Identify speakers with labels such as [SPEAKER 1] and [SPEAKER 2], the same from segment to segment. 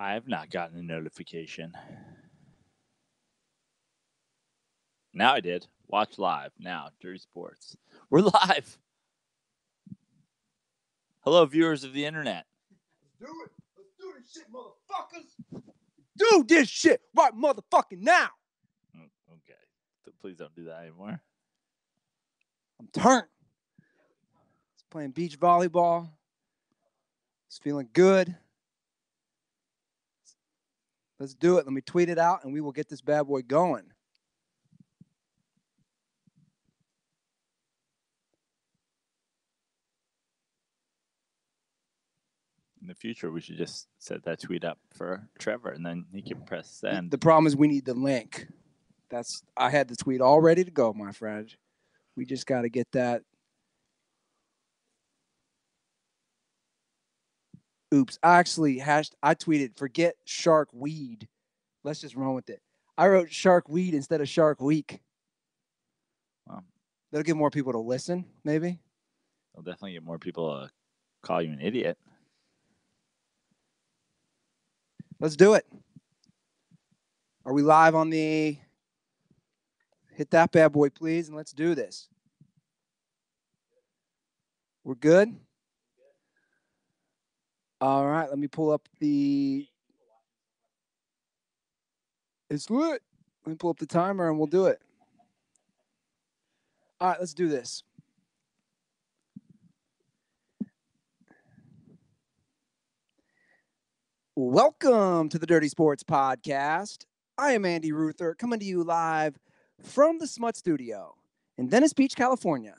[SPEAKER 1] I have not gotten a notification. Now I did. Watch live now. Jeurys Sports. We're live. Hello, viewers of the internet.
[SPEAKER 2] Let's do it. Let's do this shit, motherfuckers. Do this shit right motherfucking now.
[SPEAKER 1] Okay. Please don't do that anymore.
[SPEAKER 2] I'm turned. It's playing beach volleyball. It's feeling good. Let's do it. Let me tweet it out, and we will get this bad boy going.
[SPEAKER 1] In the future, we should just set that tweet up for Trevor, and then he can press send.
[SPEAKER 2] The problem is we need the link. I had the tweet all ready to go, my friend. We just got to get that. Oops. I tweeted, forget shark weed. Let's just run with it. I wrote shark weed instead of shark week.
[SPEAKER 1] Wow.
[SPEAKER 2] That'll get more people to listen, maybe.
[SPEAKER 1] It'll definitely get more people to call you an idiot.
[SPEAKER 2] Let's do it. Are we live on the... Hit that bad boy, please, and let's do this. We're good? All right, let me pull up the... It's lit. Let me pull up the timer, and we'll do it. All right, let's do this. Welcome to the Dirty Sports Podcast. I am Andy Ruther, coming to you live from the Smut Studio in Venice Beach, California,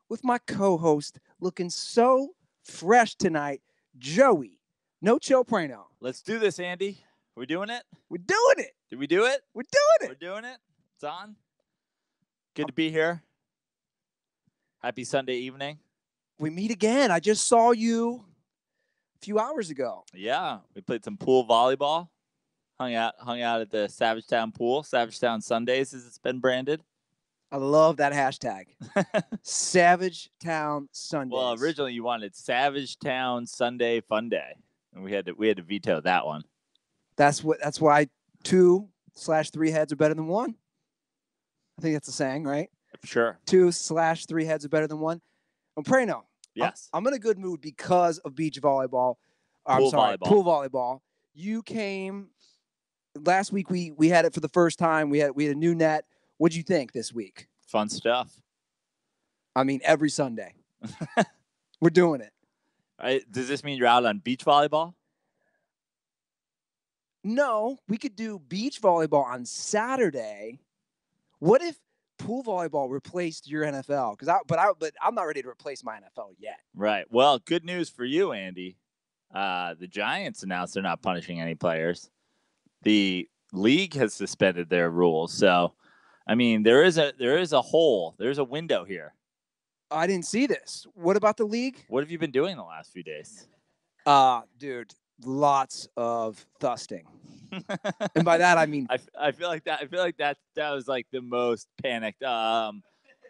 [SPEAKER 2] with my co-host looking so fresh tonight, Joey No Chill Prano.
[SPEAKER 1] Let's do this, Andy. Are we doing it?
[SPEAKER 2] We're doing it.
[SPEAKER 1] Did we do it?
[SPEAKER 2] We're doing it.
[SPEAKER 1] We're doing it. It's on. Good to be here. Happy Sunday evening.
[SPEAKER 2] We meet again. I just saw you a few hours ago.
[SPEAKER 1] Yeah, we played some pool volleyball. Hung out at the Savage Town pool. Savage Town Sundays, as it's been branded.
[SPEAKER 2] I love that hashtag. Savage Town Sundays.
[SPEAKER 1] Well, originally you wanted Savage Town Sunday Fun Day, and we had to veto that one.
[SPEAKER 2] That's why 2/3 heads are better than one. I think that's a saying, right?
[SPEAKER 1] Sure.
[SPEAKER 2] 2/3 heads are better than one. And Prano.
[SPEAKER 1] Yes.
[SPEAKER 2] I'm in a good mood because of beach volleyball.
[SPEAKER 1] Pool
[SPEAKER 2] volleyball. You came last week. We had it for the first time. We had a new net. What'd you think this week?
[SPEAKER 1] Fun stuff.
[SPEAKER 2] I mean, every Sunday. We're doing it.
[SPEAKER 1] Does this mean you're out on beach volleyball?
[SPEAKER 2] No, we could do beach volleyball on Saturday. What if pool volleyball replaced your NFL? But I'm not ready to replace my NFL yet.
[SPEAKER 1] Right. Well, good news for you, Andy. The Giants announced they're not punishing any players. The league has suspended their rules. So, I mean, there is a hole. There's a window here.
[SPEAKER 2] I didn't see this. What about the league?
[SPEAKER 1] What have you been doing the last few days?
[SPEAKER 2] Dude, lots of thusting. And by that I mean
[SPEAKER 1] I feel like that was like the most panicked. I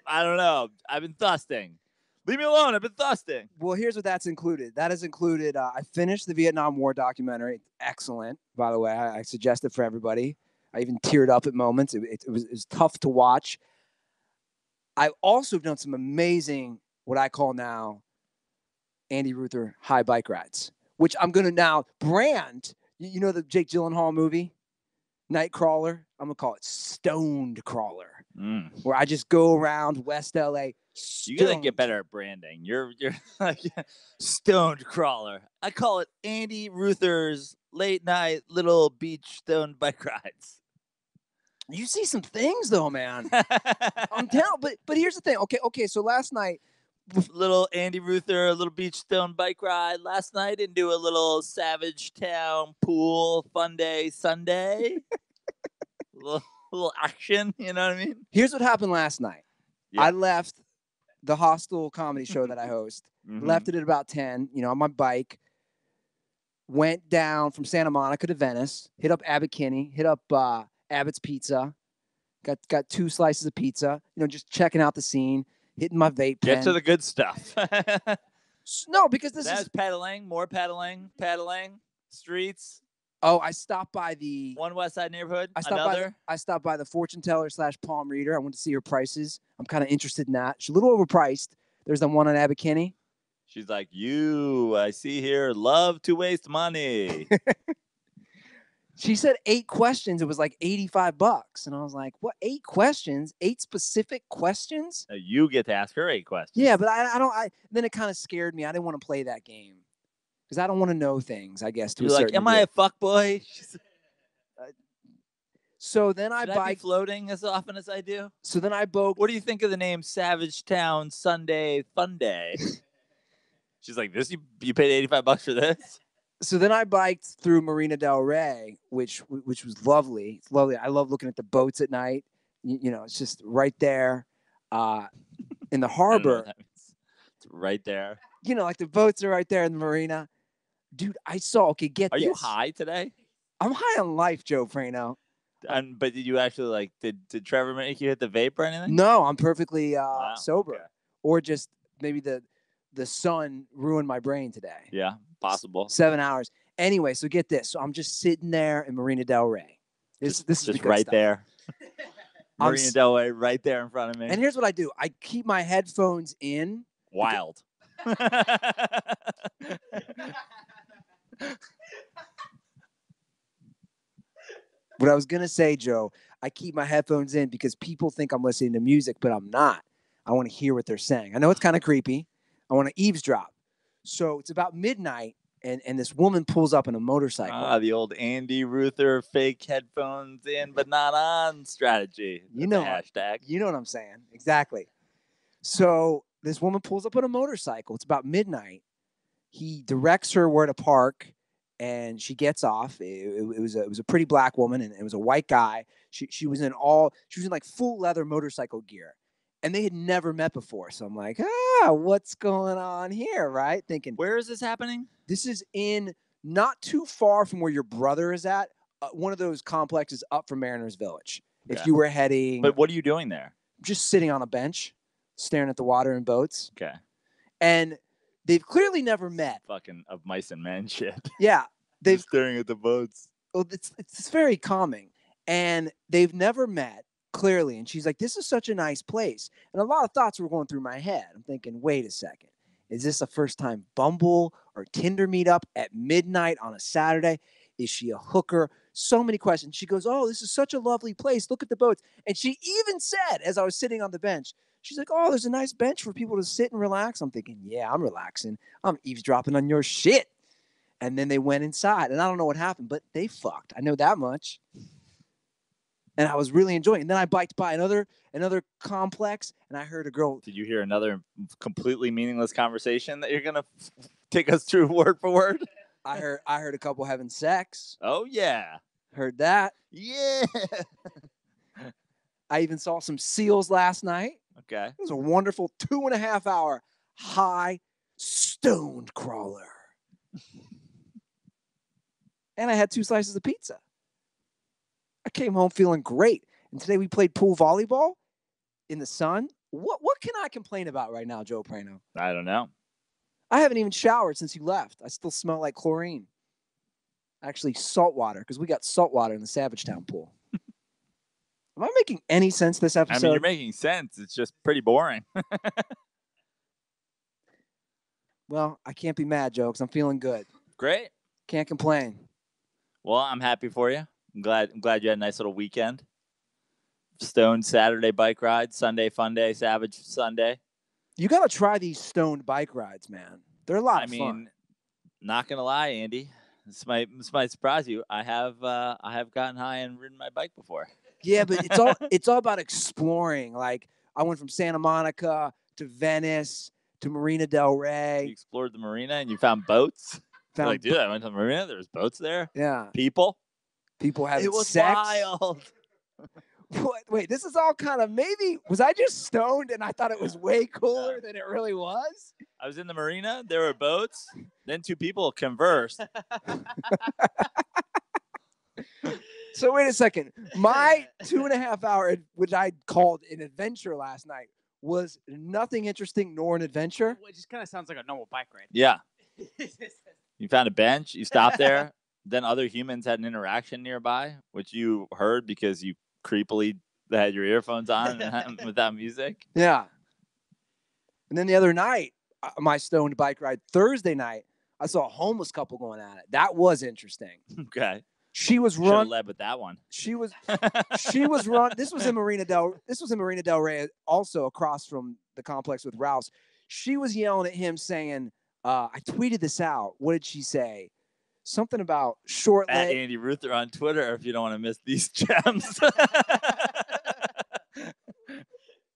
[SPEAKER 1] don't know. I've been thusting. Leave me alone. I've been thusting.
[SPEAKER 2] Well, here's what that's included. That is included. I finished the Vietnam War documentary. Excellent, by the way. I suggest it for everybody. I even teared up at moments. It was tough to watch. I've also done some amazing, what I call now, Andy Ruther high bike rides, which I'm going to now brand. You know the Jake Gyllenhaal movie, Nightcrawler? I'm going to call it Stoned Crawler, where I just go around West LA.
[SPEAKER 1] You got to get better at branding. You're like Stoned Crawler. I call it Andy Ruther's late night little beach stoned bike rides.
[SPEAKER 2] You see some things though, man. I'm telling, but here's the thing. Okay. So last night,
[SPEAKER 1] little Andy Ruther, a little beach stone bike ride last night into a little Savage Town pool fun day Sunday. little action, you know what I mean?
[SPEAKER 2] Here's what happened last night.
[SPEAKER 1] Yeah.
[SPEAKER 2] I left the Hostel comedy show that I host. Left it at about 10, on my bike. Went down from Santa Monica to Venice. Hit up Abbott Kinney. Hit up Abbott's Pizza. Got 2 slices of pizza. Just checking out the scene. Hitting my vape pen.
[SPEAKER 1] Get to the good stuff.
[SPEAKER 2] No, because this
[SPEAKER 1] is pedaling, more pedaling, streets.
[SPEAKER 2] Oh, I stopped by the
[SPEAKER 1] One West Side neighborhood.
[SPEAKER 2] I stopped by the fortune teller / palm reader. I went to see her prices. I'm kind of interested in that. She's a little overpriced. There's the one on Abbot Kinney.
[SPEAKER 1] She's like, I see here, love to waste money.
[SPEAKER 2] She said 8 questions. It was like $85. And I was like, what, 8 questions? 8 specific questions?
[SPEAKER 1] You get to ask her 8 questions.
[SPEAKER 2] Yeah, but I don't. Then it kind of scared me. I didn't want to play that game because I don't want to know things, I guess.
[SPEAKER 1] You're like, am I a fuckboy?
[SPEAKER 2] So then
[SPEAKER 1] I be floating as often as I do.
[SPEAKER 2] So then I bogue.
[SPEAKER 1] What do you think of the name Savage Town Sunday Fun Day? She's like, this, you paid $85 for this?
[SPEAKER 2] So then I biked through Marina Del Rey, which was lovely. It's lovely. I love looking at the boats at night. You know, it's just right there in the harbor.
[SPEAKER 1] It's right there.
[SPEAKER 2] You know, like the boats are right there in the marina. Dude, I saw. Okay, get this.
[SPEAKER 1] Are you high today?
[SPEAKER 2] I'm high on life, Joe Prano.
[SPEAKER 1] But did you actually did Trevor make you hit the vape or anything?
[SPEAKER 2] No, I'm perfectly sober.
[SPEAKER 1] Okay.
[SPEAKER 2] Or just maybe the sun ruined my brain today.
[SPEAKER 1] Yeah, possible.
[SPEAKER 2] 7 hours. Anyway, so get this. So I'm just sitting there in Marina Del Rey. This is
[SPEAKER 1] just right stuff. There. Marina Del Rey right there in front of me.
[SPEAKER 2] And here's what I do. I keep my headphones in.
[SPEAKER 1] Wild.
[SPEAKER 2] What I was going to say, Joe, I keep my headphones in because people think I'm listening to music, but I'm not. I want to hear what they're saying. I know it's kind of creepy. I want to eavesdrop. So it's about midnight, and this woman pulls up in a motorcycle.
[SPEAKER 1] The old Andy Ruther fake headphones in but not on strategy.
[SPEAKER 2] You know,
[SPEAKER 1] hashtag.
[SPEAKER 2] You know what I'm saying. Exactly. So this woman pulls up on a motorcycle. It's about midnight. He directs her where to park. And she gets off. It was a pretty black woman, and it was a white guy. She was in like full leather motorcycle gear, and they had never met before. So I'm like, what's going on here, right? Thinking,
[SPEAKER 1] where is this happening?
[SPEAKER 2] This is in not too far from where your brother is at. One of those complexes up from Mariners Village. Okay. If you were heading,
[SPEAKER 1] but what are you doing there?
[SPEAKER 2] Just sitting on a bench, staring at the water and boats.
[SPEAKER 1] Okay,
[SPEAKER 2] and they've clearly never met.
[SPEAKER 1] Fucking of mice and men shit.
[SPEAKER 2] Yeah. They've
[SPEAKER 1] staring at the boats.
[SPEAKER 2] Well, it's very calming. And they've never met, clearly. And she's like, this is such a nice place. And a lot of thoughts were going through my head. I'm thinking, wait a second. Is this a first-time Bumble or Tinder meetup at midnight on a Saturday? Is she a hooker? So many questions. She goes, oh, this is such a lovely place. Look at the boats. And she even said, as I was sitting on the bench, she's like, oh, there's a nice bench for people to sit and relax. I'm thinking, yeah, I'm relaxing. I'm eavesdropping on your shit. And then they went inside, and I don't know what happened, but they fucked. I know that much. And I was really enjoying it. And then I biked by another complex, and I heard a girl.
[SPEAKER 1] Did you hear another completely meaningless conversation that you're going to take us through word for word?
[SPEAKER 2] I heard a couple having sex.
[SPEAKER 1] Oh, yeah.
[SPEAKER 2] Heard that.
[SPEAKER 1] Yeah.
[SPEAKER 2] I even saw some seals last night.
[SPEAKER 1] Okay.
[SPEAKER 2] It was a wonderful 2.5 hour high stoned crawler. And I had 2 slices of pizza. I came home feeling great. And today we played pool volleyball in the sun. What can I complain about right now, Joe Prano?
[SPEAKER 1] I don't know.
[SPEAKER 2] I haven't even showered since you left. I still smell like chlorine. Actually, salt water, because we got salt water in the Savage Town pool. Am I making any sense this episode?
[SPEAKER 1] I mean, you're making sense. It's just pretty boring.
[SPEAKER 2] Well, I can't be mad, Joe, because I'm feeling good.
[SPEAKER 1] Great.
[SPEAKER 2] Can't complain.
[SPEAKER 1] Well, I'm happy for you. I'm glad you had a nice little weekend. Stoned Saturday bike ride, Sunday fun day, Savage Sunday.
[SPEAKER 2] You got to try these stoned bike rides, man. They're a lot of fun. I mean,
[SPEAKER 1] not gonna lie, Andy. This might surprise you. I have gotten high and ridden my bike before.
[SPEAKER 2] Yeah, but it's all about exploring. Like I went from Santa Monica to Venice to Marina Del Rey.
[SPEAKER 1] You explored the marina and you found boats. Dude, I went to the marina. There was boats there.
[SPEAKER 2] Yeah.
[SPEAKER 1] People
[SPEAKER 2] having sex.
[SPEAKER 1] It was wild.
[SPEAKER 2] Wait, this is all kind of maybe. Was I just stoned and I thought it was way cooler than it really was?
[SPEAKER 1] I was in the marina. There were boats. Then 2 people conversed.
[SPEAKER 2] So wait a second. My 2.5 hour, which I called an adventure last night, was nothing interesting nor an adventure.
[SPEAKER 3] Well, it just kind of sounds like a normal bike ride.
[SPEAKER 1] Yeah. You found a bench. You stopped there. then other humans had an interaction nearby, which you heard because you creepily had your earphones on and without music.
[SPEAKER 2] Yeah. And then the other night, my stoned bike ride, Thursday night, I saw a homeless couple going at it. That was interesting.
[SPEAKER 1] Okay.
[SPEAKER 2] She was
[SPEAKER 1] Should have
[SPEAKER 2] run.
[SPEAKER 1] led with that one.
[SPEAKER 2] She was run. This was in Marina Del Rey, also across from the complex with Ralph's. She was yelling at him saying, I tweeted this out. What did she say? Something about short
[SPEAKER 1] At
[SPEAKER 2] leg.
[SPEAKER 1] Andy Ruther on Twitter if you don't want to miss these gems.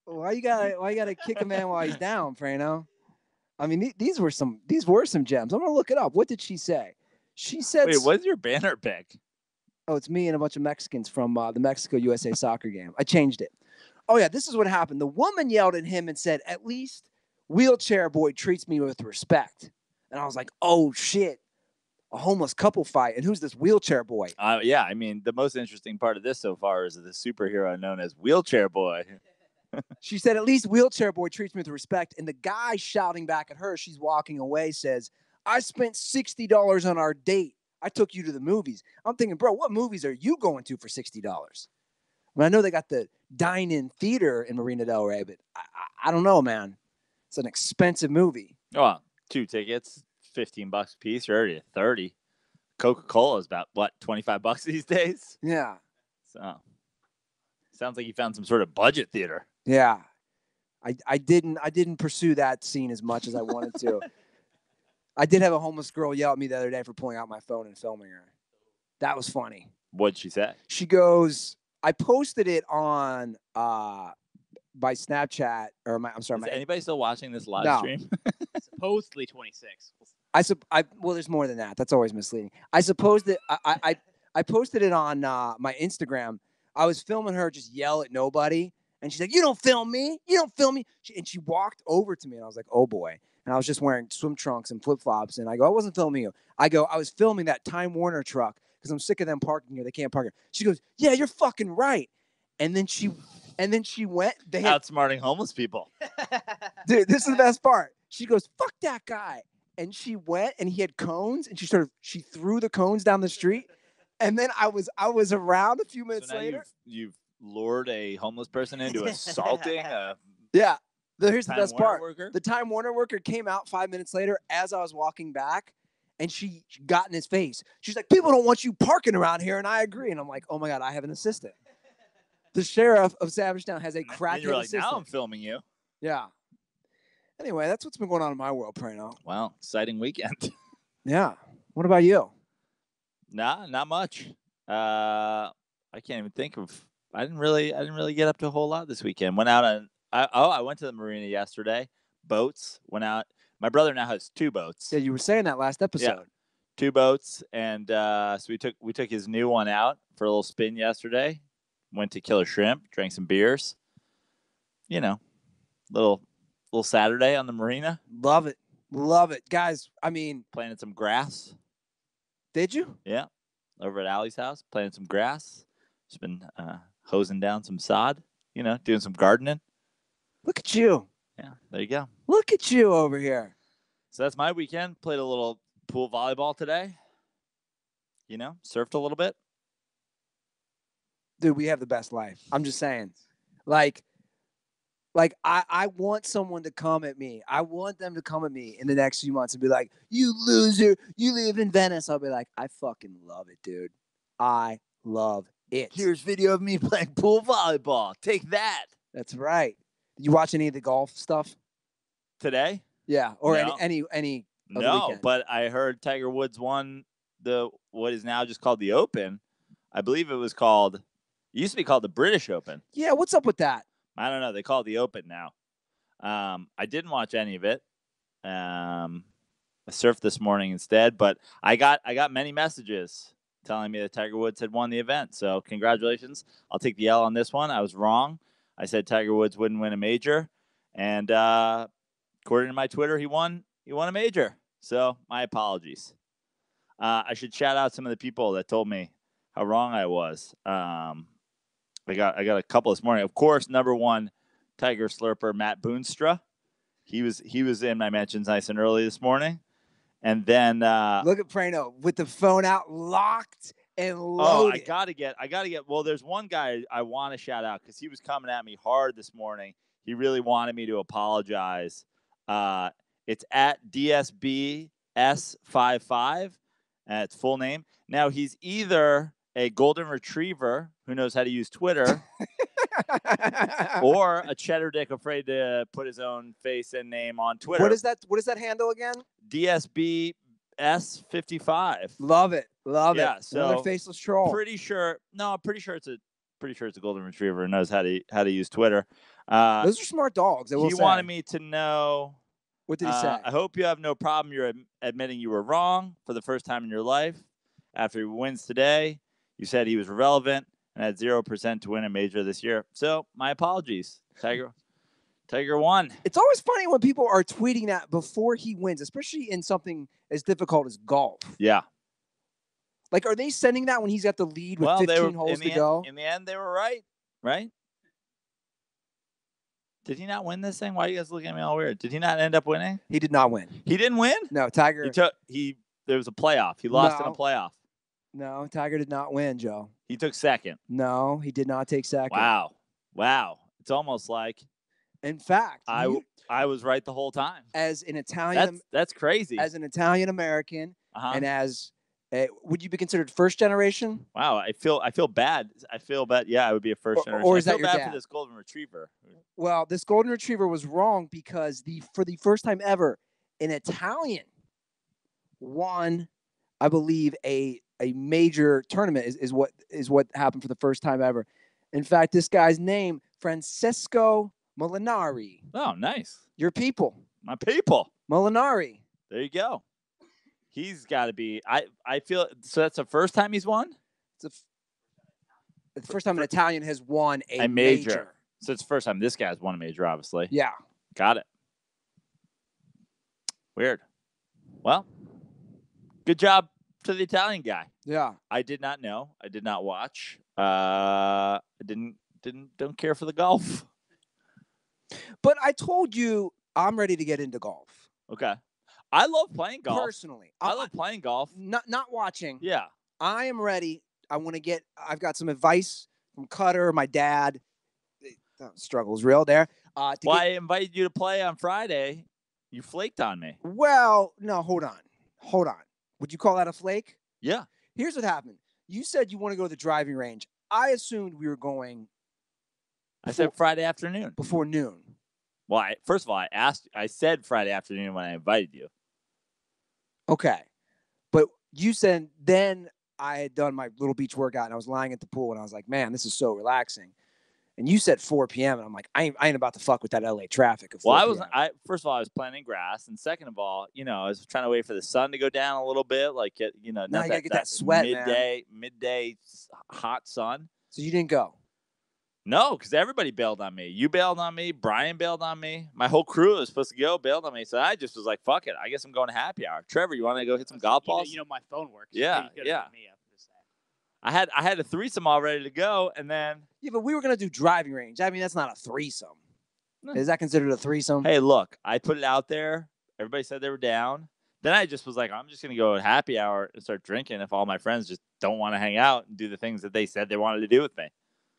[SPEAKER 2] Why you gotta kick a man while he's down, Frano? I mean, these were some gems. I'm gonna look it up. What did she say? She said,
[SPEAKER 1] "Wait, what's your banner pic?"
[SPEAKER 2] Oh, it's me and a bunch of Mexicans from the Mexico-USA soccer game. I changed it. Oh yeah, this is what happened. The woman yelled at him and said, "At least wheelchair boy treats me with respect." And I was like, "Oh shit, a homeless couple fight." And who's this wheelchair boy?
[SPEAKER 1] Yeah, I mean, the most interesting part of this so far is the superhero known as Wheelchair Boy.
[SPEAKER 2] She said, "At least wheelchair boy treats me with respect." And the guy shouting back at her, she's walking away, says, "I spent $60 on our date. I took you to the movies." I'm thinking, bro, what movies are you going to for $60? I mean, I know they got the dine-in theater in Marina Del Rey, but I don't know, man. It's an expensive movie.
[SPEAKER 1] Oh, 2 tickets, $15 a piece. You're already at 30. Coca-Cola is about, what, $25 these days?
[SPEAKER 2] Yeah.
[SPEAKER 1] So, sounds like you found some sort of budget theater.
[SPEAKER 2] Yeah. I didn't pursue that scene as much as I wanted to. I did have a homeless girl yell at me the other day for pulling out my phone and filming her. That was funny.
[SPEAKER 1] What'd she say?
[SPEAKER 2] She goes, I posted it on by Snapchat or my. I'm sorry.
[SPEAKER 1] Is anybody still watching this live stream?
[SPEAKER 3] Supposedly 26.
[SPEAKER 2] Well, there's more than that. That's always misleading. I suppose that I posted it on my Instagram. I was filming her just yell at nobody, and she's like, "You don't film me. You don't film me." And she walked over to me, and I was like, "Oh boy." And I was just wearing swim trunks and flip flops, and I go, "I wasn't filming you." I go, "I was filming that Time Warner truck because I'm sick of them parking here. They can't park here." She goes, "Yeah, you're fucking right." And then she went.
[SPEAKER 1] Outsmarting homeless people.
[SPEAKER 2] Dude, this is the best part. She goes, "Fuck that guy." And she went, and he had cones, and she threw the cones down the street. And then I was around a few minutes later.
[SPEAKER 1] You've lured a homeless person into assaulting a
[SPEAKER 2] Yeah. Here's the best part.
[SPEAKER 1] Worker?
[SPEAKER 2] The Time Warner worker came out 5 minutes later as I was walking back, and she got in his face. She's like, "People don't want you parking around here," and I agree. And I'm like, "Oh my God, I have an assistant." The sheriff of Savagetown has a crackhead assistant.
[SPEAKER 1] Now I'm filming you.
[SPEAKER 2] Yeah. Anyway, that's what's been going on in my world, Prano.
[SPEAKER 1] Wow, exciting weekend.
[SPEAKER 2] Yeah. What about you?
[SPEAKER 1] Nah, not much. I can't even think of. I didn't really get up to a whole lot this weekend. Went out on. I went to the marina yesterday. Boats went out. My brother now has 2 boats.
[SPEAKER 2] Yeah, you were saying that last episode.
[SPEAKER 1] Yeah, 2 boats, and so we took his new one out for a little spin yesterday. Went to kill a shrimp, drank some beers. You know, little Saturday on the marina.
[SPEAKER 2] Love it, guys. I mean,
[SPEAKER 1] planted some grass.
[SPEAKER 2] Did you?
[SPEAKER 1] Yeah, over at Allie's house, planted some grass. Just been hosing down some sod. You know, doing some gardening.
[SPEAKER 2] Look at you.
[SPEAKER 1] Yeah, there you go.
[SPEAKER 2] Look at you over here.
[SPEAKER 1] So that's my weekend. Played a little pool volleyball today. You know, surfed a little bit.
[SPEAKER 2] Dude, we have the best life. I'm just saying. Like I want someone to come at me. I want them to come at me in the next few months and be like, "You loser, you live in Venice." I'll be like, "I fucking love it, dude. I love it."
[SPEAKER 1] Here's video of me playing pool volleyball. Take that.
[SPEAKER 2] That's right. Did you watch any of the golf stuff
[SPEAKER 1] Today?
[SPEAKER 2] Yeah, or
[SPEAKER 1] no.
[SPEAKER 2] any
[SPEAKER 1] No, but I heard Tiger Woods won what is now just called the Open. I believe it was called. It used to be called the British Open.
[SPEAKER 2] Yeah, what's up with that?
[SPEAKER 1] I don't know. They call it the Open now. I didn't watch any of it. I surfed this morning instead, but I got many messages telling me that Tiger Woods had won the event. So congratulations. I'll take the L on this one. I was wrong. I said Tiger Woods wouldn't win a major, and according to my Twitter, he won a major. So my apologies. I should shout out some of the people that told me how wrong I was. I got a couple this morning. Of course, number one, Tiger slurper Matt Boonstra. He was in my mentions nice and early this morning. And then
[SPEAKER 2] Look at Prano with the phone out, locked and
[SPEAKER 1] oh,
[SPEAKER 2] loaded.
[SPEAKER 1] I gotta get. Well, there's one guy I want to shout out because he was coming at me hard this morning. He really wanted me to apologize. It's at DSBS55. It's full name. Now he's either a golden retriever who knows how to use Twitter, or a cheddar dick afraid to put his own face and name on Twitter.
[SPEAKER 2] What is that? What is that handle again?
[SPEAKER 1] DSBS55.
[SPEAKER 2] Love it.
[SPEAKER 1] Yeah, so
[SPEAKER 2] another faceless troll.
[SPEAKER 1] Pretty sure it's a golden retriever who knows how to use Twitter.
[SPEAKER 2] Those are smart dogs.
[SPEAKER 1] He wanted me to know.
[SPEAKER 2] What did he say?
[SPEAKER 1] I hope you have no problem. You're admitting you were wrong for the first time in your life. After he wins today, you said he was irrelevant and had 0% to win a major this year. So my apologies, Tiger. Tiger won.
[SPEAKER 2] It's always funny when people are tweeting that before he wins, especially in something as difficult as golf.
[SPEAKER 1] Yeah.
[SPEAKER 2] Like, are they sending that when he's got the lead with 15 holes to go?
[SPEAKER 1] In the end, they were right. Right? Did he not win this thing? Why are you guys looking at me all weird? Did he not end up winning?
[SPEAKER 2] He did not win.
[SPEAKER 1] He didn't win?
[SPEAKER 2] No, Tiger.
[SPEAKER 1] There was a playoff. He lost in a playoff.
[SPEAKER 2] No, Tiger did not win, Joe.
[SPEAKER 1] He took second.
[SPEAKER 2] No, he did not take second.
[SPEAKER 1] Wow. It's almost like,
[SPEAKER 2] in fact,
[SPEAKER 1] I was right the whole time.
[SPEAKER 2] As an Italian,
[SPEAKER 1] that's crazy.
[SPEAKER 2] As an Italian American, and as would you be considered first generation?
[SPEAKER 1] Wow, I feel bad. Yeah, I would be a first generation.
[SPEAKER 2] Or is that your
[SPEAKER 1] bad
[SPEAKER 2] dad?
[SPEAKER 1] For this golden retriever?
[SPEAKER 2] Well, this golden retriever was wrong because for the first time ever, an Italian won, I believe, a major tournament is what happened for the first time ever. In fact, this guy's name, Francesco Molinari.
[SPEAKER 1] Oh, nice.
[SPEAKER 2] Your people.
[SPEAKER 1] My people.
[SPEAKER 2] Molinari.
[SPEAKER 1] There you go. He's got to be. I feel so. That's the first time he's won.
[SPEAKER 2] It's the first time an Italian has won a
[SPEAKER 1] major. So it's the first time this guy's won a major, obviously.
[SPEAKER 2] Yeah.
[SPEAKER 1] Got it. Weird. Well, good job to the Italian guy.
[SPEAKER 2] Yeah.
[SPEAKER 1] I did not know. I did not watch. I don't care for the golf.
[SPEAKER 2] But I told you I'm ready to get into golf.
[SPEAKER 1] Okay. I love playing golf.
[SPEAKER 2] Personally.
[SPEAKER 1] I love playing golf.
[SPEAKER 2] Not watching.
[SPEAKER 1] Yeah.
[SPEAKER 2] I am ready. I've got some advice from Cutter, my dad. Struggle's real there.
[SPEAKER 1] I invited you to play on Friday. You flaked on me.
[SPEAKER 2] Well, no, hold on. Would you call that a flake?
[SPEAKER 1] Yeah.
[SPEAKER 2] Here's what happened. You said you want to go to the driving range. I assumed we were going.
[SPEAKER 1] I said Friday afternoon.
[SPEAKER 2] Before noon.
[SPEAKER 1] Well, first of all, I said Friday afternoon when I invited you.
[SPEAKER 2] Okay. But you said then I had done my little beach workout and I was lying at the pool and I was like, man, this is so relaxing. And you said 4 p.m. and I'm like, I ain't about to fuck with that LA traffic.
[SPEAKER 1] Well, first of all, I was planting grass, and second of all, I was trying to wait for the sun to go down a little bit, like
[SPEAKER 2] now you gotta get that sweat,
[SPEAKER 1] midday hot sun.
[SPEAKER 2] So you didn't go?
[SPEAKER 1] No, because everybody bailed on me. You bailed on me. Brian bailed on me. My whole crew was supposed to go, bailed on me. So I just was like, fuck it. I guess I'm going to happy hour. Trevor, you want to go hit some golf balls?
[SPEAKER 3] My phone works.
[SPEAKER 1] Yeah. I had a threesome all ready to go, and then
[SPEAKER 2] but we were gonna do driving range. I mean, that's not a threesome. Is that considered a threesome?
[SPEAKER 1] Hey, look, I put it out there. Everybody said they were down. Then I just was like, I'm just gonna go at happy hour and start drinking if all my friends just don't want to hang out and do the things that they said they wanted to do with me.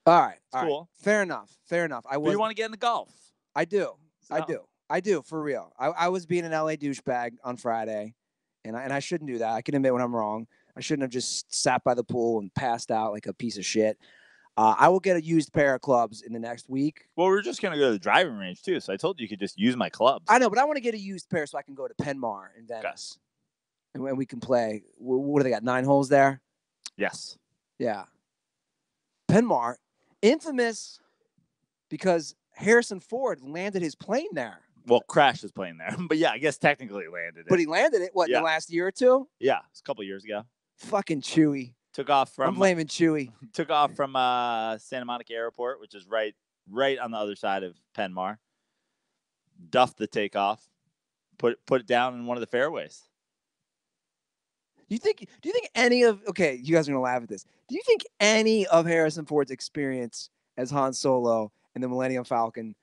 [SPEAKER 2] All right,
[SPEAKER 1] cool.
[SPEAKER 2] Fair enough.
[SPEAKER 1] But you want to get in the golf?
[SPEAKER 2] I do. I do for real. I was being an LA douchebag on Friday, and I shouldn't do that. I can admit when I'm wrong. I shouldn't have just sat by the pool and passed out like a piece of shit. I will get a used pair of clubs in the next week.
[SPEAKER 1] Well, we're just going to go to the driving range, too. So I told you could just use my clubs.
[SPEAKER 2] I know, but I want to get a used pair so I can go to Penmar in Venice. And we can play. What do they got, 9 holes there?
[SPEAKER 1] Yes.
[SPEAKER 2] Yeah. Penmar, infamous because Harrison Ford landed his plane there.
[SPEAKER 1] Well, Crash was playing there. But, yeah, I guess technically he landed it.
[SPEAKER 2] But he landed it, in the last year or two?
[SPEAKER 1] Yeah, it's a couple years ago.
[SPEAKER 2] Fucking Chewy.
[SPEAKER 1] Took off from.
[SPEAKER 2] I'm blaming Chewy.
[SPEAKER 1] Took off from Santa Monica Airport, which is right on the other side of Penmar. Duffed the takeoff. Put it down in one of the fairways.
[SPEAKER 2] Do you think any of you guys are gonna laugh at this. Do you think any of Harrison Ford's experience as Han Solo and the Millennium Falcon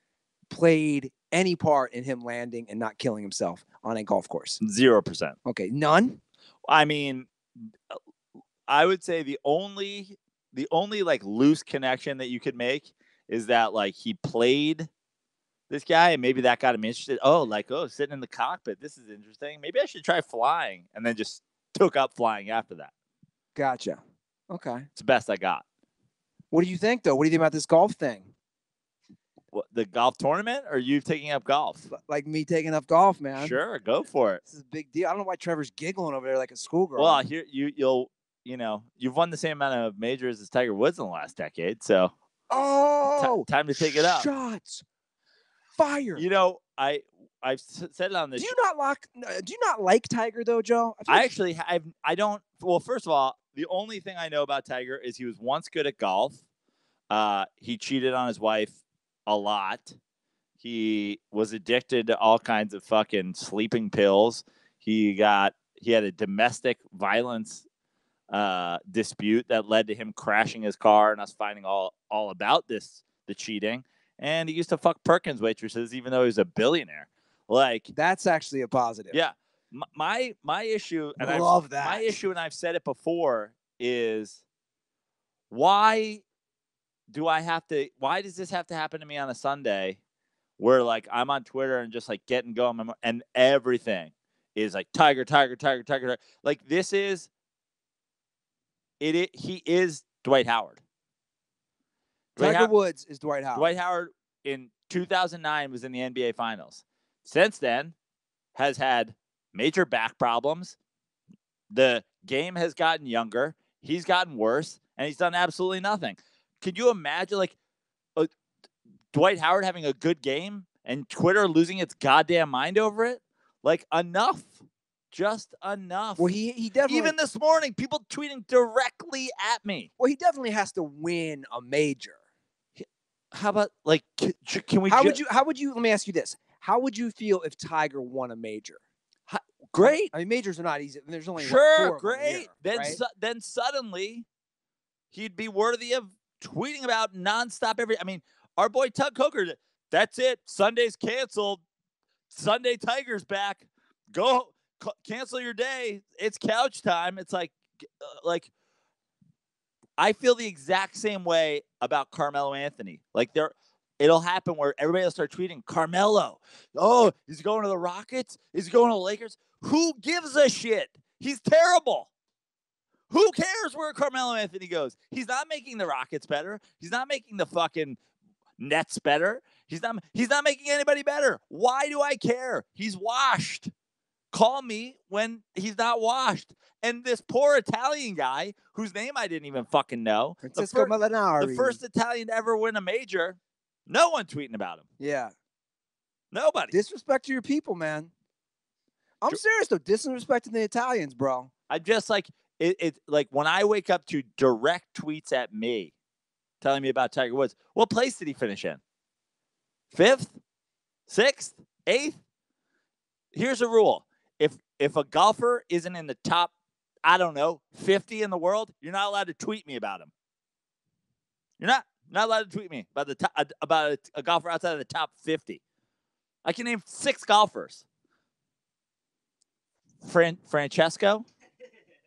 [SPEAKER 2] played any part in him landing and not killing himself on a golf course?
[SPEAKER 1] 0%.
[SPEAKER 2] Okay, none.
[SPEAKER 1] I mean, I would say the only like loose connection that you could make is that like he played this guy and maybe that got him interested. Oh, sitting in the cockpit. This is interesting. Maybe I should try flying, and then just took up flying after that.
[SPEAKER 2] Gotcha. Okay.
[SPEAKER 1] It's the best I got.
[SPEAKER 2] What do you think, though? What do you think about this golf thing?
[SPEAKER 1] What, the golf tournament, or you taking up golf?
[SPEAKER 2] Like me taking up golf, man.
[SPEAKER 1] Sure, go for it.
[SPEAKER 2] This is a big deal. I don't know why Trevor's giggling over there like a schoolgirl.
[SPEAKER 1] Well, here you've won the same amount of majors as Tiger Woods in the last decade, so time to take it up.
[SPEAKER 2] Shots, fire.
[SPEAKER 1] You know, I've said it on this.
[SPEAKER 2] Do you not like Tiger though, Joe?
[SPEAKER 1] I don't. Well, first of all, the only thing I know about Tiger is he was once good at golf. He cheated on his wife a lot. He was addicted to all kinds of fucking sleeping pills. He had a domestic violence dispute that led to him crashing his car and us finding all about the cheating. And he used to fuck Perkins waitresses, even though he was a billionaire. Like,
[SPEAKER 2] that's actually a positive.
[SPEAKER 1] Yeah. My issue, and my issue, and I've said it before, is why does this have to happen to me on a Sunday where like I'm on Twitter and just like getting going and everything is like Tiger. Like he is Dwight Howard.
[SPEAKER 2] Tiger Woods is Dwight Howard.
[SPEAKER 1] Dwight Howard in 2009 was in the NBA Finals. Since then, has had major back problems. The game has gotten younger. He's gotten worse, and he's done absolutely nothing. Could you imagine, like, Dwight Howard having a good game and Twitter losing its goddamn mind over it? Like, enough. Just enough.
[SPEAKER 2] Well, he definitely...
[SPEAKER 1] Even this morning, people tweeting directly at me.
[SPEAKER 2] Well, he definitely has to win a major.
[SPEAKER 1] How about, like, can we...
[SPEAKER 2] How would you... Let me ask you this. How would you feel if Tiger won a major?
[SPEAKER 1] Great.
[SPEAKER 2] I mean, majors are not easy. There's only
[SPEAKER 1] four great.
[SPEAKER 2] Year,
[SPEAKER 1] then suddenly he'd be worthy of tweeting about nonstop I mean, our boy Tug Coker. That's it. Sunday's canceled. Sunday Tiger's back. Go cancel your day. It's couch time. It's like I feel the exact same way about Carmelo Anthony. Like it'll happen where everybody will start tweeting, Carmelo, oh, he's going to the Rockets? He's going to the Lakers? Who gives a shit? He's terrible. Who cares where Carmelo Anthony goes? He's not making the Rockets better. He's not making the fucking Nets better. He's not making anybody better. Why do I care? He's washed. Call me when he's not washed. And this poor Italian guy, whose name I didn't even fucking know, the first Italian to ever win a major, no one tweeting about him.
[SPEAKER 2] Yeah.
[SPEAKER 1] Nobody.
[SPEAKER 2] Disrespect to your people, man. I'm serious, though. Disrespecting the Italians, bro.
[SPEAKER 1] I just like it's like when I wake up to direct tweets at me telling me about Tiger Woods, what place did he finish in? 5th? 6th? 8th? Here's a rule. If a golfer isn't in the top, I don't know, 50 in the world, you're not allowed to tweet me about him. You're not allowed to tweet me about a golfer outside of the top 50. I can name 6 golfers. Francesco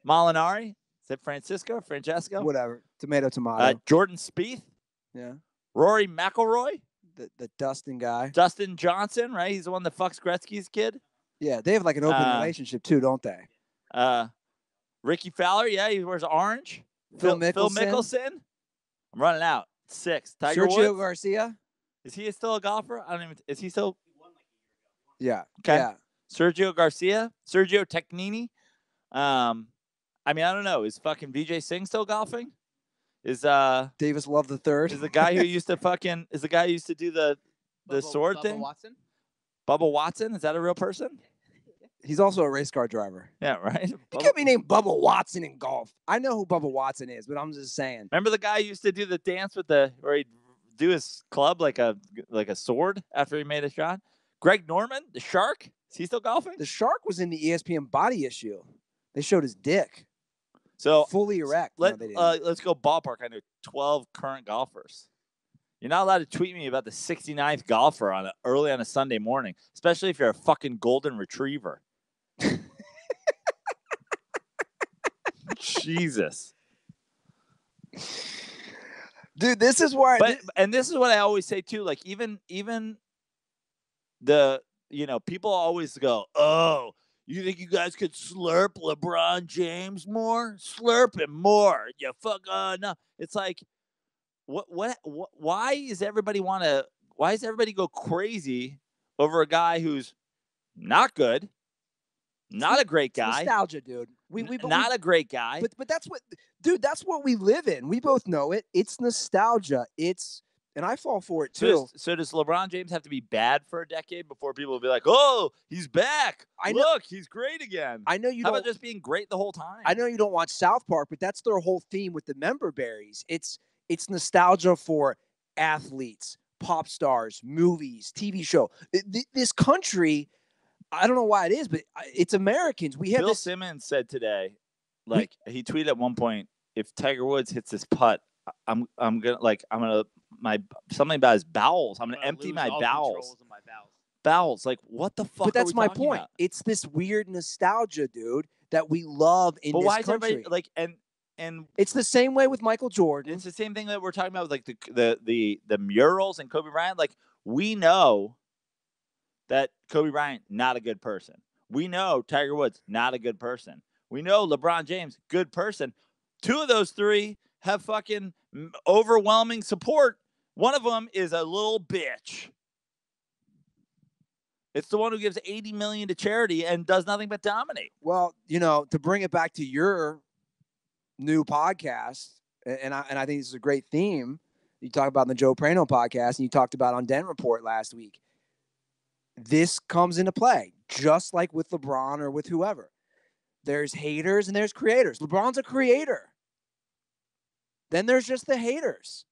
[SPEAKER 1] Molinari. Is it Francisco or Francesco?
[SPEAKER 2] Whatever. Tomato.
[SPEAKER 1] Jordan Spieth.
[SPEAKER 2] Yeah.
[SPEAKER 1] Rory McIlroy.
[SPEAKER 2] The Dustin guy.
[SPEAKER 1] Dustin Johnson, right? He's the one that fucks Gretzky's kid.
[SPEAKER 2] Yeah, they have like an open relationship too, don't they?
[SPEAKER 1] Ricky Fowler, yeah, he wears orange.
[SPEAKER 2] Phil Mickelson.
[SPEAKER 1] I'm running out. 6. Tiger
[SPEAKER 2] Sergio
[SPEAKER 1] Woods.
[SPEAKER 2] Garcia.
[SPEAKER 1] Is he still a golfer? Is he still?
[SPEAKER 2] Yeah.
[SPEAKER 1] Okay.
[SPEAKER 2] Yeah.
[SPEAKER 1] Sergio Garcia. Sergio Tecnini. I mean, I don't know. Is fucking Vijay Singh still golfing? Is
[SPEAKER 2] Davis Love III?
[SPEAKER 1] Is the guy who used to do the sword
[SPEAKER 3] Bubba
[SPEAKER 1] thing?
[SPEAKER 3] Watson?
[SPEAKER 1] Bubba Watson? Is that a real person?
[SPEAKER 2] He's also a race car driver.
[SPEAKER 1] Yeah, right.
[SPEAKER 2] You can't be named Bubba Watson in golf. I know who Bubba Watson is, but I'm just saying.
[SPEAKER 1] Remember the guy who used to do the dance where he'd do his club like a sword after he made a shot? Greg Norman, the Shark? Is he still golfing?
[SPEAKER 2] The Shark was in the ESPN body issue. They showed his dick.
[SPEAKER 1] So
[SPEAKER 2] fully erect.
[SPEAKER 1] Let's go ballpark. I know 12 current golfers. You're not allowed to tweet me about the 69th golfer early on a Sunday morning, especially if you're a fucking golden retriever. Jesus.
[SPEAKER 2] Dude, this is where
[SPEAKER 1] and this is what I always say too. Like even the people always go, "Oh, you think you guys could slurp LeBron James more? Slurp him more. You fuck no." It's like why does everybody go crazy over a guy who's not good, not a great guy?
[SPEAKER 2] Nostalgia, dude.
[SPEAKER 1] Not a great guy.
[SPEAKER 2] But that's what we live in. We both know it. It's nostalgia. And I fall for it too.
[SPEAKER 1] So does LeBron James have to be bad for a decade before people will be like, "Oh, he's back. Look, he's great again."
[SPEAKER 2] I know you
[SPEAKER 1] How
[SPEAKER 2] don't
[SPEAKER 1] about just being great the whole time?
[SPEAKER 2] I know you don't watch South Park, but that's their whole theme with the member berries. It's nostalgia for athletes, pop stars, movies, TV show. This country, I don't know why it is, but it's Americans. We have
[SPEAKER 1] Bill Simmons said today, he tweeted at one point, if Tiger Woods hits this putt, I'm gonna something about his bowels. I'm gonna empty my bowels. Bowels, like what the fuck?
[SPEAKER 2] But that's my point.
[SPEAKER 1] About?
[SPEAKER 2] It's this weird nostalgia, dude, that we love in this country.
[SPEAKER 1] But why is everybody and
[SPEAKER 2] it's the same way with Michael Jordan.
[SPEAKER 1] It's the same thing that we're talking about with like the murals and Kobe Bryant. Like we know that Kobe Bryant not a good person. We know Tiger Woods not a good person. We know LeBron James good person. Two of those three have fucking overwhelming support. One of them is a little bitch. It's the one who gives $80 million to charity and does nothing but dominate.
[SPEAKER 2] Well, to bring it back to your new podcast, and I think this is a great theme. You talk about in the Joe Prano podcast, and you talked about on Den Report last week. This comes into play, just like with LeBron or with whoever. There's haters and there's creators. LeBron's a creator. Then there's just the haters.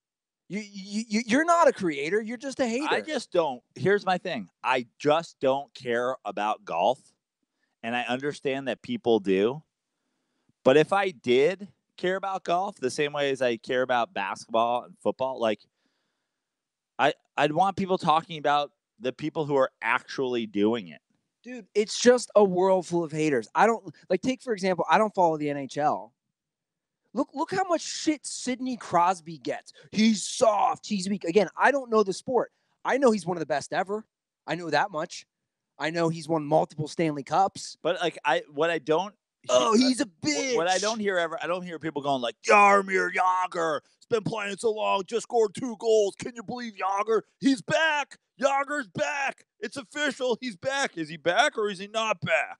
[SPEAKER 2] You're not a creator. You're just a hater.
[SPEAKER 1] I just don't. Here's my thing. I just don't care about golf. And I understand that people do. But if I did care about golf the same way as I care about basketball and football, like I'd want people talking about the people who are actually doing it.
[SPEAKER 2] Dude, it's just a world full of haters. Take, for example, I don't follow the NHL. Look how much shit Sidney Crosby gets. He's soft. He's weak. Again, I don't know the sport. I know he's one of the best ever. I know that much. I know he's won multiple Stanley Cups.
[SPEAKER 1] But
[SPEAKER 2] he's a bitch.
[SPEAKER 1] What I don't hear people going like, Jaromir Jagr, it's been playing so long, just scored 2 goals. Can you believe Jagr? He's back. Jagr's back. It's official. He's back. Is he back or is he not back?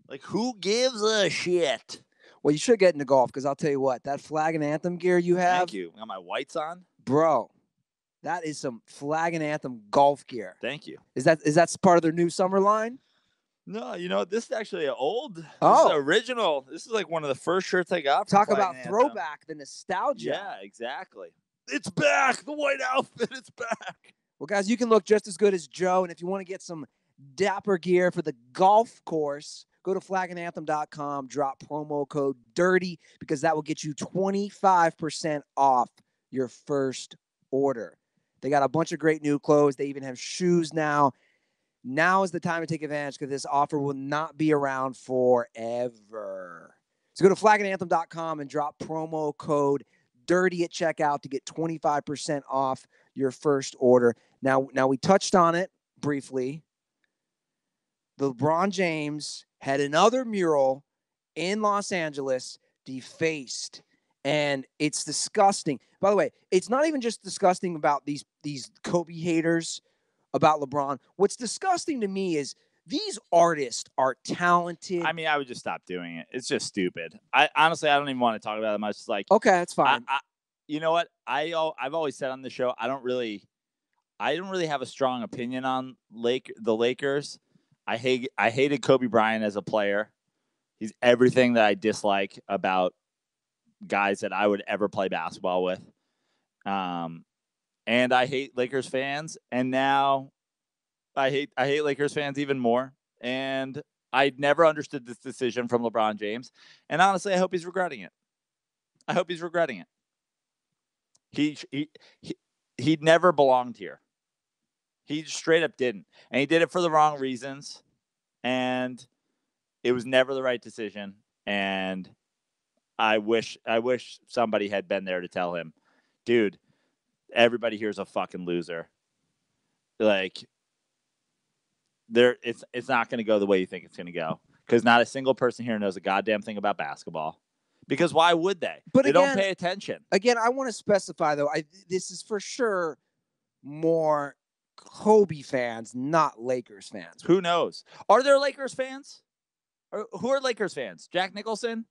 [SPEAKER 1] Like, who gives a shit?
[SPEAKER 2] Well, you should get into golf because I'll tell you what, that flag and anthem gear you have.
[SPEAKER 1] Thank you. I got my whites on.
[SPEAKER 2] Bro, that is some flag and anthem golf gear.
[SPEAKER 1] Thank you.
[SPEAKER 2] Is that part of their new summer line?
[SPEAKER 1] No, this is actually an old. This is original. This is like one of the first shirts I got.
[SPEAKER 2] Talk about throwback, the nostalgia.
[SPEAKER 1] Yeah, exactly. It's back. The white outfit, it's back.
[SPEAKER 2] Well, guys, you can look just as good as Joe. And if you want to get some dapper gear for the golf course, go to flagandanthem.com, drop promo code DIRTY because that will get you 25% off your first order. They got a bunch of great new clothes. They even have shoes now. Now is the time to take advantage because this offer will not be around forever. So go to flagandanthem.com and drop promo code DIRTY at checkout to get 25% off your first order. Now we touched on it briefly. LeBron James had another mural in Los Angeles defaced, and it's disgusting. By the way, it's not even just disgusting about these Kobe haters about LeBron. What's disgusting to me is these artists are talented.
[SPEAKER 1] I mean, I would just stop doing it. It's just stupid. I honestly don't even want to talk about it much. It's like,
[SPEAKER 2] okay, that's fine.
[SPEAKER 1] You know what? I've always said on the show, I don't really have a strong opinion on the Lakers. I hated Kobe Bryant as a player. He's everything that I dislike about guys that I would ever play basketball with. And I hate Lakers fans, and now I hate Lakers fans even more. And I never understood this decision from LeBron James. And honestly, I hope he's regretting it. He he never belonged here. He straight up didn't, and he did it for the wrong reasons, and it was never the right decision. And I wish somebody had been there to tell him, dude, everybody here's a fucking loser. Like, it's not going to go the way you think it's going to go, because not a single person here knows a goddamn thing about basketball. Because why would they?
[SPEAKER 2] But
[SPEAKER 1] they
[SPEAKER 2] again,
[SPEAKER 1] don't pay attention.
[SPEAKER 2] Again, I want to specify, though, this is for sure more Kobe fans, not Lakers fans.
[SPEAKER 1] Who knows? Are there Lakers fans? Who are Lakers fans? Jack Nicholson?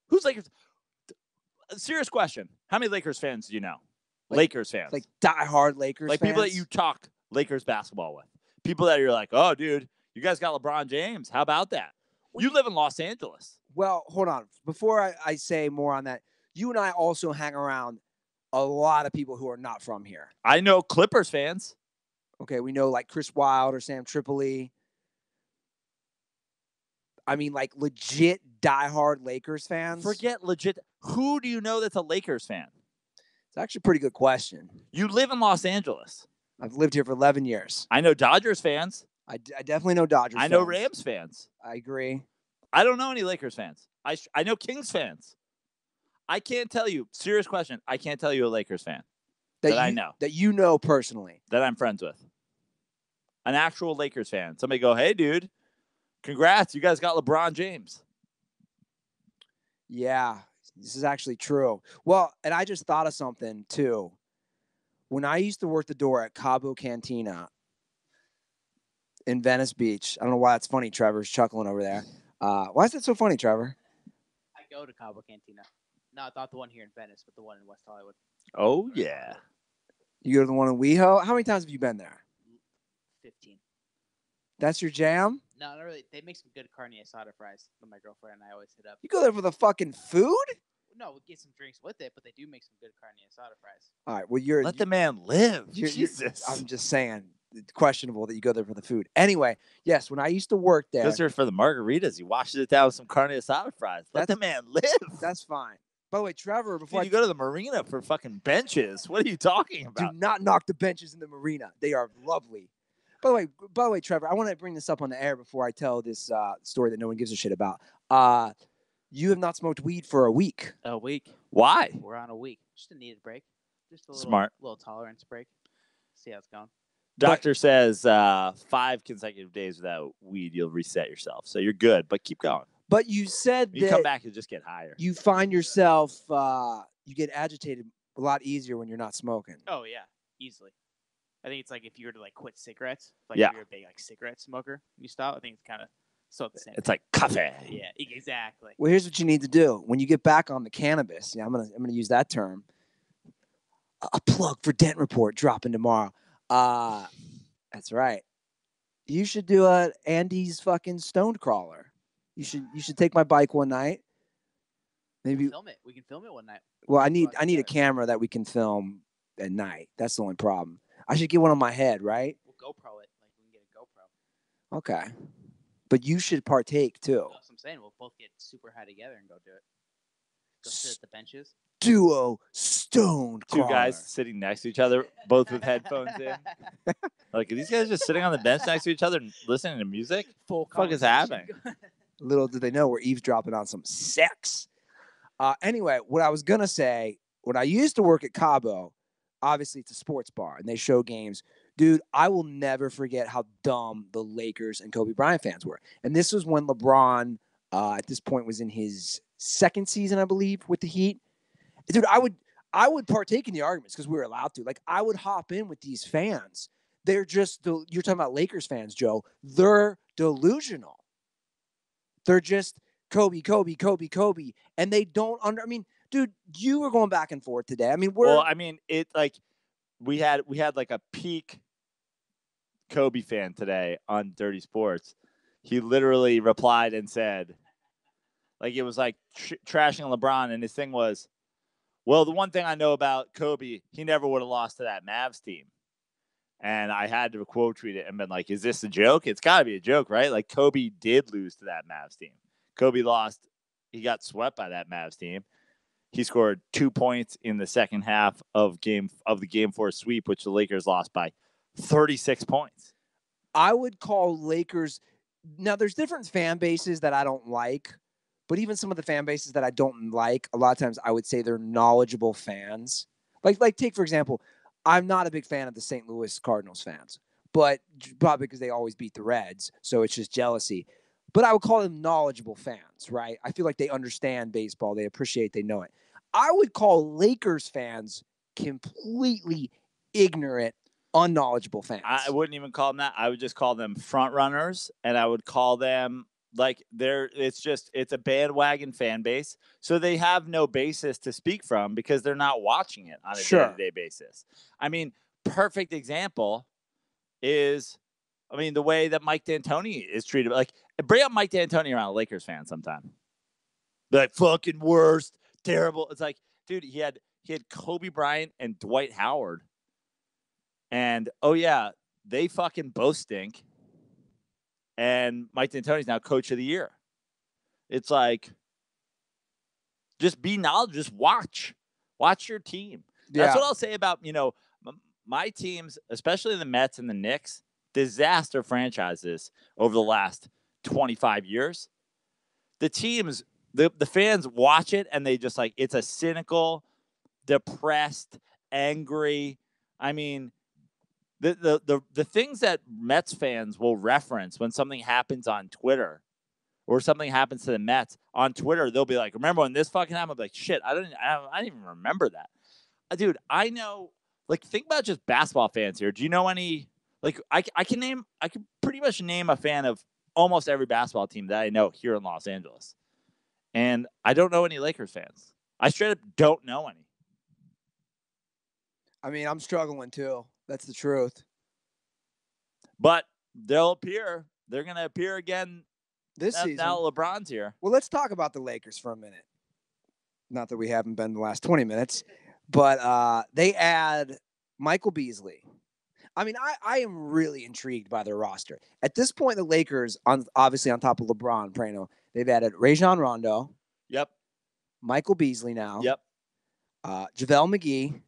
[SPEAKER 1] Who's Lakers? Serious question. How many Lakers fans do you know? Lakers fans.
[SPEAKER 2] Like diehard Lakers fans?
[SPEAKER 1] Like people that you talk Lakers basketball with. People that you're like, oh, dude, you guys got LeBron James. How about that? You live in Los Angeles.
[SPEAKER 2] Well, hold on. Before I say more on that, you and I also hang around a lot of people who are not from here.
[SPEAKER 1] I know Clippers fans.
[SPEAKER 2] Okay, we know like Chris Wilde or Sam Tripoli. I mean, like legit diehard Lakers fans.
[SPEAKER 1] Forget legit. Who do you know that's a Lakers fan?
[SPEAKER 2] It's actually a pretty good question.
[SPEAKER 1] You live in Los Angeles.
[SPEAKER 2] I've lived here for 11 years.
[SPEAKER 1] I know Dodgers fans.
[SPEAKER 2] I definitely know Dodgers fans.
[SPEAKER 1] I know Rams fans.
[SPEAKER 2] I agree.
[SPEAKER 1] I don't know any Lakers fans. I know Kings fans. I can't tell you. Serious question. I can't tell you a Lakers fan that I know.
[SPEAKER 2] That you know personally.
[SPEAKER 1] That I'm friends with. An actual Lakers fan. Somebody go, hey, dude, congrats. You guys got LeBron James.
[SPEAKER 2] Yeah, this is actually true. Well, and I just thought of something, too. When I used to work the door at Cabo Cantina in Venice Beach, I don't know why that's funny. Trevor's chuckling over there. Why is that so funny, Trevor?
[SPEAKER 3] I go to Cabo Cantina. No, not the one here in Venice, but the one in West Hollywood.
[SPEAKER 1] Oh, yeah.
[SPEAKER 2] You go to the one in WeHo? How many times have you been there?
[SPEAKER 3] 15.
[SPEAKER 2] That's your jam?
[SPEAKER 3] No, not really. They make some good carne asada fries that my girlfriend and I always hit up.
[SPEAKER 2] You go there for the fucking food?
[SPEAKER 3] No, we get some drinks with it, but they do make some good carne asada fries.
[SPEAKER 2] All right, well,
[SPEAKER 1] Let the man live. Jesus.
[SPEAKER 2] I'm just saying, it's questionable that you go there for the food. Anyway, yes, when I used to work there.
[SPEAKER 1] Goes there for the margaritas. He washes it down with some carne asada fries. Let the man live.
[SPEAKER 2] That's fine. By the way, Trevor, before
[SPEAKER 1] you go to the marina for fucking benches. What are you talking about?
[SPEAKER 2] Do not knock the benches in the marina. They are lovely. By the way, Trevor, I want to bring this up on the air before I tell this story that no one gives a shit about. You have not smoked weed for a week.
[SPEAKER 3] A week.
[SPEAKER 1] Why?
[SPEAKER 3] We're on a week. Just a needed break. Just a little tolerance break. See how it's going.
[SPEAKER 1] Doctor says 5 consecutive days without weed, you'll reset yourself. So you're good, but keep going.
[SPEAKER 2] But you said
[SPEAKER 1] you come back, you'll just get higher.
[SPEAKER 2] You find yourself, you get agitated a lot easier when you're not smoking.
[SPEAKER 3] Oh, yeah. Easily. I think it's like if you were to like quit cigarettes, like
[SPEAKER 1] if
[SPEAKER 3] you're a big like cigarette smoker, you stop. I think it's kind of the same.
[SPEAKER 1] It's like coffee.
[SPEAKER 3] Yeah, exactly.
[SPEAKER 2] Well, here's what you need to do when you get back on the cannabis. Yeah, I'm gonna use that term. A plug for Dent Report dropping tomorrow. That's right. You should do Andy's fucking stoned crawler. You should take my bike one night. Maybe
[SPEAKER 3] film it. We can film it one night.
[SPEAKER 2] Well, I need a camera that we can film at night. That's the only problem. I should get one on my head, right?
[SPEAKER 3] We'll GoPro it. Like we can get a GoPro.
[SPEAKER 2] Okay. But you should partake too.
[SPEAKER 3] That's what I'm saying. We'll both get super high together and go do it. Go sit at the benches.
[SPEAKER 2] Duo stoned crawler.
[SPEAKER 1] 2 guys sitting next to each other, both with headphones in. Like, are these guys just sitting on the bench next to each other and listening to music?
[SPEAKER 3] Full
[SPEAKER 1] what the fuck is happening?
[SPEAKER 2] Little did they know we're eavesdropping on some sex. Anyway, what I was going to say, when I used to work at Cabo, obviously it's a sports bar and they show games. Dude, I will never forget how dumb the Lakers and Kobe Bryant fans were. And this was when LeBron, at this point, was in his 2nd season, I believe, with the Heat. Dude, I would partake in the arguments because we were allowed to. Like, I would hop in with these fans. They're just, you're talking about Lakers fans, Joe. They're delusional. They're just Kobe. And they don't dude, you were going back and forth today. I mean,
[SPEAKER 1] we had like a peak Kobe fan today on Dirty Sports. He literally replied and said, like, it was like trashing LeBron. And his thing was, well, the one thing I know about Kobe, he never would have lost to that Mavs team. And I had to quote tweet it and been like, is this a joke? It's got to be a joke, right? Like, Kobe did lose to that Mavs team. Kobe lost. He got swept by that Mavs team. He scored 2 points in the second half of the Game 4 sweep, which the Lakers lost by 36 points.
[SPEAKER 2] I would call Lakers. Now, there's different fan bases that I don't like, but even some of the fan bases that I don't like, a lot of times I would say they're knowledgeable fans. Like take, for example, I'm not a big fan of the St. Louis Cardinals fans, but probably because they always beat the Reds, so it's just jealousy. But I would call them knowledgeable fans, right? I feel like they understand baseball. They appreciate, they know it. I would call Lakers fans completely ignorant, unknowledgeable fans.
[SPEAKER 1] I wouldn't even call them that. I would just call them front runners, and I would call them like it's a bandwagon fan base. So they have no basis to speak from because they're not watching it on a day-to-day basis. I mean, perfect example is, the way that Mike D'Antoni is treated. Like, bring up Mike D'Antoni around a Lakers fan sometime. They're like, fucking worst, terrible. It's like, dude, he had Kobe Bryant and Dwight Howard. And, oh, yeah, they fucking both stink. And Mike D'Antoni's now coach of the year. It's like, just be knowledgeable. Just watch. Watch your team. Yeah. That's what I'll say about, my teams, especially the Mets and the Knicks, disaster franchises over the last 25 years. The teams, the fans watch it, and they just like, it's a cynical, depressed, angry. I mean, the things that Mets fans will reference when something happens on Twitter or something happens to the Mets on Twitter, they'll be like, remember when this fucking happened? I'll be like, shit, I didn't even remember that. Dude, I know, like, think about just basketball fans here. Do you know any, like, I can pretty much name a fan of almost every basketball team that I know here in Los Angeles. And I don't know any Lakers fans. I straight up don't know any.
[SPEAKER 2] I mean, I'm struggling too. That's the truth.
[SPEAKER 1] But they'll appear. They're going to appear again
[SPEAKER 2] this season.
[SPEAKER 1] Now LeBron's here.
[SPEAKER 2] Well, let's talk about the Lakers for a minute. Not that we haven't been the last 20 minutes, but they add Michael Beasley. I mean, I am really intrigued by their roster. At this point, the Lakers, obviously on top of LeBron, Prano, they've added Rajon Rondo.
[SPEAKER 1] Yep.
[SPEAKER 2] Michael Beasley now.
[SPEAKER 1] Yep.
[SPEAKER 2] JaVale McGee.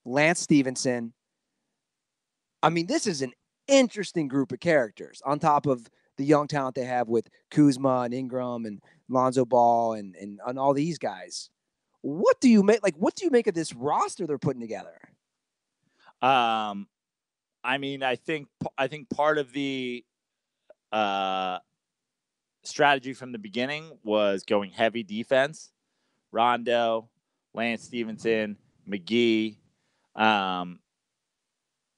[SPEAKER 2] Lance Stevenson. I mean, this is an interesting group of characters on top of the young talent they have with Kuzma and Ingram and Lonzo Ball and all these guys. What do you make of this roster they're putting together?
[SPEAKER 1] I mean, I think part of the strategy from the beginning was going heavy defense. Rondo, Lance Stevenson, McGee.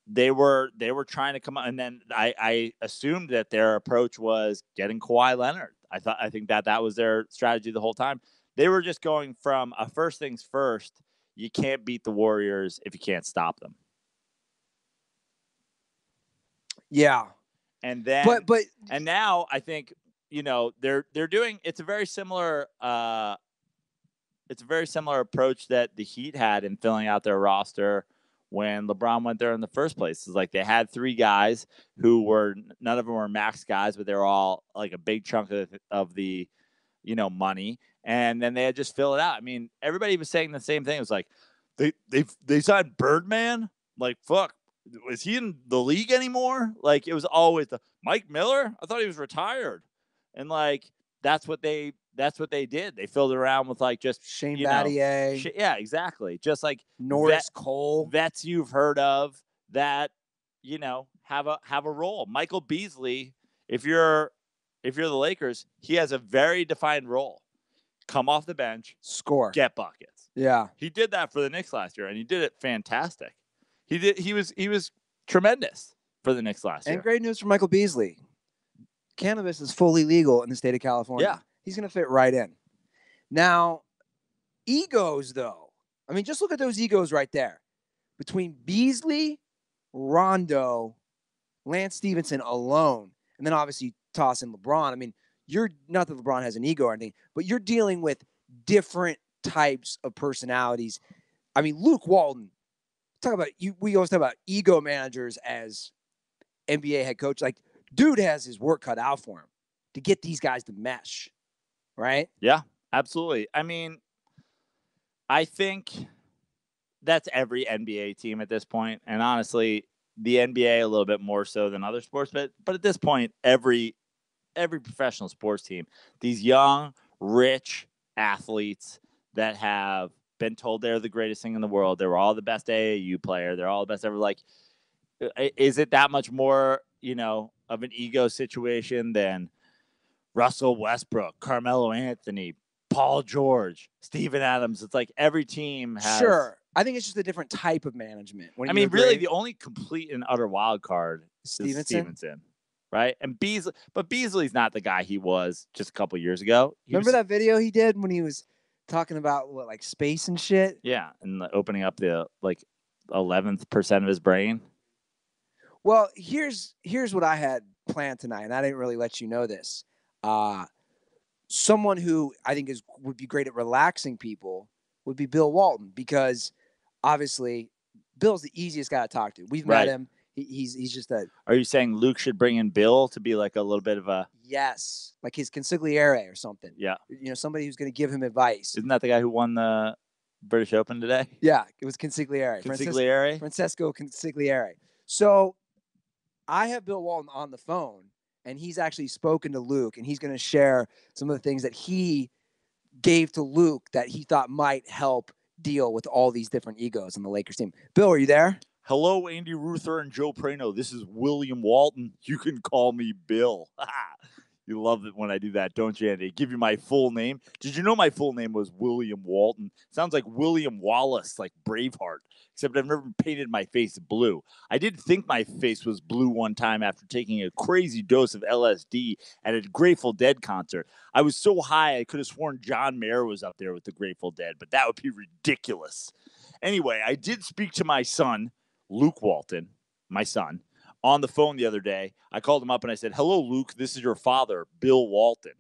[SPEAKER 1] They were trying to come out, and then I assumed that their approach was getting Kawhi Leonard. I think that was their strategy the whole time. They were just going from a first things first. You can't beat the Warriors if you can't stop them.
[SPEAKER 2] Yeah.
[SPEAKER 1] And then
[SPEAKER 2] but
[SPEAKER 1] and now I think, they're doing, it's a very similar approach that the Heat had in filling out their roster when LeBron went there in the first place. It's like they had three guys who were, none of them were max guys, but they were all like a big chunk of the money. And then they had just fill it out. I mean, everybody was saying the same thing. It was like, they signed Birdman. Like, fuck, is he in the league anymore? Like, it was always the Mike Miller. I thought he was retired. And like, that's what they did. They filled it around with like just
[SPEAKER 2] Shane Battier.
[SPEAKER 1] Yeah, exactly. Just like
[SPEAKER 2] Norris Cole.
[SPEAKER 1] Vets you've heard of that, have a role. Michael Beasley, if you're the Lakers, he has a very defined role. Come off the bench,
[SPEAKER 2] score,
[SPEAKER 1] get buckets.
[SPEAKER 2] Yeah.
[SPEAKER 1] He did that for the Knicks last year, and he did it fantastic. He was tremendous for the Knicks last year.
[SPEAKER 2] And great news for Michael Beasley. Cannabis is fully legal in the state of California.
[SPEAKER 1] Yeah.
[SPEAKER 2] He's going to fit right in. Now, egos, though. I mean, just look at those egos right there. Between Beasley, Rondo, Lance Stevenson alone, and then obviously toss in LeBron. I mean, you're not that LeBron has an ego or anything, but you're dealing with different types of personalities. I mean, Luke Walton, we always talk about ego managers as NBA head coach. Like, dude has his work cut out for him to get these guys to mesh. Right?
[SPEAKER 1] Yeah, absolutely. I mean, I think that's every NBA team at this point. And honestly, the NBA a little bit more so than other sports. But at this point, every professional sports team, these young, rich athletes that have been told they're the greatest thing in the world. They were all the best AAU player. They're all the best ever. Like, is it that much more, of an ego situation than Russell Westbrook, Carmelo Anthony, Paul George, Steven Adams? It's like every team has.
[SPEAKER 2] Sure. I think it's just a different type of management.
[SPEAKER 1] Really, the only complete and utter wild card is
[SPEAKER 2] Stevenson.
[SPEAKER 1] Right? And Beasley's not the guy he was just a couple years ago.
[SPEAKER 2] Remember that video he did when he was talking about like space and shit?
[SPEAKER 1] Yeah, and opening up the 11th% of his brain.
[SPEAKER 2] Well, here's what I had planned tonight, and I didn't really let you know this. Someone who I think would be great at relaxing people would be Bill Walton, because obviously Bill's the easiest guy to talk to. We've met him. He's just a.
[SPEAKER 1] Are you saying Luke should bring in Bill to be like a little bit of a?
[SPEAKER 2] Yes, like his consigliere or something.
[SPEAKER 1] Yeah.
[SPEAKER 2] Somebody who's going to give him advice.
[SPEAKER 1] Isn't that the guy who won the British Open today?
[SPEAKER 2] Yeah, it was consigliere. Francesco Consigliere. So I have Bill Walton on the phone, and he's actually spoken to Luke, and he's going to share some of the things that he gave to Luke that he thought might help deal with all these different egos in the Lakers team. Bill, are you there?
[SPEAKER 1] Hello, Andy Ruther and Joe Prano. This is William Walton. You can call me Bill. You love it when I do that, don't you, Andy? I give you my full name. Did you know my full name was William Walton? Sounds like William Wallace, like Braveheart, except I've never painted my face blue. I did think my face was blue one time after taking a crazy dose of LSD at a Grateful Dead concert. I was so high I could have sworn John Mayer was up there with the Grateful Dead, but that would be ridiculous. Anyway, I did speak to my son, Luke Walton, my son, on the phone the other day. I called him up and I said, hello, Luke, this is your father, Bill Walton.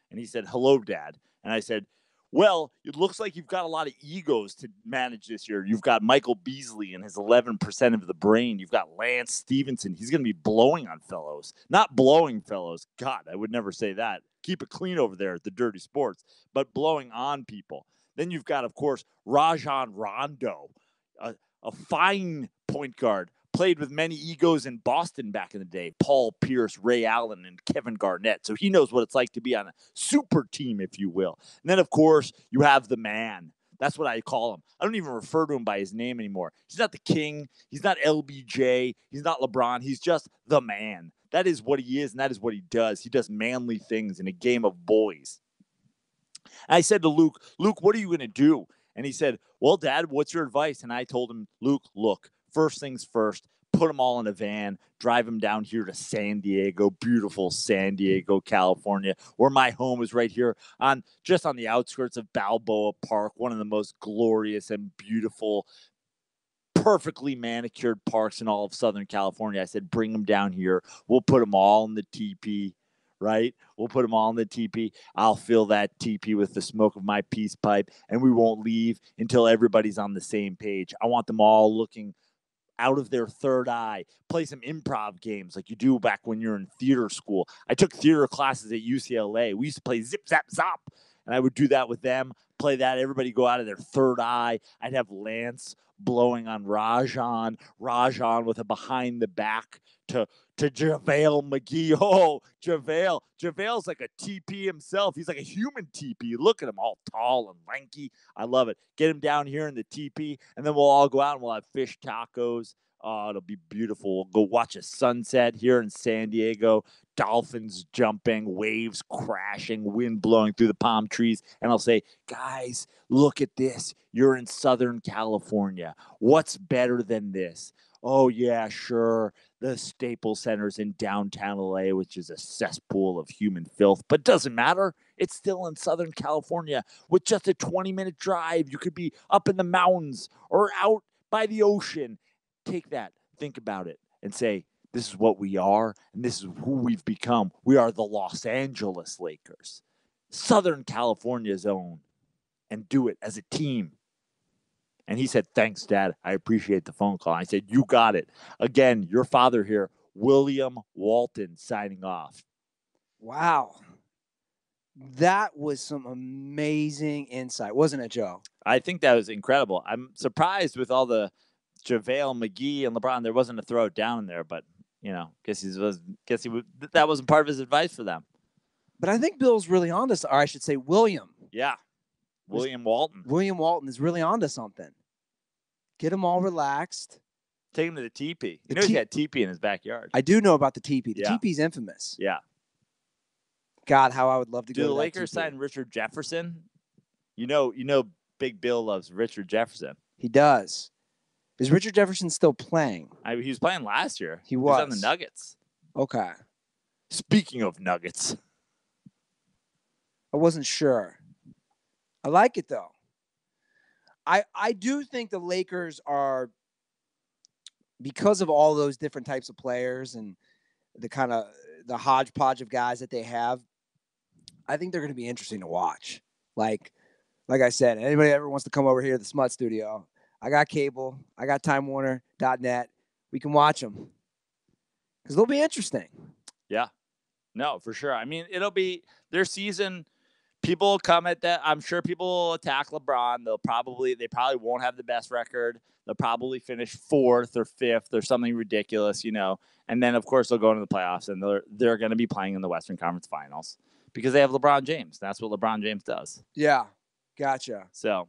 [SPEAKER 1] And he said, hello, Dad. And I said, well, it looks like you've got a lot of egos to manage this year. You've got Michael Beasley and his 11% of the brain. You've got Lance Stevenson. He's going to be blowing on fellows. Not blowing fellows. God, I would never say that. Keep it clean over there at the Dirty Sports. But blowing on people. Then you've got, of course, Rajon Rondo, a fine point guard. Played with many egos in Boston back in the day. Paul Pierce, Ray Allen, and Kevin Garnett. So he knows what it's like to be on a super team, if you will. And then, of course, you have the man. That's what I call him. I don't even refer to him by his name anymore. He's not the king. He's not LBJ. He's not LeBron. He's just the man. That is what he is, and that is what he does. He does manly things in a game of boys. And I said to Luke, what are you going to do? And he said, well, Dad, what's your advice? And I told him, Luke, look, first things first, put them all in a van, drive them down here to San Diego, beautiful San Diego, California, where my home is right here just on the outskirts of Balboa Park, one of the most glorious and beautiful, perfectly manicured parks in all of Southern California. I said, bring them down here. We'll put them all in the teepee. Right? We'll put them all in the teepee. I'll fill that teepee with the smoke of my peace pipe, and we won't leave until everybody's on the same page. I want them all looking out of their third eye, play some improv games like you do back when you're in theater school. I took theater classes at UCLA. We used to play Zip, Zap, Zop, and I would do that with them, play that. Everybody go out of their third eye. I'd have Lance blowing on Rajon with a behind the back to JaVale McGee. Oh, JaVale. JaVale's like a TP himself. He's like a human TP. Look at him, all tall and lanky. I love it. Get him down here in the TP, and then we'll all go out and we'll have fish tacos. Oh, it'll be beautiful. We'll go watch a sunset here in San Diego. Dolphins jumping, waves crashing, wind blowing through the palm trees. And I'll say, guys, look at this. You're in Southern California. What's better than this? Oh, yeah, sure. The Staples Center's in downtown LA, which is a cesspool of human filth, but doesn't matter. It's still in Southern California with just a 20-minute drive. You could be up in the mountains or out by the ocean. Take that, think about it, and say, this is what we are, and this is who we've become. We are the Los Angeles Lakers, Southern California's own, and do it as a team. And he said, thanks, Dad. I appreciate the phone call. I said, you got it. Again, your father here, William Walton, signing off.
[SPEAKER 2] Wow. That was some amazing insight, wasn't it, Joe?
[SPEAKER 1] I think that was incredible. I'm surprised with all the JaVale McGee and LeBron. There wasn't a throw down in there, but that wasn't part of his advice for them.
[SPEAKER 2] But I think Bill's really on to, or I should say, William.
[SPEAKER 1] Yeah, William Walton.
[SPEAKER 2] William Walton is really on to something. Get them all relaxed.
[SPEAKER 1] Take him to the teepee. He's got a teepee in his backyard.
[SPEAKER 2] I do know about the teepee. The teepee's infamous.
[SPEAKER 1] Yeah.
[SPEAKER 2] God, how I would love to go to that
[SPEAKER 1] Do the Lakers sign Richard Jefferson? You know, Big Bill loves Richard Jefferson.
[SPEAKER 2] He does. Is Richard Jefferson still playing?
[SPEAKER 1] He was playing last year.
[SPEAKER 2] He was
[SPEAKER 1] on the Nuggets.
[SPEAKER 2] Okay.
[SPEAKER 1] Speaking of Nuggets.
[SPEAKER 2] I wasn't sure. I like it, though. I do think the Lakers are, because of all those different types of players and the kind of the hodgepodge of guys that they have, I think they're going to be interesting to watch. Like I said, anybody ever wants to come over here to the Smut Studio, I got cable. I got TimeWarner.net. We can watch them because they'll be interesting.
[SPEAKER 1] Yeah. No, for sure. I mean, it'll be their season. People will come at that. I'm sure people will attack LeBron. They probably won't have the best record. They'll probably finish 4th or 5th or something ridiculous, And then, of course, they'll go into the playoffs, and they're going to be playing in the Western Conference Finals because they have LeBron James. That's what LeBron James does.
[SPEAKER 2] Yeah, gotcha.
[SPEAKER 1] So,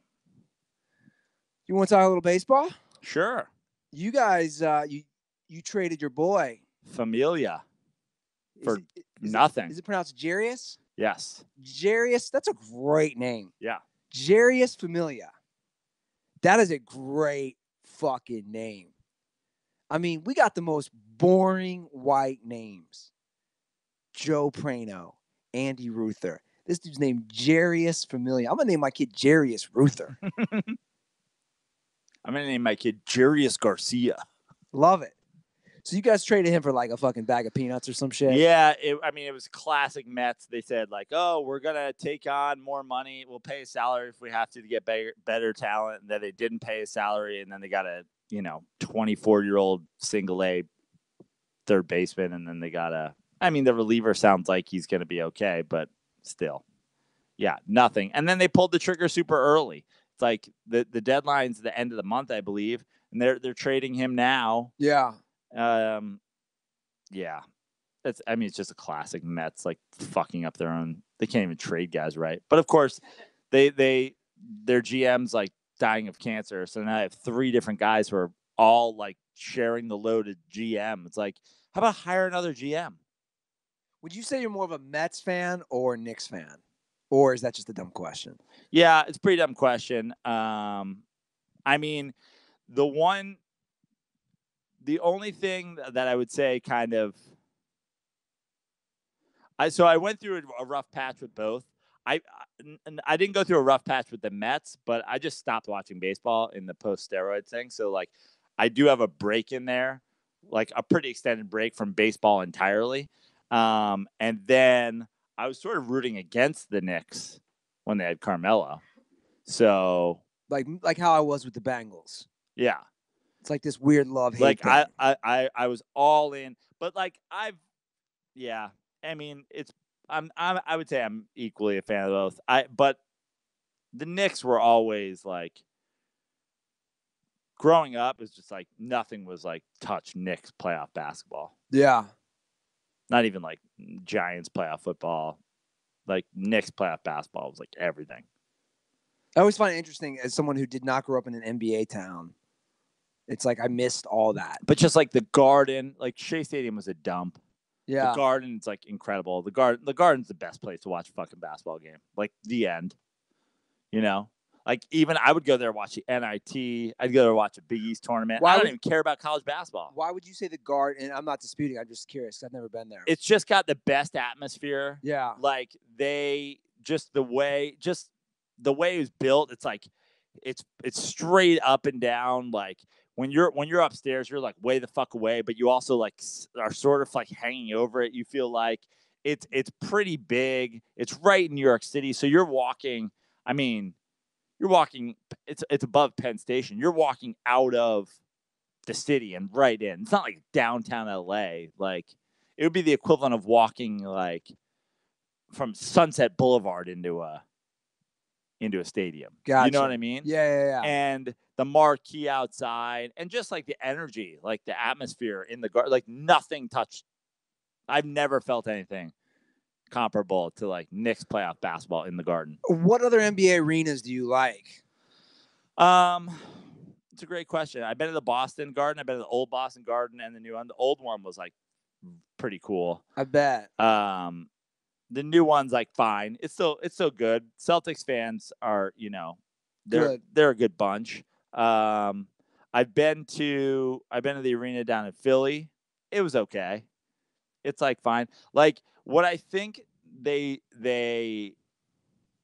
[SPEAKER 2] you want to talk a little baseball?
[SPEAKER 1] Sure.
[SPEAKER 2] You guys, you traded your boy
[SPEAKER 1] Familia for nothing.
[SPEAKER 2] Is it pronounced Jeurys?
[SPEAKER 1] Yes.
[SPEAKER 2] Jeurys, that's a great name.
[SPEAKER 1] Yeah.
[SPEAKER 2] Jeurys Familia. That is a great fucking name. I mean, we got the most boring white names. Joe Prano, Andy Ruther. This dude's named Jeurys Familia. I'm going to name my kid Jeurys Ruther.
[SPEAKER 1] I'm going to name my kid Jeurys Garcia.
[SPEAKER 2] Love it. So you guys traded him for like a fucking bag of peanuts or some shit?
[SPEAKER 1] Yeah, it was classic Mets. They said like, oh, we're going to take on more money. We'll pay a salary if we have to get better talent. And then they didn't pay a salary. And then they got a, 24-year-old single A third baseman. And then they got the reliever sounds like he's going to be okay, but still. Yeah, nothing. And then they pulled the trigger super early. It's like the deadline's the end of the month, I believe. And they're trading him now.
[SPEAKER 2] Yeah.
[SPEAKER 1] Yeah, it's just a classic Mets, like fucking up their own. They can't even trade guys right. But of course, their GM's like dying of cancer. So now I have 3 different guys who are all like sharing the load of GM. It's like, how about hire another GM?
[SPEAKER 2] Would you say you're more of a Mets fan or a Knicks fan? Or is that just a dumb question?
[SPEAKER 1] Yeah, it's a pretty dumb question. The only thing that I would say kind of I went through a rough patch with both. I didn't go through a rough patch with the Mets, but I just stopped watching baseball in the post-steroid thing. So, like, I do have a break in there, like a pretty extended break from baseball entirely. And then I was sort of rooting against the Knicks when they had Carmelo. So,
[SPEAKER 2] like how I was with the Bengals.
[SPEAKER 1] Yeah.
[SPEAKER 2] It's like this weird love-hate
[SPEAKER 1] like
[SPEAKER 2] thing.
[SPEAKER 1] I was all in, but like I would say I'm equally a fan of both. But the Knicks were always like growing up. It's just like nothing was like touch Knicks playoff basketball.
[SPEAKER 2] Yeah,
[SPEAKER 1] not even like Giants playoff football. Like Knicks playoff basketball was like everything.
[SPEAKER 2] I always find it interesting as someone who did not grow up in an NBA town. It's like I missed all that.
[SPEAKER 1] But just like the Garden, like Shea Stadium was a dump.
[SPEAKER 2] Yeah.
[SPEAKER 1] The Garden's like incredible. The Garden's the best place to watch a fucking basketball game. Like the end. Like even I would go there and watch the NIT. I'd go there and watch a Big East tournament. I don't even care about college basketball.
[SPEAKER 2] Why would you say the Garden? And I'm not disputing. I'm just curious. I've never been there.
[SPEAKER 1] It's just got the best atmosphere.
[SPEAKER 2] Yeah.
[SPEAKER 1] Like the way it was built, it's like it's straight up and down. Like when you're upstairs, you're like way the fuck away, but you also like are sort of like hanging over it. You feel like it's pretty big. It's right in New York City, so you're walking. I mean, you're walking. It's above Penn Station. You're walking out of the city and right in. It's not like downtown LA. Like it would be the equivalent of walking like from Sunset Boulevard into a stadium.
[SPEAKER 2] Gotcha.
[SPEAKER 1] You know what I mean?
[SPEAKER 2] Yeah.
[SPEAKER 1] And the marquee outside, and just like the energy, like the atmosphere in the garden, like nothing touched. I've never felt anything comparable to like Knicks playoff basketball in the Garden.
[SPEAKER 2] What other NBA arenas do you like?
[SPEAKER 1] It's a great question. I've been to the Boston Garden. I've been to the old Boston Garden and the new one. The old one was like pretty cool.
[SPEAKER 2] I bet.
[SPEAKER 1] The new one's like fine. It's still good. Celtics fans are, they're a good bunch. I've been to the arena down in Philly. It was okay. It's like fine. Like what I think they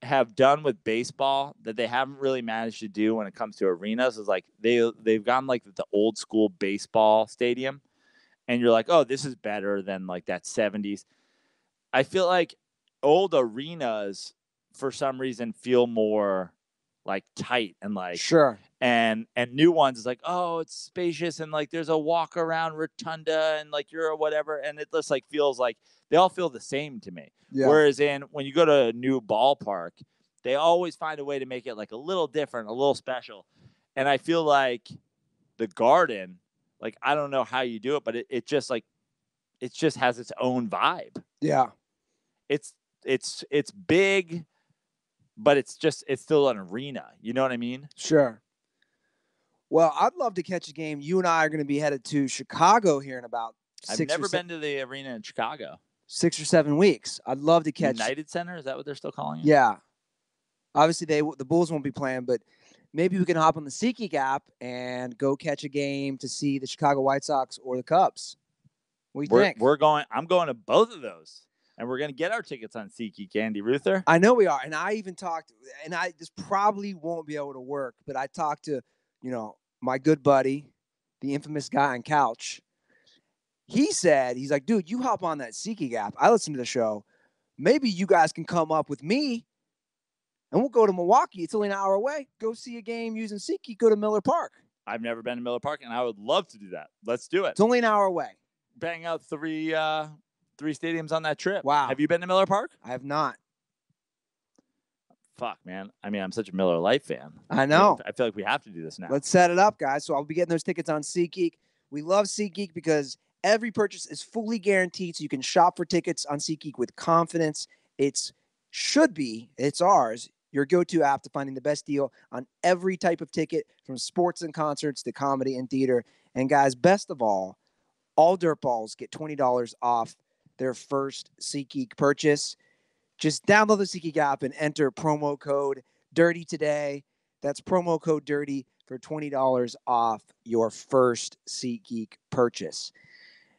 [SPEAKER 1] have done with baseball that they haven't really managed to do when it comes to arenas is like they've gone like the old school baseball stadium, and you're like, oh, this is better than like that 70s. I feel like old arenas for some reason feel more like tight and like
[SPEAKER 2] sure.
[SPEAKER 1] And new ones is like, oh, it's spacious and like there's a walk around rotunda and like you're whatever, and it just like feels like they all feel the same to me. Yeah. Whereas when you go to a new ballpark, they always find a way to make it like a little different, a little special. And I feel like the Garden, like I don't know how you do it, but it just has its own vibe.
[SPEAKER 2] Yeah.
[SPEAKER 1] It's big, but it's still an arena. You know what I mean?
[SPEAKER 2] Sure. Well, I'd love to catch a game. You and I are going to be headed to Chicago here in about
[SPEAKER 1] I've never been to the arena in Chicago.
[SPEAKER 2] 6 or 7 weeks. I'd love to catch
[SPEAKER 1] United Center. Is that what they're still calling it?
[SPEAKER 2] Yeah. Obviously, the Bulls won't be playing, but maybe we can hop on the SeatGeek app and go catch a game to see the Chicago White Sox or the Cubs. What do you think?
[SPEAKER 1] I'm going to both of those. And we're going to get our tickets on SeatGeek, Andy Ruther.
[SPEAKER 2] I know we are. And I even talked, and this probably won't be able to work, but I talked to, my good buddy, the infamous guy on Couch. He's like, dude, you hop on that SeatGeek app. I listen to the show. Maybe you guys can come up with me, and we'll go to Milwaukee. It's only an hour away. Go see a game using SeatGeek. Go to Miller Park.
[SPEAKER 1] I've never been to Miller Park, and I would love to do that. Let's do it.
[SPEAKER 2] It's only an hour away.
[SPEAKER 1] Bang out three stadiums on that trip.
[SPEAKER 2] Wow.
[SPEAKER 1] Have you been to Miller Park?
[SPEAKER 2] I have not.
[SPEAKER 1] Fuck, man. I mean, I'm such a Miller Lite fan.
[SPEAKER 2] I know.
[SPEAKER 1] I feel like we have to do this now.
[SPEAKER 2] Let's set it up, guys. So I'll be getting those tickets on SeatGeek. We love SeatGeek because every purchase is fully guaranteed, so you can shop for tickets on SeatGeek with confidence. It's ours, your go-to app to finding the best deal on every type of ticket, from sports and concerts to comedy and theater. And guys, best of all DirtBalls get $20 off their first SeatGeek purchase. Just download the SeatGeek app and enter promo code DIRTY today. That's promo code DIRTY for $20 off your first SeatGeek purchase.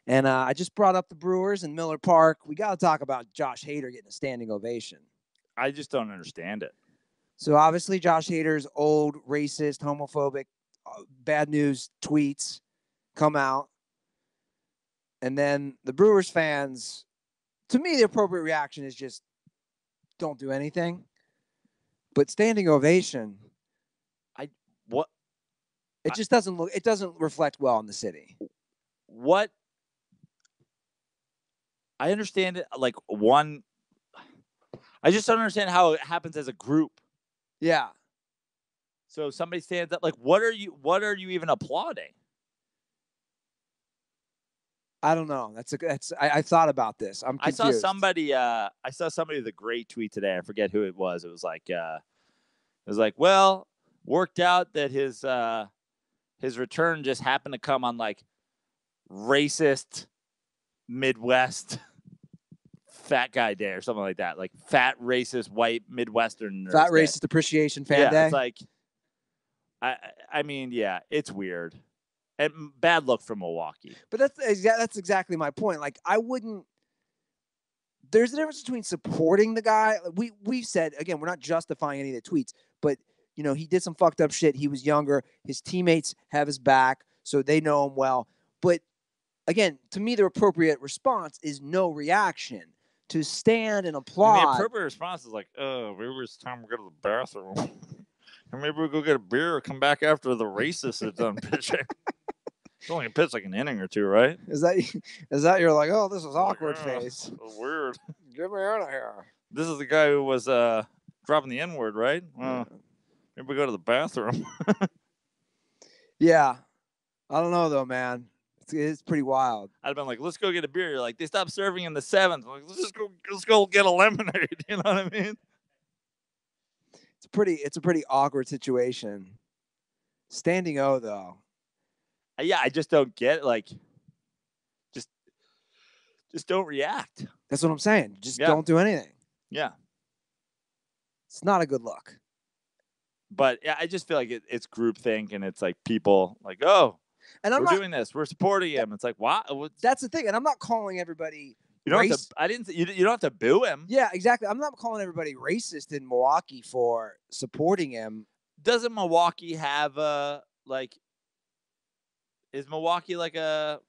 [SPEAKER 2] And I just brought up the Brewers and Miller Park. We got to talk about Josh Hader getting a standing ovation.
[SPEAKER 1] I just don't understand it.
[SPEAKER 2] So obviously Josh Hader's old racist, homophobic, bad news tweets come out. And then the Brewers fans, to me, the appropriate reaction is just don't do anything. But standing ovation, it just doesn't look. It doesn't reflect well in the city.
[SPEAKER 1] What? I understand it. Like one, I just don't understand how it happens as a group.
[SPEAKER 2] Yeah.
[SPEAKER 1] So somebody stands up. Like, what are you even applauding?
[SPEAKER 2] I don't know. I thought about this. I'm confused.
[SPEAKER 1] I saw somebody with a great tweet today. I forget who it was. It was like, well, worked out that his return just happened to come on like racist Midwest fat guy day or something like that. Like fat racist white Midwestern.
[SPEAKER 2] Fat racist day. Appreciation fan day.
[SPEAKER 1] It's like, I mean, yeah, it's weird. And bad look for Milwaukee.
[SPEAKER 2] But that's exactly my point. Like, I wouldn't. There's a difference between supporting the guy. We've said, again, we're not justifying any of the tweets, but he did some fucked up shit. He was younger. His teammates have his back, so they know him well. But again, to me, the appropriate response is no reaction. To stand and applaud.
[SPEAKER 1] And the appropriate response is like, oh, maybe it's time to go to the bathroom. Or maybe we'll go get a beer or come back after the racists are done pitching. It's only pitched like an inning or two, right?
[SPEAKER 2] Is that you're like, oh, this is awkward face?
[SPEAKER 1] Weird.
[SPEAKER 2] Get me out of here.
[SPEAKER 1] This is the guy who was dropping the N-word, right? Maybe we go to the bathroom.
[SPEAKER 2] Yeah. I don't know, though, man. It's pretty wild.
[SPEAKER 1] I'd have been like, let's go get a beer. You're like, they stopped serving in the 7th. Like, let's go get a lemonade. You know what I mean?
[SPEAKER 2] It's a pretty awkward situation. Standing O, though.
[SPEAKER 1] Yeah, I just don't get it. Like, just don't react.
[SPEAKER 2] That's what I'm saying. Just don't do anything.
[SPEAKER 1] Yeah.
[SPEAKER 2] It's not a good look.
[SPEAKER 1] But yeah, I just feel like it's groupthink, and it's like people like, oh, and we're doing this, we're supporting him. It's like, what?
[SPEAKER 2] That's the thing, and I'm not calling everybody.
[SPEAKER 1] You don't have to. You don't have to boo him.
[SPEAKER 2] Yeah, exactly. I'm not calling everybody racist in Milwaukee for supporting him.
[SPEAKER 1] Doesn't Milwaukee have is Milwaukee like a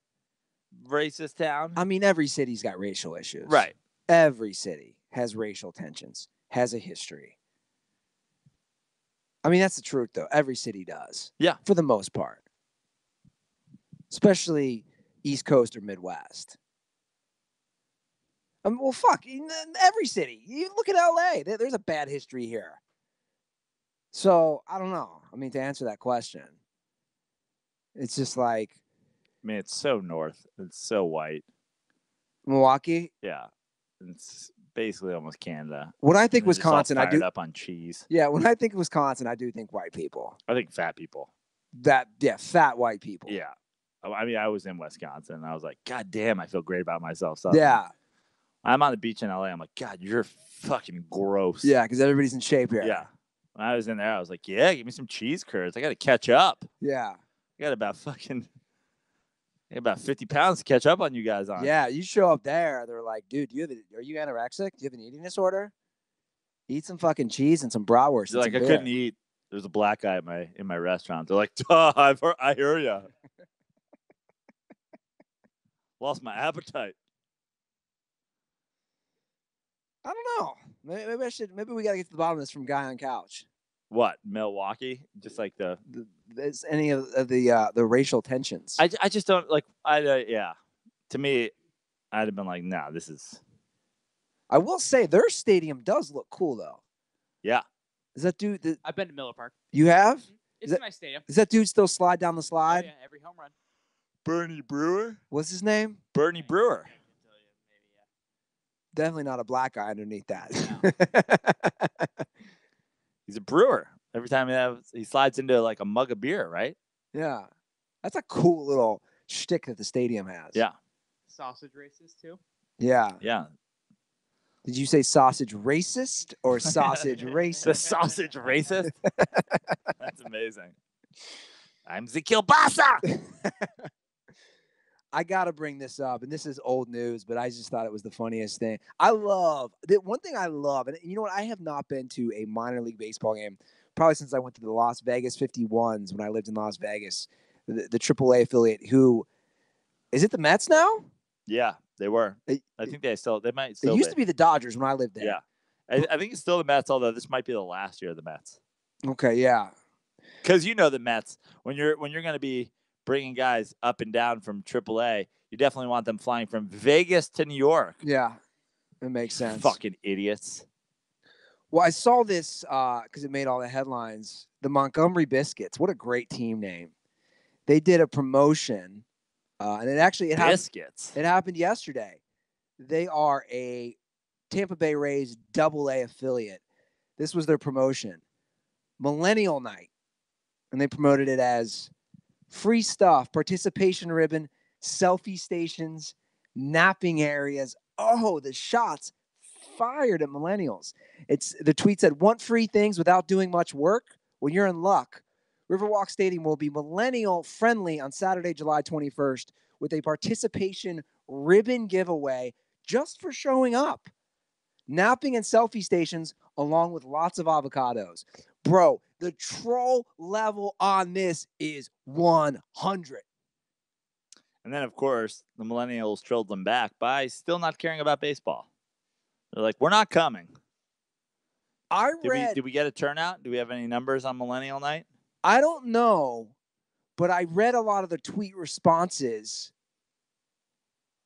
[SPEAKER 1] racist town?
[SPEAKER 2] I mean, every city's got racial issues.
[SPEAKER 1] Right.
[SPEAKER 2] Every city has racial tensions, has a history. I mean, that's the truth, though. Every city does.
[SPEAKER 1] Yeah.
[SPEAKER 2] For the most part. Especially East Coast or Midwest. Well, fuck. Every city. You look at LA. There's a bad history here. So, I don't know. I mean, to answer that question, it's just like.
[SPEAKER 1] I mean, it's so north. It's so white.
[SPEAKER 2] Milwaukee?
[SPEAKER 1] Yeah. It's basically almost Canada.
[SPEAKER 2] When I think Wisconsin, I do
[SPEAKER 1] up on cheese.
[SPEAKER 2] Yeah, when I think Wisconsin, I do think white people.
[SPEAKER 1] I think fat people.
[SPEAKER 2] Fat white people.
[SPEAKER 1] Yeah. I mean, I was in Wisconsin, and I was like, God damn, I feel great about myself. So
[SPEAKER 2] yeah.
[SPEAKER 1] I'm on the beach in LA. I'm like, God, you're fucking gross.
[SPEAKER 2] Yeah, because everybody's in shape here.
[SPEAKER 1] Yeah. When I was in there, I was like, yeah, give me some cheese curds. I got to catch up.
[SPEAKER 2] Yeah.
[SPEAKER 1] I got about 50 pounds to catch up on you guys on.
[SPEAKER 2] Yeah, you show up there, they're like, dude, are you anorexic? Do you have an eating disorder? Eat some fucking cheese and some bratwurst.
[SPEAKER 1] Like, I couldn't eat. There's a black guy in my restaurant. They're like, I hear you. Lost my appetite.
[SPEAKER 2] I don't know. Maybe we got to get to the bottom of this from Guy on Couch.
[SPEAKER 1] What, Milwaukee? Just like
[SPEAKER 2] any of the racial tensions.
[SPEAKER 1] I just don't like. Yeah. To me, I'd have been like, nah, this is.
[SPEAKER 2] I will say their stadium does look cool though.
[SPEAKER 1] Yeah.
[SPEAKER 2] Is that dude?
[SPEAKER 3] I've been to Miller Park.
[SPEAKER 2] You have?
[SPEAKER 3] It's a nice stadium.
[SPEAKER 2] Does that dude still slide down the slide?
[SPEAKER 3] Oh, yeah, every home run.
[SPEAKER 1] Bernie Brewer.
[SPEAKER 2] What's his name?
[SPEAKER 1] Bernie Brewer.
[SPEAKER 2] Definitely not a black guy underneath that.
[SPEAKER 1] No. He's a brewer. Every time he slides into like a mug of beer, right?
[SPEAKER 2] Yeah. That's a cool little shtick that the stadium has.
[SPEAKER 1] Yeah.
[SPEAKER 3] Sausage racist too.
[SPEAKER 2] Yeah.
[SPEAKER 1] Yeah.
[SPEAKER 2] Did you say sausage racist or sausage racist?
[SPEAKER 1] The sausage racist? That's amazing. I'm the kielbasa.
[SPEAKER 2] I got to bring this up, and this is old news, but I just thought it was the funniest thing. One thing I love, and you know what? I have not been to a minor league baseball game probably since I went to the Las Vegas 51s when I lived in Las Vegas, the AAA affiliate. Who is it? The Mets now?
[SPEAKER 1] Yeah, they were. I think they might still.
[SPEAKER 2] It used to be the Dodgers when I lived there.
[SPEAKER 1] Yeah, I think it's still the Mets, although this might be the last year of the Mets.
[SPEAKER 2] Okay, yeah.
[SPEAKER 1] Because you know the Mets, when you're going to be bringing guys up and down from AAA, you definitely want them flying from Vegas to New York.
[SPEAKER 2] Yeah, it makes sense.
[SPEAKER 1] Fucking idiots.
[SPEAKER 2] Well, I saw this because it made all the headlines. The Montgomery Biscuits. What a great team name. They did a promotion, and it happened yesterday. They are a Tampa Bay Rays AA affiliate. This was their promotion. Millennial Night. And they promoted it as free stuff, participation ribbon, selfie stations, napping areas. Oh, the shots fired at millennials. The tweet said, want free things without doing much work? Well, you're in luck. Riverwalk Stadium will be millennial friendly on Saturday, July 21st with a participation ribbon giveaway just for showing up. Napping and selfie stations along with lots of avocados. Bro, the troll level on this is 100.
[SPEAKER 1] And then, of course, the millennials trolled them back by still not caring about baseball. They're like, we're not coming. Did we get a turnout? Do we have any numbers on Millennial Night?
[SPEAKER 2] I don't know, but I read a lot of the tweet responses.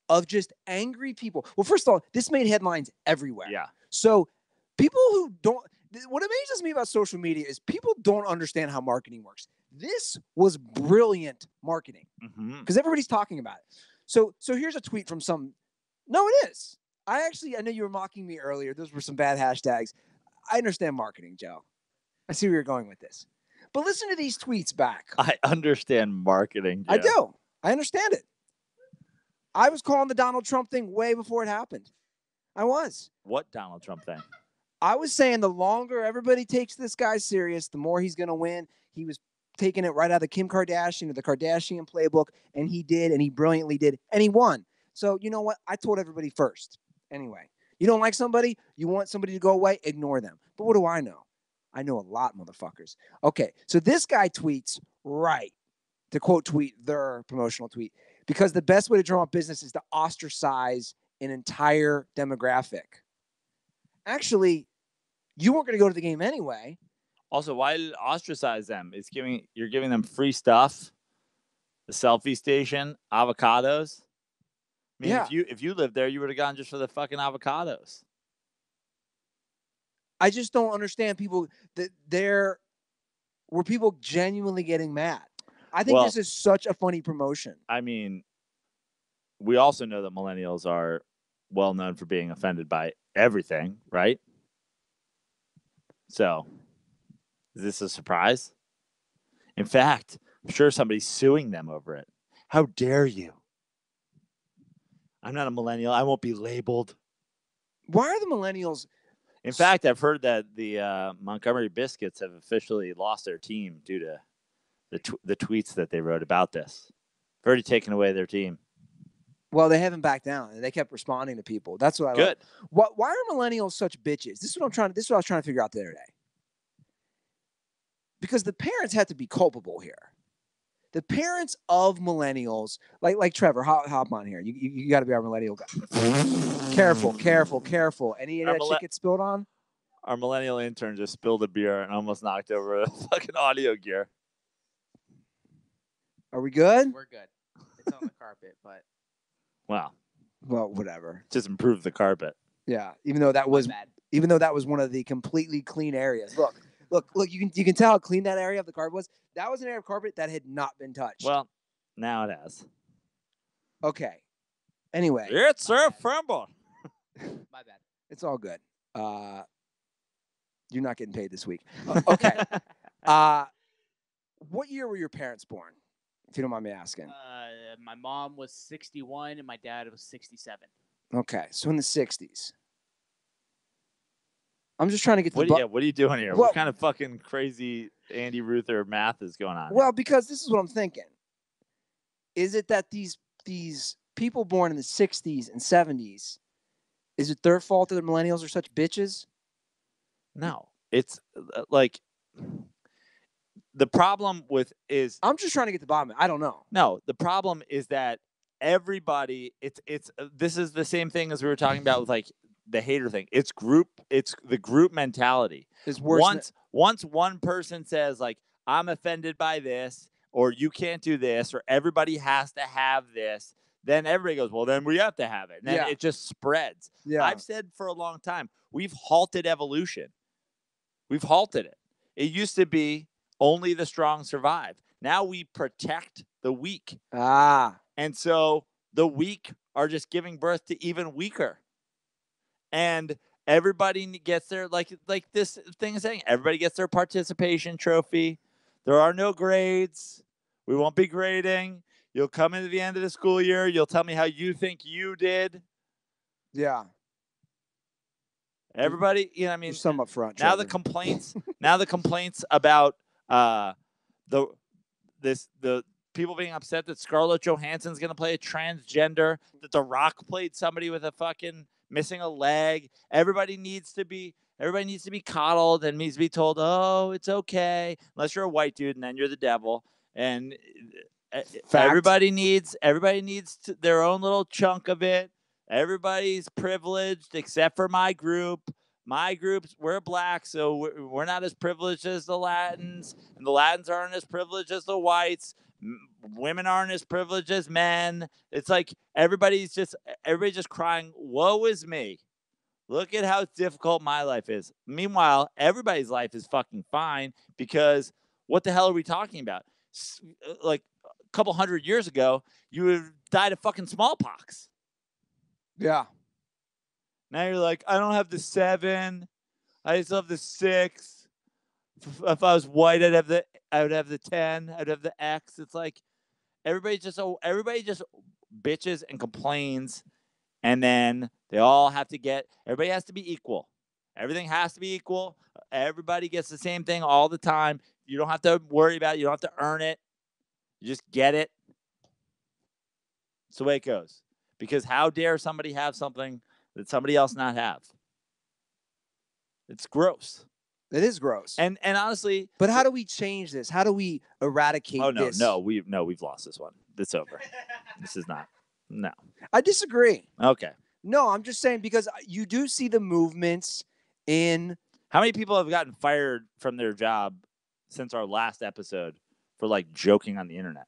[SPEAKER 2] of just angry people. Well, first of all, this made headlines everywhere.
[SPEAKER 1] Yeah.
[SPEAKER 2] So people who don't, what amazes me about social media is people don't understand how marketing works. This was brilliant marketing because everybody's talking about it. So here's a tweet from some. No, it is. I know you were mocking me earlier. Those were some bad hashtags. I understand marketing, Joe. I see where you're going with this. But listen to these tweets back.
[SPEAKER 1] I understand marketing, Joe.
[SPEAKER 2] I do. I understand it. I was calling the Donald Trump thing way before it happened. I was.
[SPEAKER 1] What Donald Trump thing?
[SPEAKER 2] I was saying the longer everybody takes this guy serious, the more he's going to win. He was taking it right out of the Kim Kardashian or the Kardashian playbook, and he did, and he brilliantly did, and he won. So you know what? I told everybody first. Anyway, you don't like somebody, you want somebody to go away, ignore them. But what do I know? I know a lot, motherfuckers. Okay, so this guy tweets, right, to quote tweet their promotional tweet, because the best way to drum up business is to ostracize an entire demographic. Actually, you weren't going to go to the game anyway.
[SPEAKER 1] Also, why ostracize them? You're giving them free stuff, the selfie station, avocados. I mean, if you lived there, you would have gone just for the fucking avocados.
[SPEAKER 2] I just don't understand people that were people genuinely getting mad. I think this is such a funny promotion.
[SPEAKER 1] I mean, we also know that millennials are well known for being offended by everything, right? So, is this a surprise? In fact, I'm sure somebody's suing them over it. How dare you? I'm not a millennial. I won't be labeled.
[SPEAKER 2] Why are the millennials?
[SPEAKER 1] In fact, I've heard that the Montgomery Biscuits have officially lost their team due to the tweets that they wrote about this. They've already taken away their team.
[SPEAKER 2] Well, they haven't backed down, and they kept responding to people. That's what I
[SPEAKER 1] Good.
[SPEAKER 2] Like. Why are millennials such bitches? This is what I was trying to figure out the other day. Because the parents had to be culpable here. The parents of millennials, like Trevor, hop on here. You got to be our millennial guy. Careful. Any of that shit gets spilled on?
[SPEAKER 1] Our millennial intern just spilled a beer and almost knocked over a fucking audio gear.
[SPEAKER 2] Are we good?
[SPEAKER 3] We're good. It's on the carpet, but.
[SPEAKER 2] Wow. Well, whatever.
[SPEAKER 1] Just improve the carpet.
[SPEAKER 2] Yeah, even though that was one of the completely clean areas. Look, you can tell how clean that area of the carpet was. That was an area of carpet that had not been touched.
[SPEAKER 1] Well, now it has.
[SPEAKER 2] Okay. Anyway.
[SPEAKER 1] It's a fumble.
[SPEAKER 3] My bad.
[SPEAKER 2] It's all good. You're not getting paid this week. Okay. What year were your parents born? If you don't mind me asking.
[SPEAKER 3] My mom was 61 and my dad was 67.
[SPEAKER 2] Okay, so in the 60s. I'm just trying to get to
[SPEAKER 1] what are you doing here? What kind of fucking crazy Andy Ruther math is going on?
[SPEAKER 2] Well, because this is what I'm thinking. Is it that these people born in the 60s and 70s, is it their fault that the millennials are such bitches?
[SPEAKER 1] No. It's like the problem is
[SPEAKER 2] I'm just trying to get to the bottom of it. I don't know.
[SPEAKER 1] No, the problem is that everybody this is the same thing as we were talking about with like the hater thing. It's the group mentality.
[SPEAKER 2] It's worse.
[SPEAKER 1] Once one person says like I'm offended by this or you can't do this or everybody has to have this, then everybody goes, well, then we have to have it. And then it just spreads.
[SPEAKER 2] Yeah.
[SPEAKER 1] I've said for a long time, we've halted evolution. We've halted it. It used to be only the strong survive. Now we protect the weak. And so the weak are just giving birth to even weaker. And everybody gets their, like this thing is saying, everybody gets their participation trophy. There are no grades. We won't be grading. You'll come into the end of the school year. You'll tell me how you think you did.
[SPEAKER 2] Yeah.
[SPEAKER 1] Everybody, I mean,
[SPEAKER 2] there's some up front.
[SPEAKER 1] Now the complaints about the people being upset that Scarlett Johansson's going to play a transgender, that The Rock played somebody with a fucking missing a leg. Everybody needs to be coddled and needs to be told, oh, it's okay, unless you're a white dude and then you're the devil. And everybody needs their own little chunk of it. Everybody's privileged except for my group. My groups, we're black, so we're not as privileged as the Latins, and the Latins aren't as privileged as the whites. Women aren't as privileged as men. It's like everybody's just crying, woe is me. Look at how difficult my life is. Meanwhile, everybody's life is fucking fine because what the hell are we talking about? Like a couple hundred years ago, you would have died of fucking smallpox.
[SPEAKER 2] Yeah.
[SPEAKER 1] Now you're like, I don't have the 7. I just have the 6. If I was white, I would have the 10. I'd have the X. It's like everybody just bitches and complains, and then everybody has to be equal. Everything has to be equal. Everybody gets the same thing all the time. You don't have to worry about it. You don't have to earn it. You just get it. It's the way it goes. Because how dare somebody have something that somebody else not have? It's gross.
[SPEAKER 2] It is gross.
[SPEAKER 1] And honestly,
[SPEAKER 2] but how do we change this? How do we eradicate this?
[SPEAKER 1] We've lost this one. It's over. This is not. No.
[SPEAKER 2] I disagree.
[SPEAKER 1] Okay.
[SPEAKER 2] No, I'm just saying because you do see the movements in.
[SPEAKER 1] How many people have gotten fired from their job since our last episode for like joking on the internet?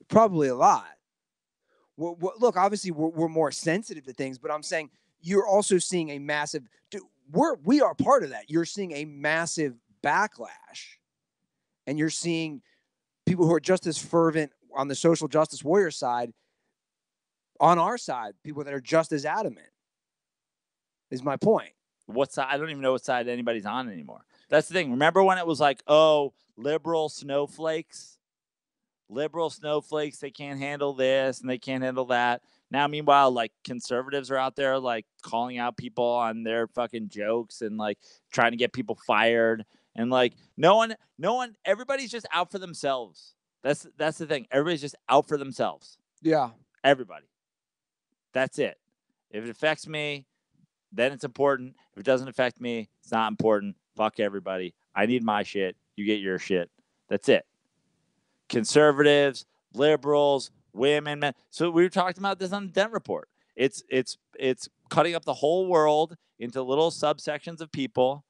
[SPEAKER 2] Probably a lot. Look, obviously we're more sensitive to things, but I'm saying you're also seeing a massive. We are part of that. You're seeing a massive backlash, and you're seeing people who are just as fervent on the social justice warrior side. On our side, people that are just as adamant. Is my point.
[SPEAKER 1] What side? I don't even know what side anybody's on anymore. That's the thing. Remember when it was like, oh, liberal snowflakes, they can't handle this and they can't handle that. Now, meanwhile, like conservatives are out there like calling out people on their fucking jokes and like trying to get people fired. And like no one, everybody's just out for themselves. That's the thing. Everybody's just out for themselves.
[SPEAKER 2] Yeah.
[SPEAKER 1] Everybody. That's it. If it affects me, then it's important. If it doesn't affect me, it's not important. Fuck everybody. I need my shit. You get your shit. That's it. Conservatives, liberals, women, men. So we were talking about this on the Dent Report. It's cutting up the whole world into little subsections of people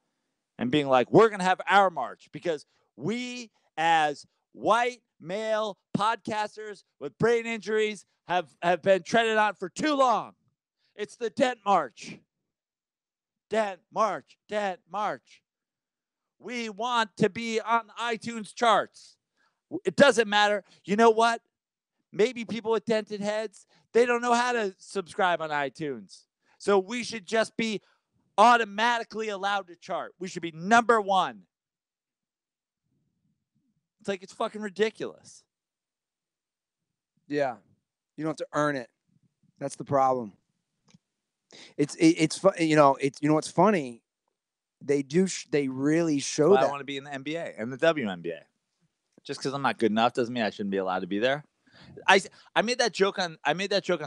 [SPEAKER 1] and being like, we're going to have our march because we as white male podcasters with brain injuries have been treaded on for too long. It's the Dent March. Dent March. Dent March. We want to be on the iTunes charts. It doesn't matter. You know what? Maybe people with dented heads, they don't know how to subscribe on iTunes. So we should just be automatically allowed to chart. We should be number 1. It's like it's fucking ridiculous.
[SPEAKER 2] Yeah. You don't have to earn it. That's the problem. It's what's funny. They really show that.
[SPEAKER 1] I want to be in the NBA and the WNBA. Just because I'm not good enough doesn't mean I shouldn't be allowed to be there. I made that joke on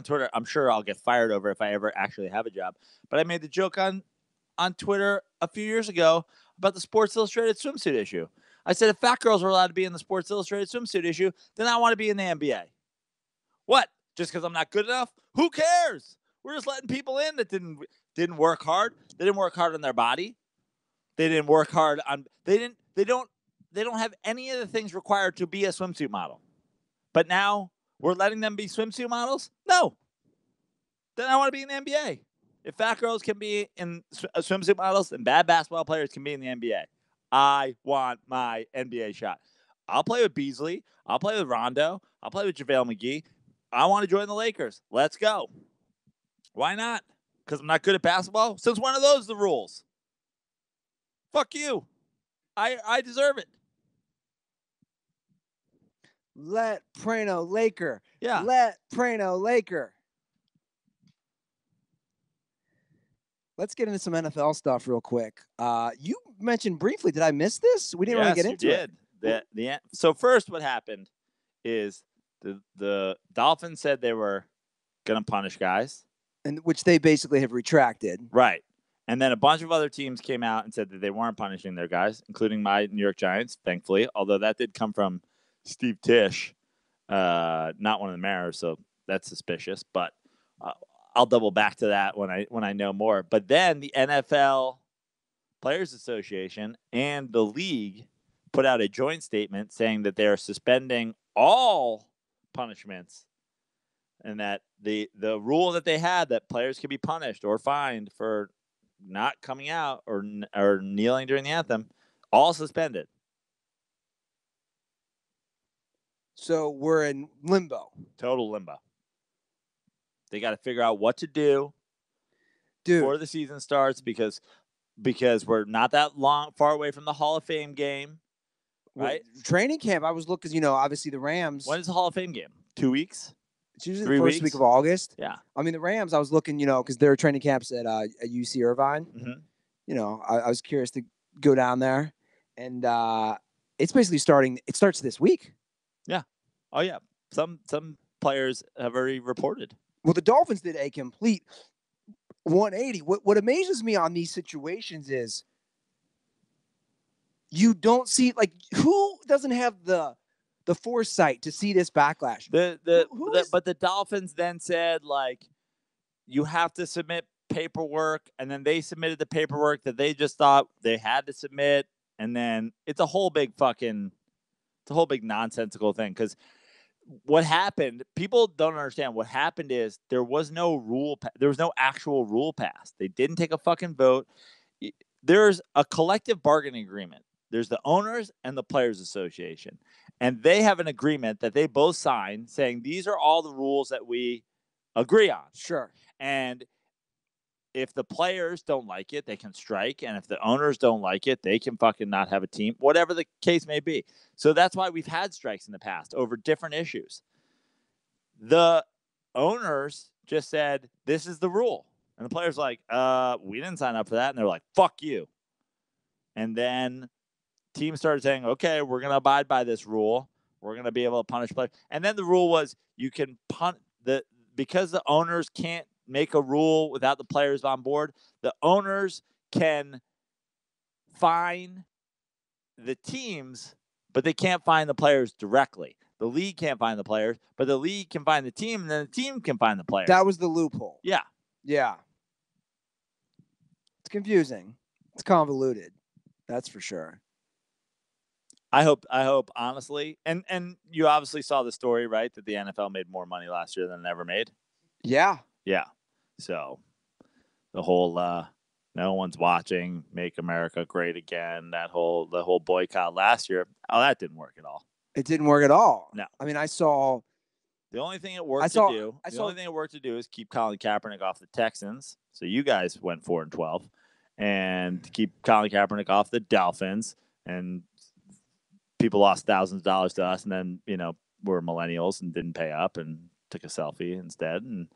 [SPEAKER 1] Twitter. I'm sure I'll get fired over if I ever actually have a job. But I made the joke on Twitter a few years ago about the Sports Illustrated swimsuit issue. I said if fat girls were allowed to be in the Sports Illustrated swimsuit issue, then I want to be in the NBA. What? Just because I'm not good enough? Who cares? We're just letting people in that didn't work hard. They didn't work hard on their body. They didn't work hard on. They don't have any of the things required to be a swimsuit model. But now we're letting them be swimsuit models? No. Then I want to be in the NBA. If fat girls can be in swimsuit models, then bad basketball players can be in the NBA. I want my NBA shot. I'll play with Beasley. I'll play with Rondo. I'll play with JaVale McGee. I want to join the Lakers. Let's go. Why not? Because I'm not good at basketball? Since when are those the rules? Fuck you. I deserve it.
[SPEAKER 2] Let Prano Laker.
[SPEAKER 1] Yeah.
[SPEAKER 2] Let Prano Laker. Let's get into some NFL stuff real quick. You mentioned briefly, did I miss this? We didn't really get into it.
[SPEAKER 1] So first what happened is the Dolphins said they were going to punish guys.
[SPEAKER 2] And which they basically have retracted.
[SPEAKER 1] Right. And then a bunch of other teams came out and said that they weren't punishing their guys, including my New York Giants, thankfully, although that did come from Steve Tisch, not one of the Mariners, so that's suspicious. But I'll double back to that when I know more. But then the NFL Players Association and the league put out a joint statement saying that they are suspending all punishments, and that the rule that they had that players could be punished or fined for not coming out or kneeling during the anthem, all suspended.
[SPEAKER 2] So we're in limbo.
[SPEAKER 1] Total limbo. They got to figure out what to do before the season starts because we're not that far away from the Hall of Fame game, right?
[SPEAKER 2] Training camp, I was looking, obviously the Rams.
[SPEAKER 1] When is the Hall of Fame game? 2 weeks?
[SPEAKER 2] It's usually the first week of August.
[SPEAKER 1] Yeah.
[SPEAKER 2] I mean, the Rams, I was looking, because there are training camps at UC Irvine.
[SPEAKER 1] Mm-hmm.
[SPEAKER 2] I was curious to go down there. And it's basically starting. It starts this week.
[SPEAKER 1] Yeah. Oh, yeah. Some players have already reported.
[SPEAKER 2] Well, the Dolphins did a complete 180. What amazes me on these situations is you don't see, who doesn't have the foresight to see this backlash?
[SPEAKER 1] But the Dolphins then said, you have to submit paperwork, and then they submitted the paperwork that they just thought they had to submit, and then it's a whole big nonsensical thing, because what happened, people don't understand. What happened is there was no actual rule passed. They didn't take a fucking vote. There's a collective bargaining agreement. There's the owners and the Players Association. And they have an agreement that they both sign saying these are all the rules that we agree on.
[SPEAKER 2] Sure.
[SPEAKER 1] And if the players don't like it, they can strike. And if the owners don't like it, they can fucking not have a team, whatever the case may be. So that's why we've had strikes in the past over different issues. The owners just said, this is the rule. And the players like, we didn't sign up for that. And they're like, fuck you. And then teams started saying, okay, we're going to abide by this rule. We're going to be able to punish players. And then the rule was you can because the owners can't make a rule without the players on board, the owners can fine the teams, but they can't fine the players directly. The league can't fine the players, but the league can fine the team, and then the team can fine the players.
[SPEAKER 2] That was the loophole.
[SPEAKER 1] Yeah.
[SPEAKER 2] Yeah. It's confusing. It's convoluted. That's for sure.
[SPEAKER 1] I hope honestly, and you obviously saw the story, right? That the NFL made more money last year than it ever made.
[SPEAKER 2] Yeah.
[SPEAKER 1] Yeah. So the whole no one's watching, make America great again, the whole boycott last year, that didn't work at all.
[SPEAKER 2] It didn't work at all.
[SPEAKER 1] No.
[SPEAKER 2] I mean, I saw
[SPEAKER 1] the only thing it worked to do is keep Colin Kaepernick off the Texans. So you guys went 4-12, and keep Colin Kaepernick off the Dolphins, and people lost thousands of dollars to us, and then, we're millennials and didn't pay up and took a selfie instead, and,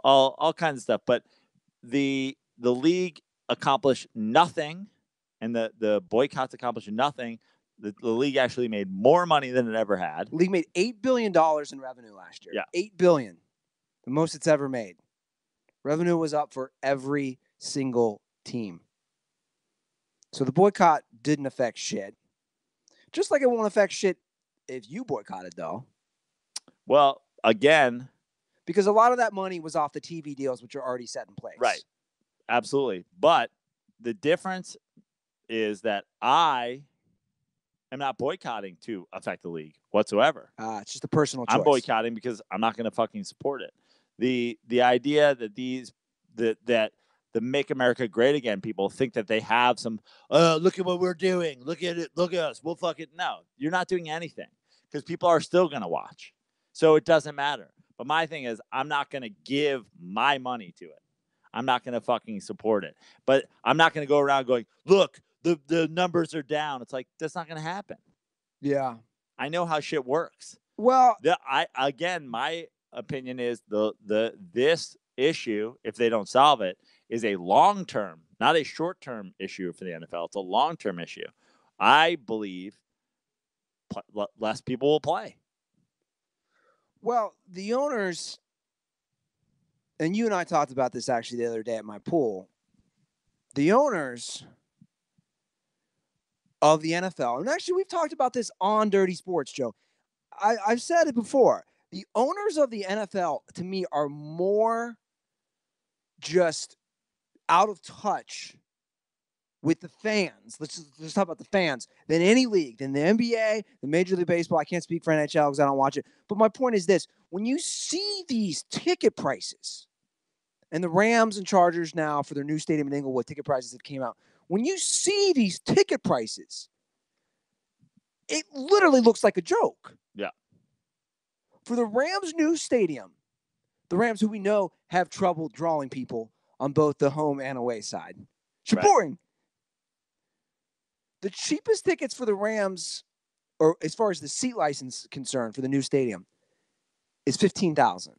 [SPEAKER 1] all kinds of stuff. But the league accomplished nothing, and the boycotts accomplished nothing. The league actually made more money than it ever had.
[SPEAKER 2] The league made $8 billion in revenue last year.
[SPEAKER 1] Yeah.
[SPEAKER 2] $8 billion. The most it's ever made. Revenue was up for every single team. So the boycott didn't affect shit. Just like it won't affect shit if you boycotted, though.
[SPEAKER 1] Well, again,
[SPEAKER 2] because a lot of that money was off the TV deals, which are already set in place.
[SPEAKER 1] Right. Absolutely. But the difference is that I am not boycotting to affect the league whatsoever.
[SPEAKER 2] It's just a personal choice.
[SPEAKER 1] I'm boycotting because I'm not going to fucking support it. The idea that that the Make America Great Again people think that they have some, look at what we're doing. Look at it. Look at us. We'll fucking, no, you're not doing anything, because people are still going to watch. So it doesn't matter. But my thing is, I'm not going to give my money to it. I'm not going to fucking support it. But I'm not going to go around going, look, the numbers are down. It's like, that's not going to happen.
[SPEAKER 2] Yeah.
[SPEAKER 1] I know how shit works.
[SPEAKER 2] Well,
[SPEAKER 1] my opinion is this issue, if they don't solve it, is a long-term, not a short-term issue for the NFL. It's a long-term issue. I believe less people will play.
[SPEAKER 2] Well, the owners, and you and I talked about this actually the other day at my pool, the owners of the NFL, and actually we've talked about this on Dirty Sports, Joe. I've said it before. The owners of the NFL, to me, are more just out of touch with the fans, let's talk about the fans, than any league, than the NBA, the Major League Baseball. I can't speak for NHL because I don't watch it. But my point is this. When you see these ticket prices, and the Rams and Chargers now for their new stadium in Inglewood, ticket prices that came out, when you see these ticket prices, it literally looks like a joke.
[SPEAKER 1] Yeah. For
[SPEAKER 2] the Rams' new stadium, the Rams, who we know have trouble drawing people on both the home and away side. Boring. The cheapest tickets for the Rams, or as far as the seat license concerned for the new stadium, is $15,000.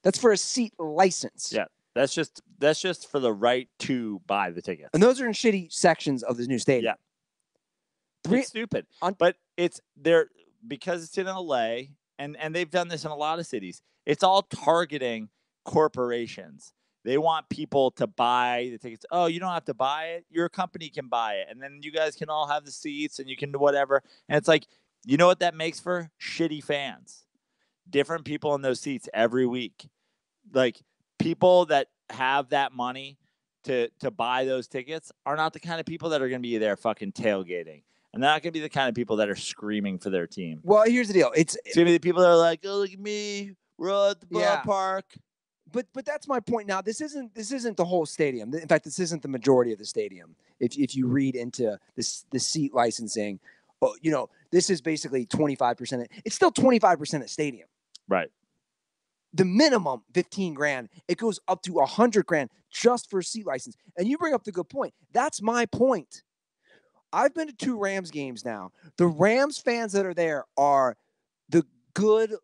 [SPEAKER 2] That's for a seat license.
[SPEAKER 1] Yeah, that's just for the right to buy the tickets.
[SPEAKER 2] And those are in shitty sections of the new stadium.
[SPEAKER 1] Yeah, it's stupid. But it's there because it's in LA, and they've done this in a lot of cities. It's all targeting corporations. They want people to buy the tickets. Oh, you don't have to buy it. Your company can buy it. And then you guys can all have the seats and you can do whatever. And it's like, you know what that makes for? Shitty fans. Different people in those seats every week. Like, people that have that money to buy those tickets are not the kind of people that are going to be there fucking tailgating. And they're not going to be the kind of people that are screaming for their team.
[SPEAKER 2] Well, here's the deal. It's
[SPEAKER 1] going to be the people that are like, oh, look at me. We're all at the ballpark.
[SPEAKER 2] But that's my point. Now, this isn't the whole stadium. In fact, this isn't the majority of the stadium. If you read into the seat licensing, this is basically 25%. It's still 25% of stadium.
[SPEAKER 1] Right.
[SPEAKER 2] The minimum $15,000. It goes up to $100,000 just for a seat license. And you bring up the good point. That's my point. I've been to 2 Rams games now. The Rams fans that are there are the good,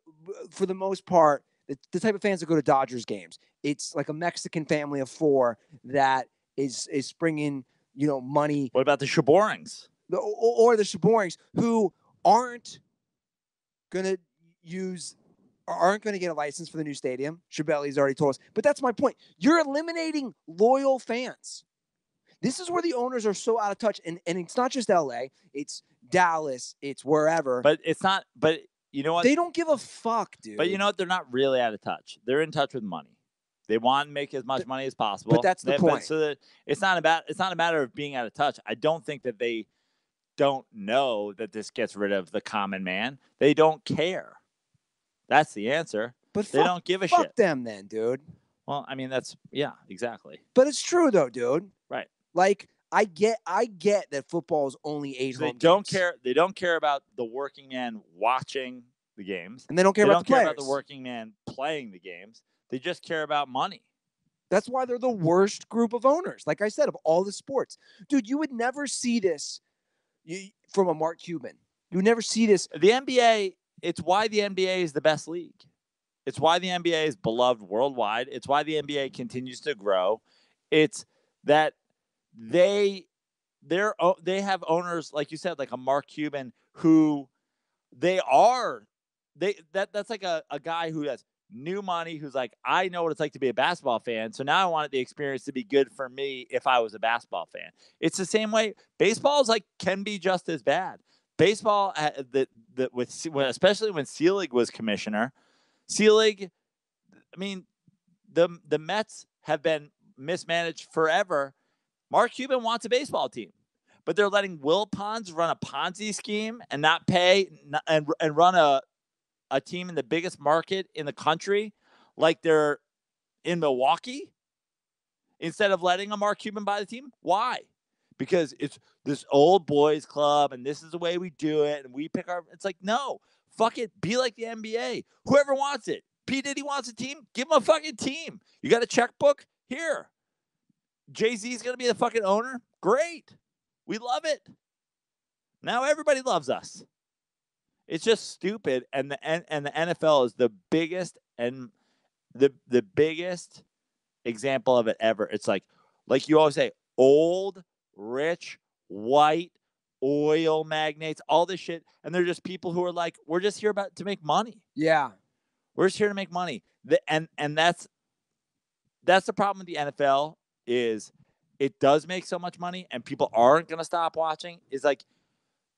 [SPEAKER 2] for the most part, the type of fans that go to Dodgers games. It's like a Mexican family of 4 that is bringing, money.
[SPEAKER 1] What about the Shaborings?
[SPEAKER 2] Or the Shaborings, who aren't going to get a license for the new stadium. Shabelli's already told us. But that's my point. You're eliminating loyal fans. This is where the owners are so out of touch. And it's not just LA. It's Dallas. It's wherever.
[SPEAKER 1] But it's not. But you know what?
[SPEAKER 2] They don't give a fuck, dude.
[SPEAKER 1] But you know what? They're not really out of touch. They're in touch with money. They want to make as much money as possible.
[SPEAKER 2] But that's the point.
[SPEAKER 1] So it's not a matter of being out of touch. I don't think that they don't know that this gets rid of the common man. They don't care. That's the answer. But they don't give a shit.
[SPEAKER 2] Fuck them then, dude.
[SPEAKER 1] Well, I mean, exactly.
[SPEAKER 2] But it's true though, dude.
[SPEAKER 1] Right.
[SPEAKER 2] Like, I get that football is only 8 home games.
[SPEAKER 1] They don't care about the working man watching the games.
[SPEAKER 2] And they don't care about
[SPEAKER 1] the working man playing the games. They just care about money.
[SPEAKER 2] That's why they're the worst group of owners. Like I said, of all the sports. Dude, you would never see this from a Mark Cuban. You would never see this.
[SPEAKER 1] The NBA, it's why the NBA is the best league. It's why the NBA is beloved worldwide. It's why the NBA continues to grow. It's that they have owners, like you said, like a Mark Cuban, who that's like a guy who has new money, who's like, I know what it's like to be a basketball fan, so now I want the experience to be good for me if I was a basketball fan. It's the same way. Baseball is can be just as bad. Baseball, especially when Selig was commissioner, Selig, I mean, the Mets have been mismanaged forever. Mark Cuban wants a baseball team, but they're letting Will Ponds run a Ponzi scheme and not pay and run a team in the biggest market in the country like they're in Milwaukee instead of letting a Mark Cuban buy the team. Why? Because it's this old boys club and this is the way we do it and we pick our. It's like, no, fuck it. Be like the NBA. Whoever wants it. P. Diddy wants a team. Give him a fucking team. You got a checkbook? Here. Jay-Z's going to be the fucking owner? Great. We love it. Now everybody loves us. It's just stupid. And the NFL is the biggest and the biggest example of it ever. It's like you always say, old, rich, white, oil magnates, all this shit. And they're just people who are like, we're just here to make money.
[SPEAKER 2] Yeah.
[SPEAKER 1] We're just here to make money. And that's the problem with the NFL is it does make so much money and people aren't going to stop watching. Is like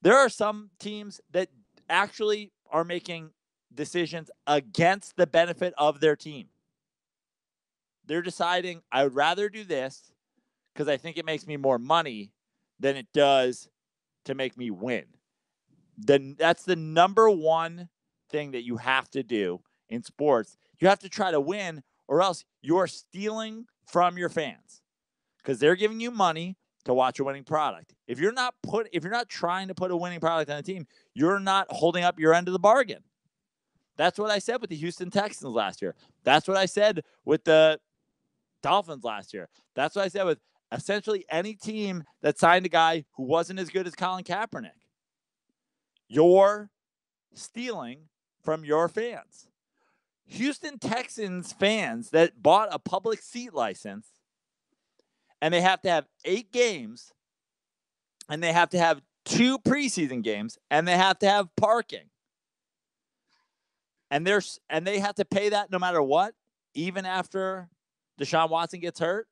[SPEAKER 1] there are some teams that actually are making decisions against the benefit of their team. They're deciding, I would rather do this because I think it makes me more money than it does to make me win. Then that's the number one thing that you have to do in sports. You have to try to win, or else you're stealing from your fans because they're giving you money to watch a winning product. If you're not trying to put a winning product on a team, you're not holding up your end of the bargain. That's what I said with the Houston Texans last year. That's what I said with the Dolphins last year. That's what I said with essentially any team that signed a guy who wasn't as good as Colin Kaepernick. You're stealing from your fans. Houston Texans fans that bought a public seat license, and they have to have 8 games, and they have to have 2 preseason games, and they have to have parking. And they have to pay that no matter what, even after Deshaun Watson gets hurt.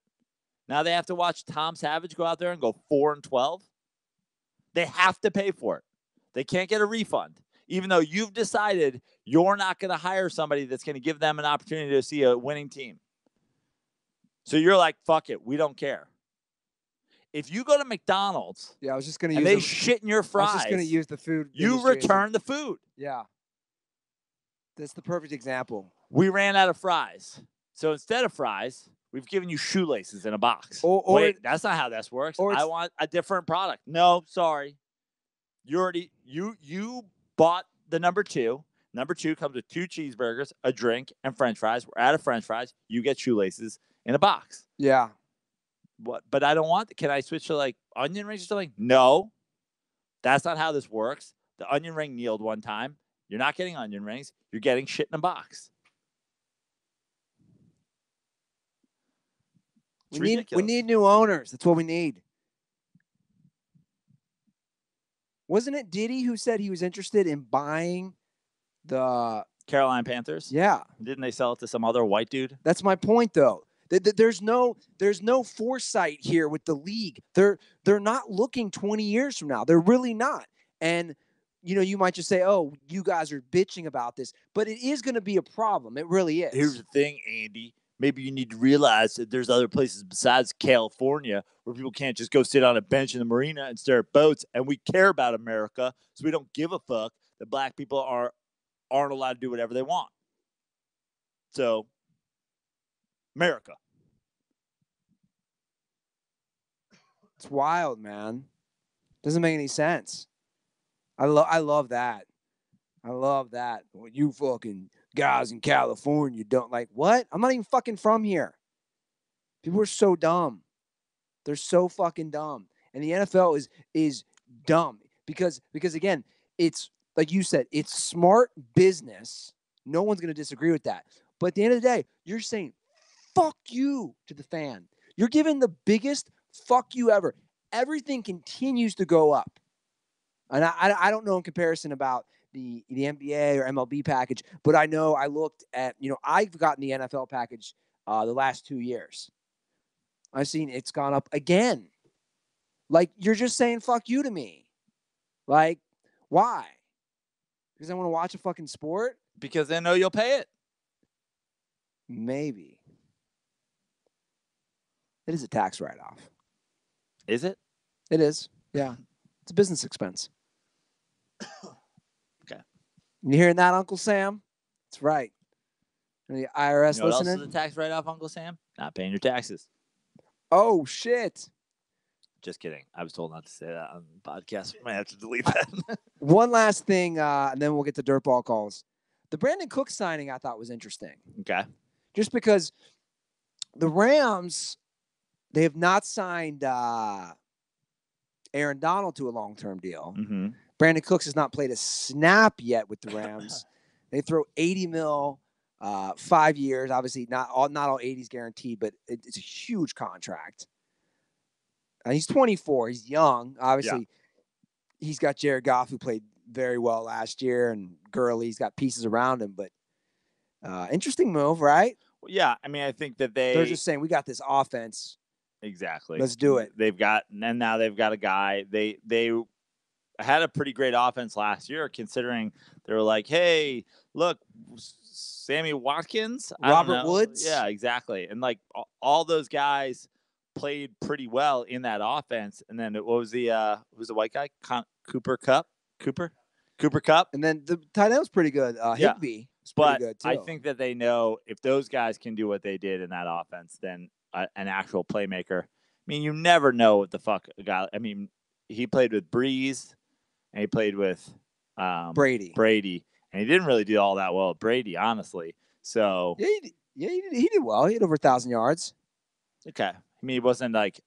[SPEAKER 1] Now they have to watch Tom Savage go out there and go 4-12. They have to pay for it. They can't get a refund, even though you've decided you're not going to hire somebody that's going to give them an opportunity to see a winning team. So you're like, fuck it, we don't care. If you go to McDonald's,
[SPEAKER 2] I was just going to
[SPEAKER 1] and they shit in your fries,
[SPEAKER 2] I was just going to use the food.
[SPEAKER 1] You return the food.
[SPEAKER 2] Yeah. That's the perfect example.
[SPEAKER 1] We ran out of fries. So instead of fries, we've given you shoelaces in a box. Wait, that's not how this works. I want a different product. No, sorry. You bought the number 2. Number 2 comes with 2 cheeseburgers, a drink, and French fries. We're out of French fries. You get shoelaces in a box.
[SPEAKER 2] Yeah.
[SPEAKER 1] What? But I don't want. Can I switch to like onion rings or something? No, that's not how this works. The onion ring kneeled one time. You're not getting onion rings. You're getting shit in a box.
[SPEAKER 2] We need new owners. That's what we need. Wasn't it Diddy who said he was interested in buying the
[SPEAKER 1] Carolina Panthers?
[SPEAKER 2] Yeah.
[SPEAKER 1] Didn't they sell it to some other white dude?
[SPEAKER 2] That's my point, though. There's no foresight here with the league. They're not looking 20 years from now. They're really not. And you might just say, "Oh, you guys are bitching about this," but it is going to be a problem. It really is.
[SPEAKER 1] Here's the thing, Andy. Maybe you need to realize that there's other places besides California where people can't just go sit on a bench in the marina and stare at boats. And we care about America, so we don't give a fuck that black people aren't allowed to do whatever they want. So, America.
[SPEAKER 2] It's wild, man. Doesn't make any sense. I love that. I love that. Well, you fucking guys in California don't like what? I'm not even fucking from here. People are so dumb. They're so fucking dumb. And the NFL is dumb because again, it's like you said, it's smart business. No one's going to disagree with that. But at the end of the day, you're saying fuck you to the fan. You're giving the biggest fuck you ever. Everything continues to go up. And I don't know in comparison about the NBA or MLB package, but I know I looked at, I've gotten the NFL package the last 2 years. I've seen it's gone up again. Like, you're just saying fuck you to me. Like, why? Because I want to watch a fucking sport?
[SPEAKER 1] Because they know you'll pay it.
[SPEAKER 2] Maybe. It is a tax write-off.
[SPEAKER 1] Is it?
[SPEAKER 2] It is. Yeah. It's a business expense.
[SPEAKER 1] Okay.
[SPEAKER 2] You hearing that, Uncle Sam? That's right. And the IRS
[SPEAKER 1] you know
[SPEAKER 2] listening?
[SPEAKER 1] What else is a tax write-off, Uncle Sam? Not paying your taxes.
[SPEAKER 2] Oh, shit.
[SPEAKER 1] Just kidding. I was told not to say that on the podcast. I might have to delete that.
[SPEAKER 2] One last thing, and then we'll get to DirtBall calls. The Brandon Cook signing I thought was interesting.
[SPEAKER 1] Okay.
[SPEAKER 2] Just because the Rams, they have not signed Aaron Donald to a long-term deal.
[SPEAKER 1] Mm-hmm.
[SPEAKER 2] Brandon Cooks has not played a snap yet with the Rams. They throw $80 million, 5 years. Obviously, not all 80s guaranteed, but it's a huge contract. He's 24. He's young. Obviously, He's got Jared Goff, who played very well last year, and Gurley's got pieces around him. But interesting move, right?
[SPEAKER 1] Well, yeah, I mean, I think that
[SPEAKER 2] they're just saying we got this offense.
[SPEAKER 1] Exactly.
[SPEAKER 2] Let's do it.
[SPEAKER 1] Now they've got a guy. They had a pretty great offense last year, considering they were like, hey, look, Sammy Watkins,
[SPEAKER 2] Robert Woods.
[SPEAKER 1] Yeah, exactly. And like all those guys played pretty well in that offense. And then what was the white guy? Cooper Kupp?
[SPEAKER 2] And then the tight end was pretty good. Higbee was pretty good too.
[SPEAKER 1] I think that they know if those guys can do what they did in that offense, then an actual playmaker. I mean, you never know what the fuck a guy. I mean, he played with Breeze, and he played with Brady, and he didn't really do all that well at Brady, honestly. So
[SPEAKER 2] he did well. He had over 1,000 yards.
[SPEAKER 1] Okay, I mean, he wasn't like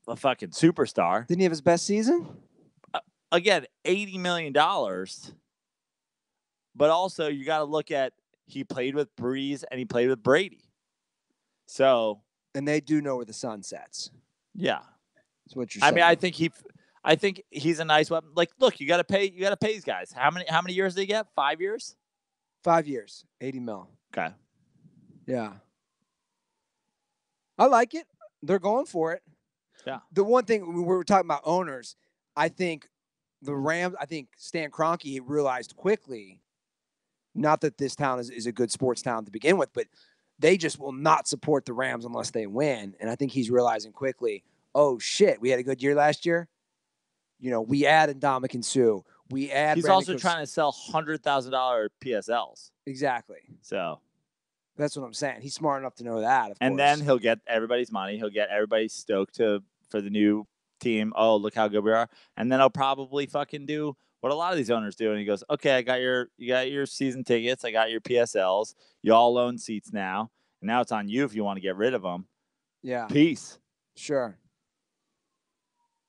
[SPEAKER 1] a fucking superstar.
[SPEAKER 2] Didn't he have his best season?
[SPEAKER 1] Again, $80 million. But also, you got to look at he played with Breeze and he played with Brady. So,
[SPEAKER 2] and they do know where the sun sets.
[SPEAKER 1] Yeah,
[SPEAKER 2] that's what you're saying.
[SPEAKER 1] I mean, I think he's a nice weapon. Like, look, you got to pay these guys. How many years did he get? 5 years.
[SPEAKER 2] 5 years, 80 mil.
[SPEAKER 1] Okay.
[SPEAKER 2] Yeah. I like it. They're going for it.
[SPEAKER 1] Yeah.
[SPEAKER 2] The one thing we were talking about owners, I think the Rams, Stan Kroenke realized quickly, not that this town is a good sports town to begin with, but they just will not support the Rams unless they win. And I think he's realizing quickly, oh, shit, we had a good year last year. You know, we add Ndamukong Suh. He's
[SPEAKER 1] Brandon also trying to sell $100,000 PSLs.
[SPEAKER 2] Exactly.
[SPEAKER 1] So
[SPEAKER 2] that's what I'm saying. He's smart enough to know that. Of
[SPEAKER 1] course. Then he'll get everybody's money. He'll get everybody stoked for the new team. Oh, look how good we are. And then he'll probably fucking do what a lot of these owners do. And he goes, okay, you got your season tickets. I got your PSLs. You all own seats now. And now it's on you if you want to get rid of them.
[SPEAKER 2] Yeah.
[SPEAKER 1] Peace.
[SPEAKER 2] Sure.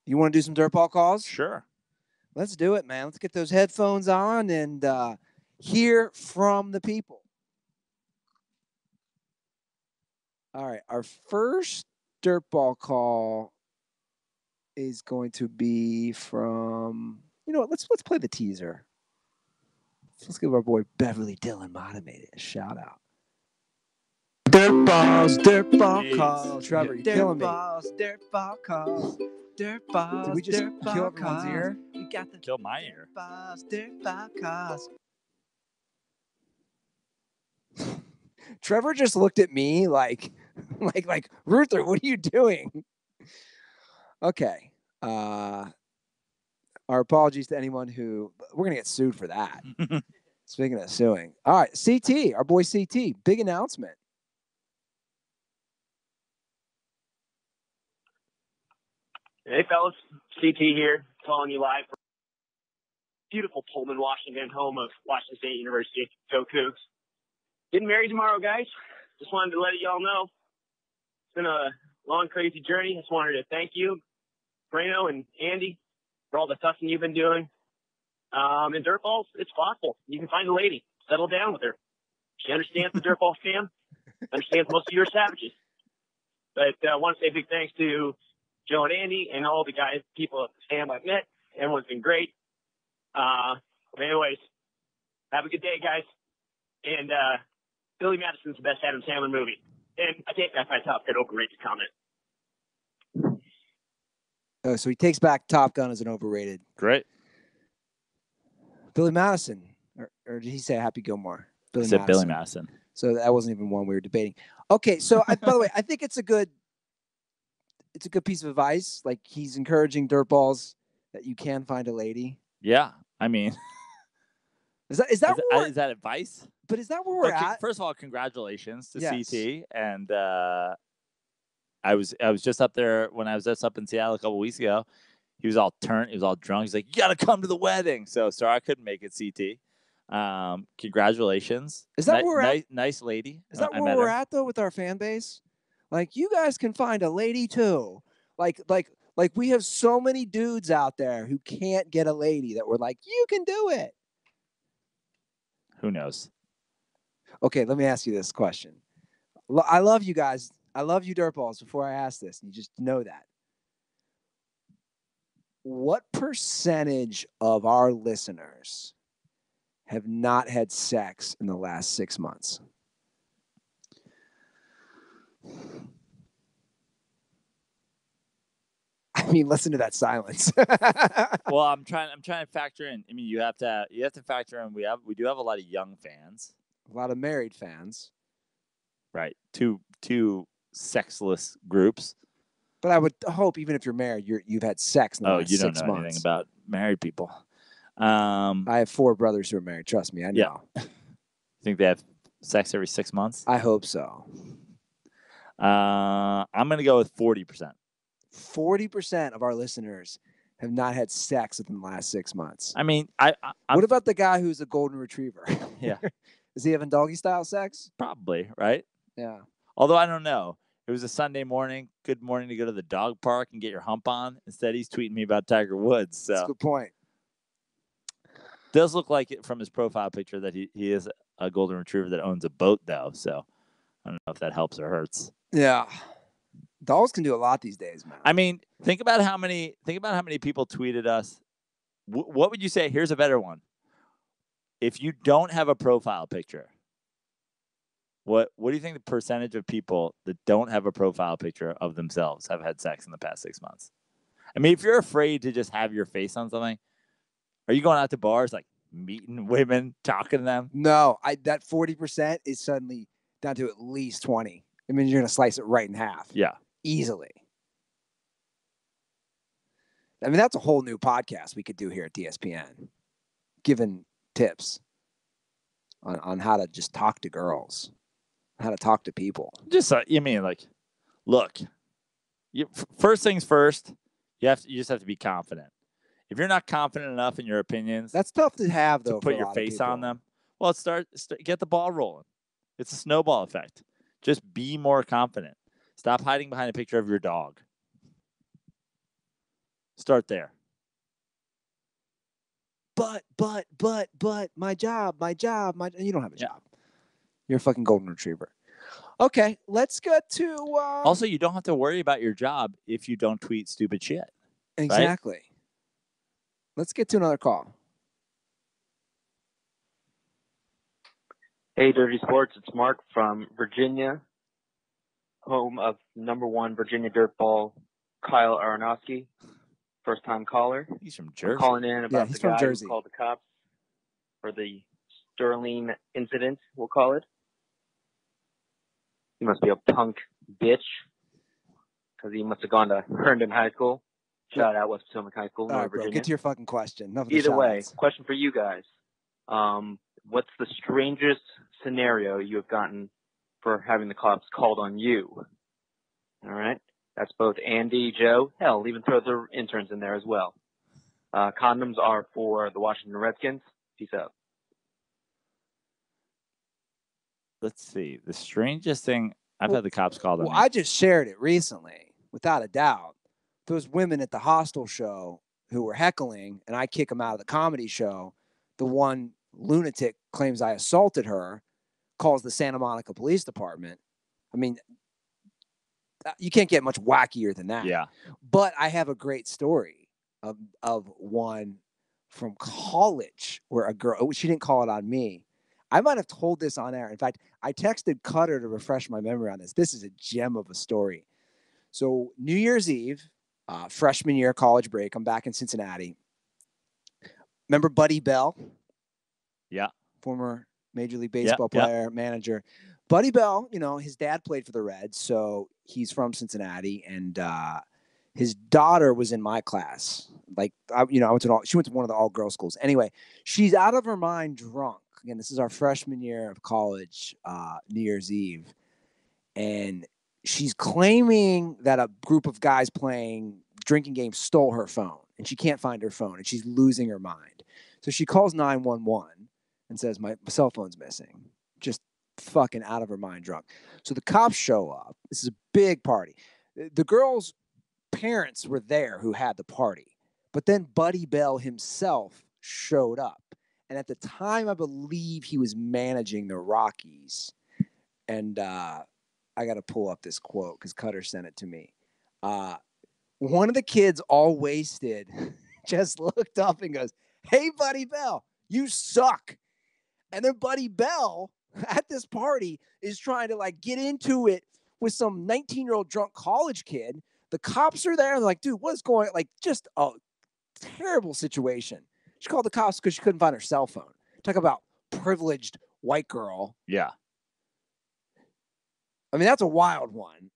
[SPEAKER 2] You want to do some DirtBall calls?
[SPEAKER 1] Sure.
[SPEAKER 2] Let's do it, man. Let's get those headphones on and hear from the people. All right. Our first DirtBall call is going to be from, you know what? Let's play the teaser. Let's give our boy Beverly Dillon Motivated a shout out. DirtBall calls. Trevor, you're killing me.
[SPEAKER 3] DirtBall calls. DirtBall.
[SPEAKER 2] Did we just kill everyone's ear?
[SPEAKER 3] We got the
[SPEAKER 1] kill my ear.
[SPEAKER 3] DirtBall calls.
[SPEAKER 2] Trevor just looked at me like Ruther, what are you doing? Okay. Our apologies to anyone who we're gonna get sued for that. Speaking of suing. All right, CT, our boy CT, big announcement.
[SPEAKER 4] Hey, fellas. CT here, calling you live from beautiful Pullman, Washington, home of Washington State University. Go Cougs. Getting married tomorrow, guys. Just wanted to let y'all know. It's been a long, crazy journey. Just wanted to thank you, Brano and Andy, for all the tussling you've been doing. And DirtBalls, it's possible. You can find a lady. Settle down with her. She understands the DirtBall fam. Understands most of your savages. But I want to say big thanks to Joe and Andy and all the guys, people at the fam I've met. Everyone's been great. Anyways, have a good day, guys. And Billy Madison's the best Adam Sandler movie. And I take back my Top Gun overrated comment.
[SPEAKER 2] Oh, so he takes back Top Gun as an overrated.
[SPEAKER 1] Great.
[SPEAKER 2] Billy Madison. Or did he say Happy Gilmore?
[SPEAKER 1] Billy Madison. Billy Madison.
[SPEAKER 2] So that wasn't even one we were debating. Okay, so by the way, I think it's a good piece of advice. Like, he's encouraging dirtballs that you can find a lady.
[SPEAKER 1] Yeah, I mean,
[SPEAKER 2] is that
[SPEAKER 1] advice?
[SPEAKER 2] But is that where we're at?
[SPEAKER 1] First of all, congratulations to
[SPEAKER 2] yes.
[SPEAKER 1] CT. And I was just up there when I was just up in Seattle a couple weeks ago. He was all turned. He was all drunk. He's like, "You got to come to the wedding." So sorry I couldn't make it. CT. Congratulations.
[SPEAKER 2] Is that where we're at?
[SPEAKER 1] Nice lady.
[SPEAKER 2] Is that where we're at though with our fan base? Like, you guys can find a lady too. Like we have so many dudes out there who can't get a lady that we're like, you can do it.
[SPEAKER 1] Who knows?
[SPEAKER 2] Okay, let me ask you this question. I love you guys. I love you dirtballs before I ask this. You just know that. What percentage of our listeners have not had sex in the last 6 months? I mean, listen to that silence.
[SPEAKER 1] Well, I'm trying to factor in. I mean, you have to factor in. We do have a lot of young fans,
[SPEAKER 2] a lot of married fans,
[SPEAKER 1] right? Two sexless groups.
[SPEAKER 2] But I would hope, even if you're married, you've had sex in the last 6 months.
[SPEAKER 1] Oh, you don't know anything about married people.
[SPEAKER 2] I have 4 brothers who are married. Trust me, I know.
[SPEAKER 1] Yeah. Think they have sex every 6 months?
[SPEAKER 2] I hope so.
[SPEAKER 1] I'm going to go with 40%.
[SPEAKER 2] 40% of our listeners have not had sex within the last 6 months.
[SPEAKER 1] I mean,
[SPEAKER 2] what about the guy who's a golden retriever?
[SPEAKER 1] Yeah.
[SPEAKER 2] Is he having doggy style sex?
[SPEAKER 1] Probably, right?
[SPEAKER 2] Yeah.
[SPEAKER 1] Although I don't know. It was a Sunday morning. Good morning to go to the dog park and get your hump on. Instead, he's tweeting me about Tiger Woods. So.
[SPEAKER 2] That's a good point.
[SPEAKER 1] Does look like it from his profile picture that he is a golden retriever that owns a boat, though. So I don't know if that helps or hurts.
[SPEAKER 2] Yeah. Dogs can do a lot these days, man.
[SPEAKER 1] I mean, think about how many people tweeted us. What would you say? Here's a better one. If you don't have a profile picture, what do you think the percentage of people that don't have a profile picture of themselves have had sex in the past 6 months? I mean, if you're afraid to just have your face on something, are you going out to bars, like meeting women, talking to them?
[SPEAKER 2] No, that 40% is suddenly down to at least 20. I mean, you're going to slice it right in half.
[SPEAKER 1] Yeah.
[SPEAKER 2] Easily. I mean, that's a whole new podcast we could do here at DSPN, giving tips on how to just talk to girls, how to talk to people.
[SPEAKER 1] Just you mean like, look, first things first, you just have to be confident. If you're not confident enough in your opinions,
[SPEAKER 2] that's tough to have, though.
[SPEAKER 1] To put your face on them. Well, get the ball rolling. It's a snowball effect. Just be more confident. Stop hiding behind a picture of your dog. Start there.
[SPEAKER 2] But, my job. You don't have a job. You're a fucking golden retriever. Okay, let's get to...
[SPEAKER 1] Also, you don't have to worry about your job if you don't tweet stupid shit.
[SPEAKER 2] Exactly. Right? Let's get to another call.
[SPEAKER 5] Hey, Dirty Sports. It's Mark from Virginia, home of #1 Virginia DirtBall, Kyle Aronofsky, first-time caller.
[SPEAKER 1] He's from Jersey.
[SPEAKER 5] I'm calling in about the guy
[SPEAKER 2] who
[SPEAKER 5] called the cops for the Sterling incident, we'll call it. He must be a punk bitch because he must have gone to Herndon High School. Shout out West Potomac High School, North Virginia.
[SPEAKER 2] Get to your fucking question.
[SPEAKER 5] Either way, question for you guys. What's the strangest scenario you have gotten for having the cops called on you? All right. That's both Andy, Joe. Hell, even throw the interns in there as well. Condoms are for the Washington Redskins. Peace out.
[SPEAKER 1] Let's see. The strangest thing I've had the cops called on me.
[SPEAKER 2] I just shared it recently, without a doubt. Those women at the hostel show who were heckling, and I kick them out of the comedy show. The one lunatic claims I assaulted her, calls the Santa Monica Police Department. I mean, you can't get much wackier than that.
[SPEAKER 1] Yeah.
[SPEAKER 2] But I have a great story of one from college where a girl, she didn't call it on me. I might have told this on air. In fact, I texted Cutter to refresh my memory on this. This is a gem of a story. So New Year's Eve, freshman year, college break. I'm back in Cincinnati. Remember Buddy Bell?
[SPEAKER 1] Yeah.
[SPEAKER 2] Former Major League Baseball player, manager. Buddy Bell, his dad played for the Reds, so he's from Cincinnati, and his daughter was in my class. Like, she went to one of the all-girls schools. Anyway, she's out of her mind drunk. Again, this is our freshman year of college, New Year's Eve, and she's claiming that a group of guys playing drinking games stole her phone, and she can't find her phone, and she's losing her mind. So she calls 911 and says, my cell phone's missing. Just fucking out of her mind drunk. So the cops show up. This is a big party. The girl's parents were there who had the party. But then Buddy Bell himself showed up. And at the time, I believe he was managing the Rockies. And I got to pull up this quote because Cutter sent it to me. One of the kids, all wasted, just looked up and goes, "Hey, Buddy Bell, you suck." And then Buddy Bell at this party is trying to get into it with some 19-year-old drunk college kid. The cops are there. And they're like, dude, what's going on? Just a terrible situation. She called the cops because she couldn't find her cell phone. Talk about privileged white girl.
[SPEAKER 1] Yeah.
[SPEAKER 2] I mean, that's a wild one.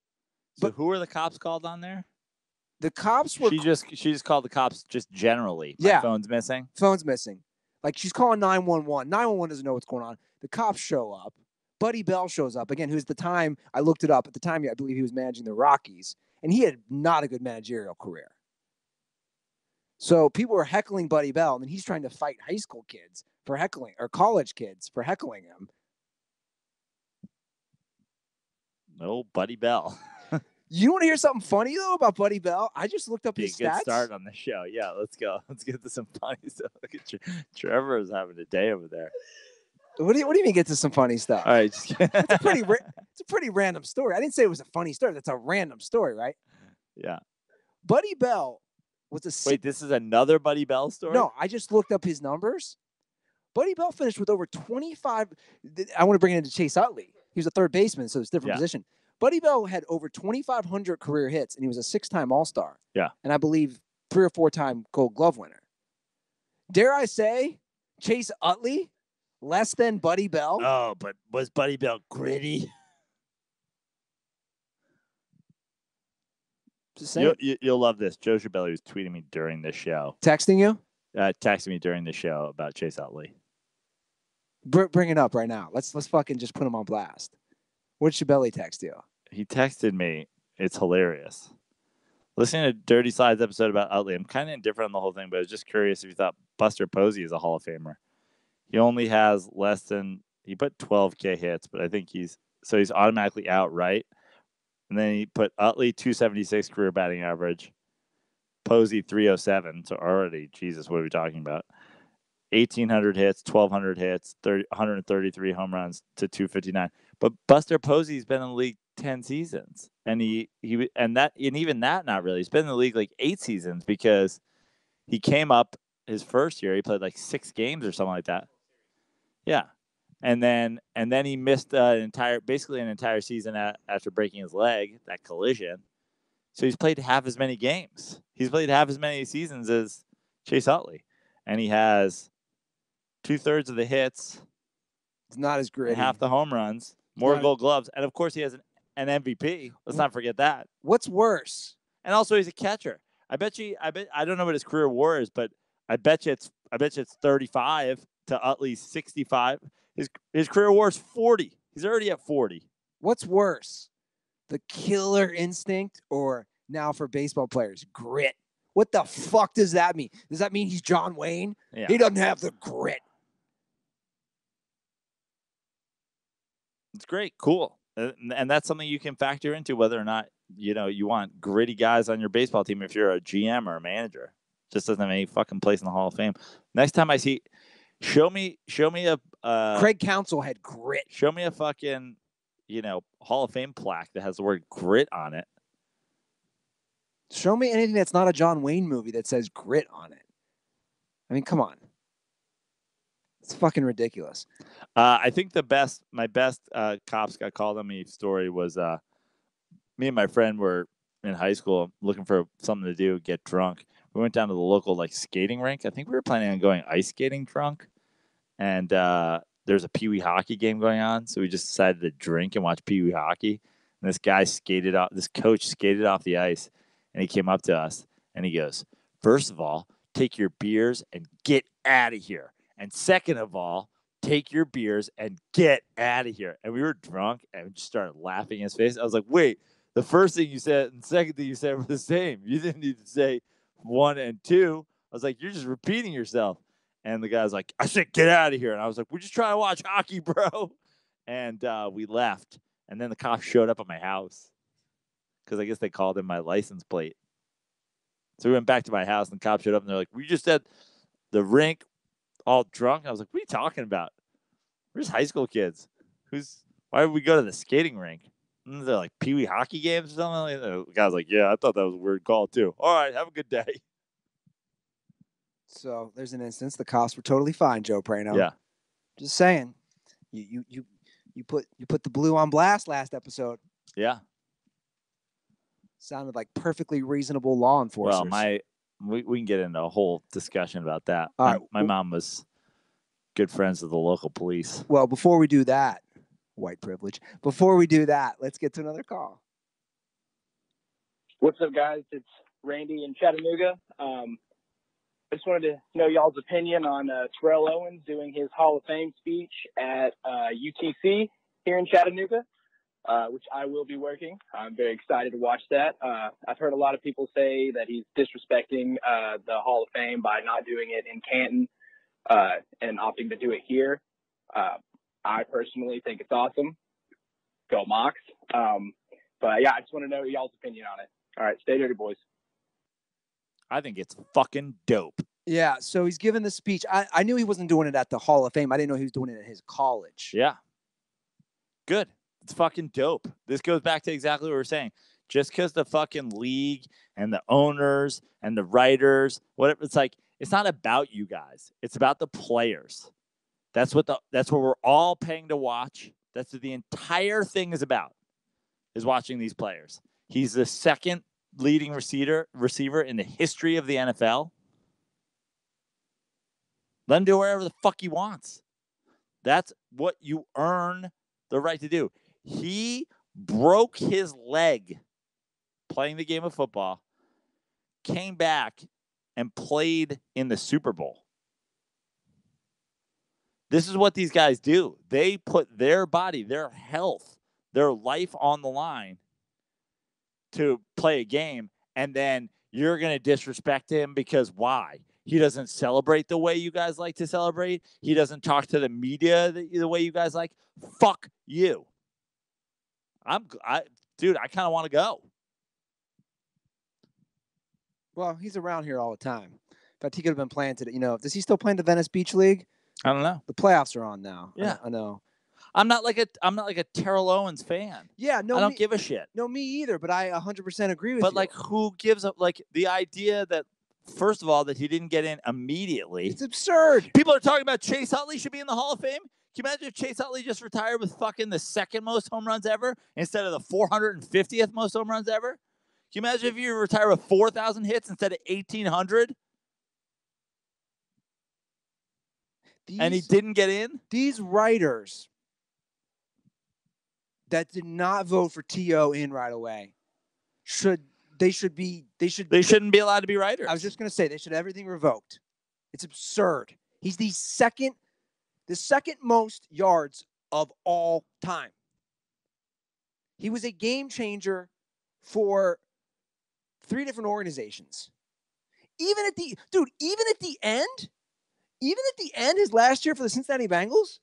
[SPEAKER 1] So who are the cops called on there?
[SPEAKER 2] The cops were.
[SPEAKER 1] She just called the cops just generally.
[SPEAKER 2] Yeah.
[SPEAKER 1] My phone's missing.
[SPEAKER 2] Phone's missing. Like she's calling 911. 911 doesn't know what's going on. The cops show up. Buddy Bell shows up again. Who's the time I looked it up at the time? I believe he was managing the Rockies, and he had not a good managerial career. So people were heckling Buddy Bell, and then he's trying to fight high school kids for heckling or college kids for heckling him.
[SPEAKER 1] No, Buddy Bell.
[SPEAKER 2] You want to hear something funny though about Buddy Bell? I just looked up his
[SPEAKER 1] Be a good
[SPEAKER 2] stats.
[SPEAKER 1] start on the show. Yeah, let's go. Let's get to some funny stuff. Look at Trevor is having a day over there.
[SPEAKER 2] What do you mean get to some funny stuff?
[SPEAKER 1] All right,
[SPEAKER 2] it's a pretty random story. I didn't say it was a funny story. That's a random story, right?
[SPEAKER 1] Yeah.
[SPEAKER 2] Buddy Bell was a
[SPEAKER 1] Wait, this is another Buddy Bell story?
[SPEAKER 2] No, I just looked up his numbers. Buddy Bell finished with over 25. I want to bring it into Chase Utley. He was a third baseman, so it's a different position. Buddy Bell had over 2,500 career hits, and he was a 6-time All-Star.
[SPEAKER 1] Yeah.
[SPEAKER 2] And I believe 3 or 4-time Gold Glove winner. Dare I say, Chase Utley, less than Buddy Bell?
[SPEAKER 1] Oh, but was Buddy Bell gritty?
[SPEAKER 2] Just saying.
[SPEAKER 1] You'll love this. Joe Schiavelli was tweeting me during the show.
[SPEAKER 2] Texting you?
[SPEAKER 1] Texting me during the show about Chase Utley.
[SPEAKER 2] Bring it up right now. Let's fucking just put him on blast. What did Schiavelli text you?
[SPEAKER 1] He texted me. It's hilarious. Listening to Dirty Slides episode about Utley, I'm kind of indifferent on the whole thing, but I was just curious if you thought Buster Posey is a Hall of Famer. He only has he put 12K hits, but I think he's automatically out, right? And then he put Utley 276 career batting average, Posey 307. So already, Jesus, what are we talking about? 1,800 hits, 1,200 hits, 133 home runs to 259. But Buster Posey's been in the league 10 seasons, and even that not really. He's been in the league like 8 seasons because he came up his first year. He played like 6 games or something like that. Yeah, and then he missed basically an entire season after breaking his leg, that collision. So he's played half as many games. He's played half as many seasons as Chase Utley, and he has 2/3 of the hits.
[SPEAKER 2] It's not as great.
[SPEAKER 1] Half the home runs, more Gold Gloves, and of course he has an MVP. Let's not forget that.
[SPEAKER 2] What's worse?
[SPEAKER 1] And also he's a catcher. I don't know what his career WAR is, but I bet you it's 35 to Utley's 65. His career WAR is 40. He's already at 40.
[SPEAKER 2] What's worse? The killer instinct, or now for baseball players, grit? What the fuck does that mean? Does that mean he's John Wayne?
[SPEAKER 1] Yeah.
[SPEAKER 2] He doesn't have the grit.
[SPEAKER 1] It's great. Cool. And that's something you can factor into whether or not, you want gritty guys on your baseball team if you're a GM or a manager. Just doesn't have any fucking place in the Hall of Fame. Next time I see, show me a
[SPEAKER 2] Craig Counsell had grit.
[SPEAKER 1] Show me a fucking, Hall of Fame plaque that has the word grit on it.
[SPEAKER 2] Show me anything that's not a John Wayne movie that says grit on it. I mean, come on. It's fucking ridiculous.
[SPEAKER 1] I think my best cops got called on me story was me and my friend were in high school looking for something to do, get drunk. We went down to the local skating rink. I think we were planning on going ice skating drunk. And there's a Pee Wee hockey game going on. So we just decided to drink and watch Pee Wee hockey. And this coach skated off the ice. And he came up to us and he goes, first of all, take your beers and get out of here. And second of all, take your beers and get out of here. And we were drunk and we just started laughing in his face. I was like, wait, the first thing you said and the second thing you said were the same. You didn't need to say 1 and 2. I was like, you're just repeating yourself. And the guy was like, I said, get out of here. And I was like, we're just trying to watch hockey, bro. And we left. And then the cops showed up at my house because I guess they called in my license plate. So we went back to my house and the cops showed up and they're like, we just at the rink all drunk. I was like, what are you talking about? We're just high school kids. Why would we go to the skating rink? And they're like Pee Wee hockey games or something. The guy's like, yeah, I thought that was a weird call too. All right, have a good day.
[SPEAKER 2] So there's an instance. The cops were totally fine, Joe Prano.
[SPEAKER 1] Yeah.
[SPEAKER 2] Just saying. You put the blue on blast last episode.
[SPEAKER 1] Yeah.
[SPEAKER 2] Sounded like perfectly reasonable law enforcers.
[SPEAKER 1] Well, we can get into a whole discussion about that.
[SPEAKER 2] All right.
[SPEAKER 1] My mom was good friends with the local police.
[SPEAKER 2] Well, before we do that, white privilege. Before we do that, let's get to another call.
[SPEAKER 6] What's up, guys? It's Randy in Chattanooga. I just wanted to know y'all's opinion on Terrell Owens doing his Hall of Fame speech at UTC here in Chattanooga, which I will be working. I'm very excited to watch that. I've heard a lot of people say that he's disrespecting the Hall of Fame by not doing it in Canton and opting to do it here. I personally think it's awesome. Go Mox. But yeah, I just want to know y'all's opinion on it. All right, stay dirty, boys.
[SPEAKER 1] I think it's fucking dope.
[SPEAKER 2] Yeah, so he's giving the speech. I knew he wasn't doing it at the Hall of Fame. I didn't know he was doing it at his college.
[SPEAKER 1] Yeah. Good. It's fucking dope. This goes back to exactly what we were saying. Just because the fucking league and the owners and the writers, whatever, it's like, it's not about you guys. It's about the players. That's what we're all paying to watch. That's what the entire thing is about, is watching these players. He's the second leading receiver in the history of the NFL. Let him do whatever the fuck he wants. That's what you earn the right to do. He broke his leg playing the game of football, came back, and played in the Super Bowl. This is what these guys do. They put their body, their health, their life on the line to play a game, and then you're going to disrespect him because why? He doesn't celebrate the way you guys like to celebrate. He doesn't talk to the media the way you guys like. Fuck you. Dude, I kind of want to go.
[SPEAKER 2] Well, he's around here all the time. In fact, he could have been playing today. Does he still play in the Venice Beach League?
[SPEAKER 1] I don't know.
[SPEAKER 2] The playoffs are on now.
[SPEAKER 1] Yeah,
[SPEAKER 2] I know.
[SPEAKER 1] I'm not like a Terrell Owens fan.
[SPEAKER 2] Yeah, no,
[SPEAKER 1] I don't give a shit.
[SPEAKER 2] No, me either. But I 100% agree with you.
[SPEAKER 1] But like, who gives up? Like the idea that, first of all, that he didn't get in immediately.
[SPEAKER 2] It's absurd.
[SPEAKER 1] People are talking about Chase Utley should be in the Hall of Fame. Can you imagine if Chase Utley just retired with fucking the second most home runs ever instead of the 450th most home runs ever? Can you imagine if you retire with 4,000 hits instead of 1,800? And he didn't get in?
[SPEAKER 2] These writers that did not vote for T.O. in right away shouldn't be
[SPEAKER 1] allowed to be writers.
[SPEAKER 2] I was just going to say they should have everything revoked. It's absurd. He's the second most yards of all time. He was a game changer for 3 different organizations. Even at the end, his last year for the Cincinnati Bengals,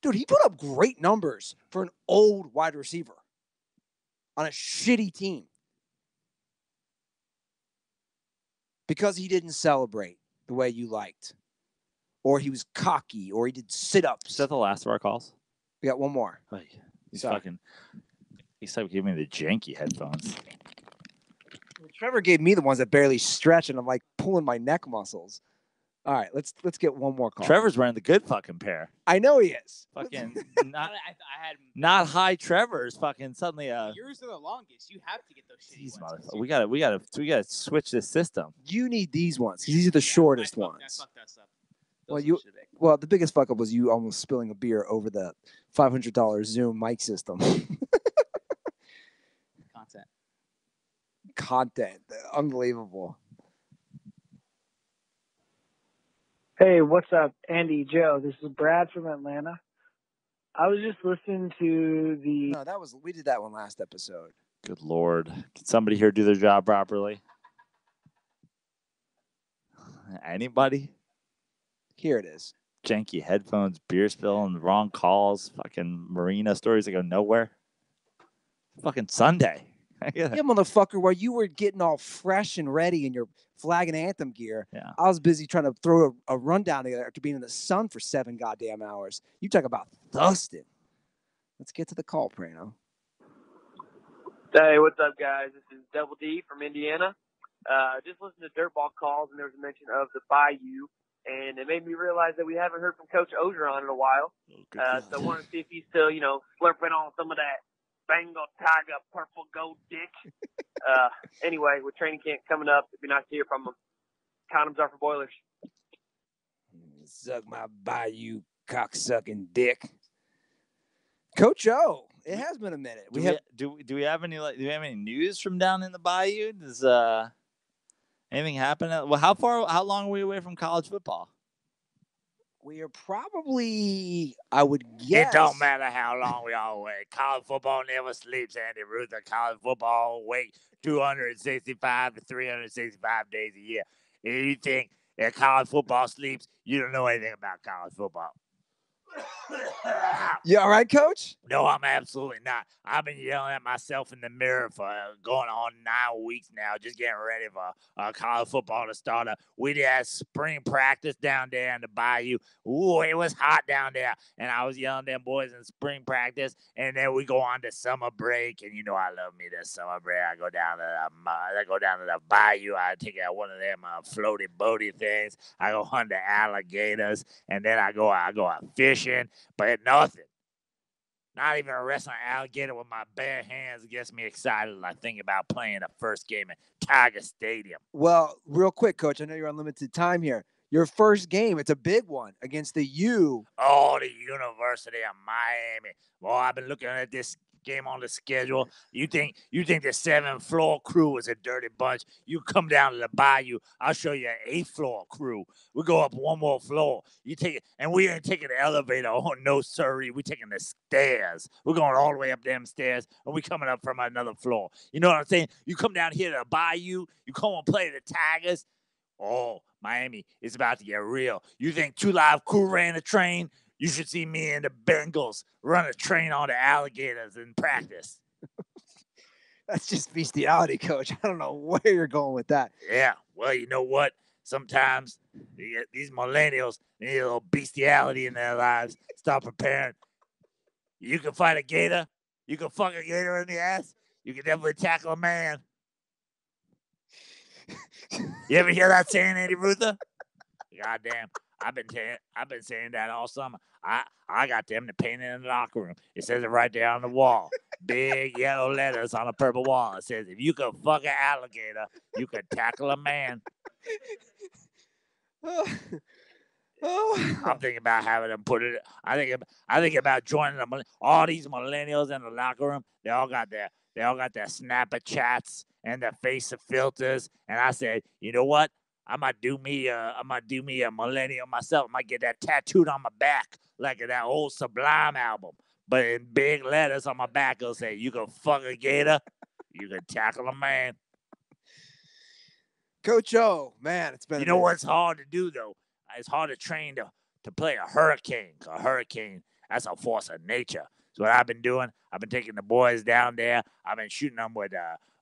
[SPEAKER 2] dude, he put up great numbers for an old wide receiver on a shitty team because he didn't celebrate the way you liked, or he was cocky, or he did sit-ups.
[SPEAKER 1] Is that the last of our calls?
[SPEAKER 2] We got one more.
[SPEAKER 1] Oh, he's started giving me the janky headphones.
[SPEAKER 2] Trevor gave me the ones that barely stretch, and I'm like pulling my neck muscles. All right, let's get one more call.
[SPEAKER 1] Trevor's wearing the good fucking pair.
[SPEAKER 2] I know he is.
[SPEAKER 1] Fucking not high Trevor's fucking suddenly.
[SPEAKER 3] Yours are the longest. You have to get those shitty ones.
[SPEAKER 1] We gotta switch this system.
[SPEAKER 2] You need these ones because these are the shortest ones.
[SPEAKER 3] I fucked us up.
[SPEAKER 2] Well, the biggest fuck up was you almost spilling a beer over the $500 Zoom mic system. Content, unbelievable.
[SPEAKER 7] Hey, what's up, Andy, Joe? This is Brad from Atlanta. I was just listening to the...
[SPEAKER 2] No, we did that one last episode.
[SPEAKER 1] Good Lord. Can somebody here do their job properly? Anybody?
[SPEAKER 2] Here it is.
[SPEAKER 1] Janky headphones, beer spill, and wrong calls, fucking marina stories that go nowhere. Fucking Sunday.
[SPEAKER 2] Yeah, motherfucker, while you were getting all fresh and ready in your flag and anthem gear,
[SPEAKER 1] yeah.
[SPEAKER 2] I was busy trying to throw a rundown together after being in the sun for 7 goddamn hours. You talk about thusting. Let's get to the call, Prano.
[SPEAKER 8] Hey, what's up, guys? This is Double D from Indiana. Just listened to DirtBall calls, and there was a mention of the Bayou, and it made me realize that we haven't heard from Coach Ogeron in a while. So I wanted to see if he's still, slurping on some of that Bengal Tiger purple gold dick. Anyway, with training camp coming up, it'd be nice to hear from him. Condoms are for boilers.
[SPEAKER 2] Suck my Bayou cock-sucking dick. Coach O, it has been a minute.
[SPEAKER 1] Do we have any news from down in the Bayou? Anything happen? Well, how long are we away from college football?
[SPEAKER 2] We are probably, I would guess.
[SPEAKER 1] It don't matter how long we are away. College football never sleeps, Andy Ruther. College football wait 265 to 365 days a year. If you think that college football sleeps, you don't know anything about college football.
[SPEAKER 2] You all right, Coach?
[SPEAKER 1] No, I'm absolutely not. I've been yelling at myself in the mirror for going on 9 weeks now, just getting ready for college football to start up. We had spring practice down there in the bayou. Ooh, it was hot down there. And I was yelling at them boys in spring practice. And then we go on to summer break. And you know I love me this summer break. I go down to the bayou. I take out one of them floaty boaty things. I go hunt the alligators. And then I go out fishing. But nothing. Not even arresting an alligator with my bare hands gets me excited. I think about playing the first game at Tiger Stadium.
[SPEAKER 2] Well, real quick, Coach, I know you're on limited time here. Your first game, it's a big one against the U.
[SPEAKER 1] Oh, the University of Miami. Well, I've been looking at this game on the schedule. You think the 7th floor crew is a dirty bunch? You come down to the bayou, I'll show you an 8th floor crew. We go up one more floor. You take it, and we ain't taking the elevator. Oh no, sorry, we taking the stairs. We're going all the way up them stairs, and we coming up from another floor. You know what I'm saying? You come down here to the bayou, you come and play the Tigers. Oh, Miami is about to get real. You think 2 Live Crew ran a train? You should see me and the Bengals run a train on the alligators in practice.
[SPEAKER 2] That's just bestiality, Coach. I don't know where you're going with that.
[SPEAKER 1] Yeah, well, you know what? Sometimes these millennials need a little bestiality in their lives. Start preparing. You can fight a gator. You can fuck a gator in the ass. You can definitely tackle a man. You ever hear that saying, Andy Ruther? Goddamn. I've been saying that all summer. I got them to paint it in the locker room. It says it right there on the wall. Big yellow letters on a purple wall. It says, if you can fuck an alligator, you can tackle a man. I'm thinking about having them put it. I think about joining them. All these millennials in the locker room. They all got their Snapper chats and their face filters. And I said, you know what? I might do me a millennial myself. I might get that tattooed on my back like that old Sublime album. But in big letters on my back, it'll say, you can fuck a gator, you can tackle a man.
[SPEAKER 2] Coach O, man, it's been.
[SPEAKER 1] You know what's hard to do, though? It's hard to train to play a hurricane. A hurricane, that's a force of nature. So what I've been doing, I've been taking the boys down there. I've been shooting them with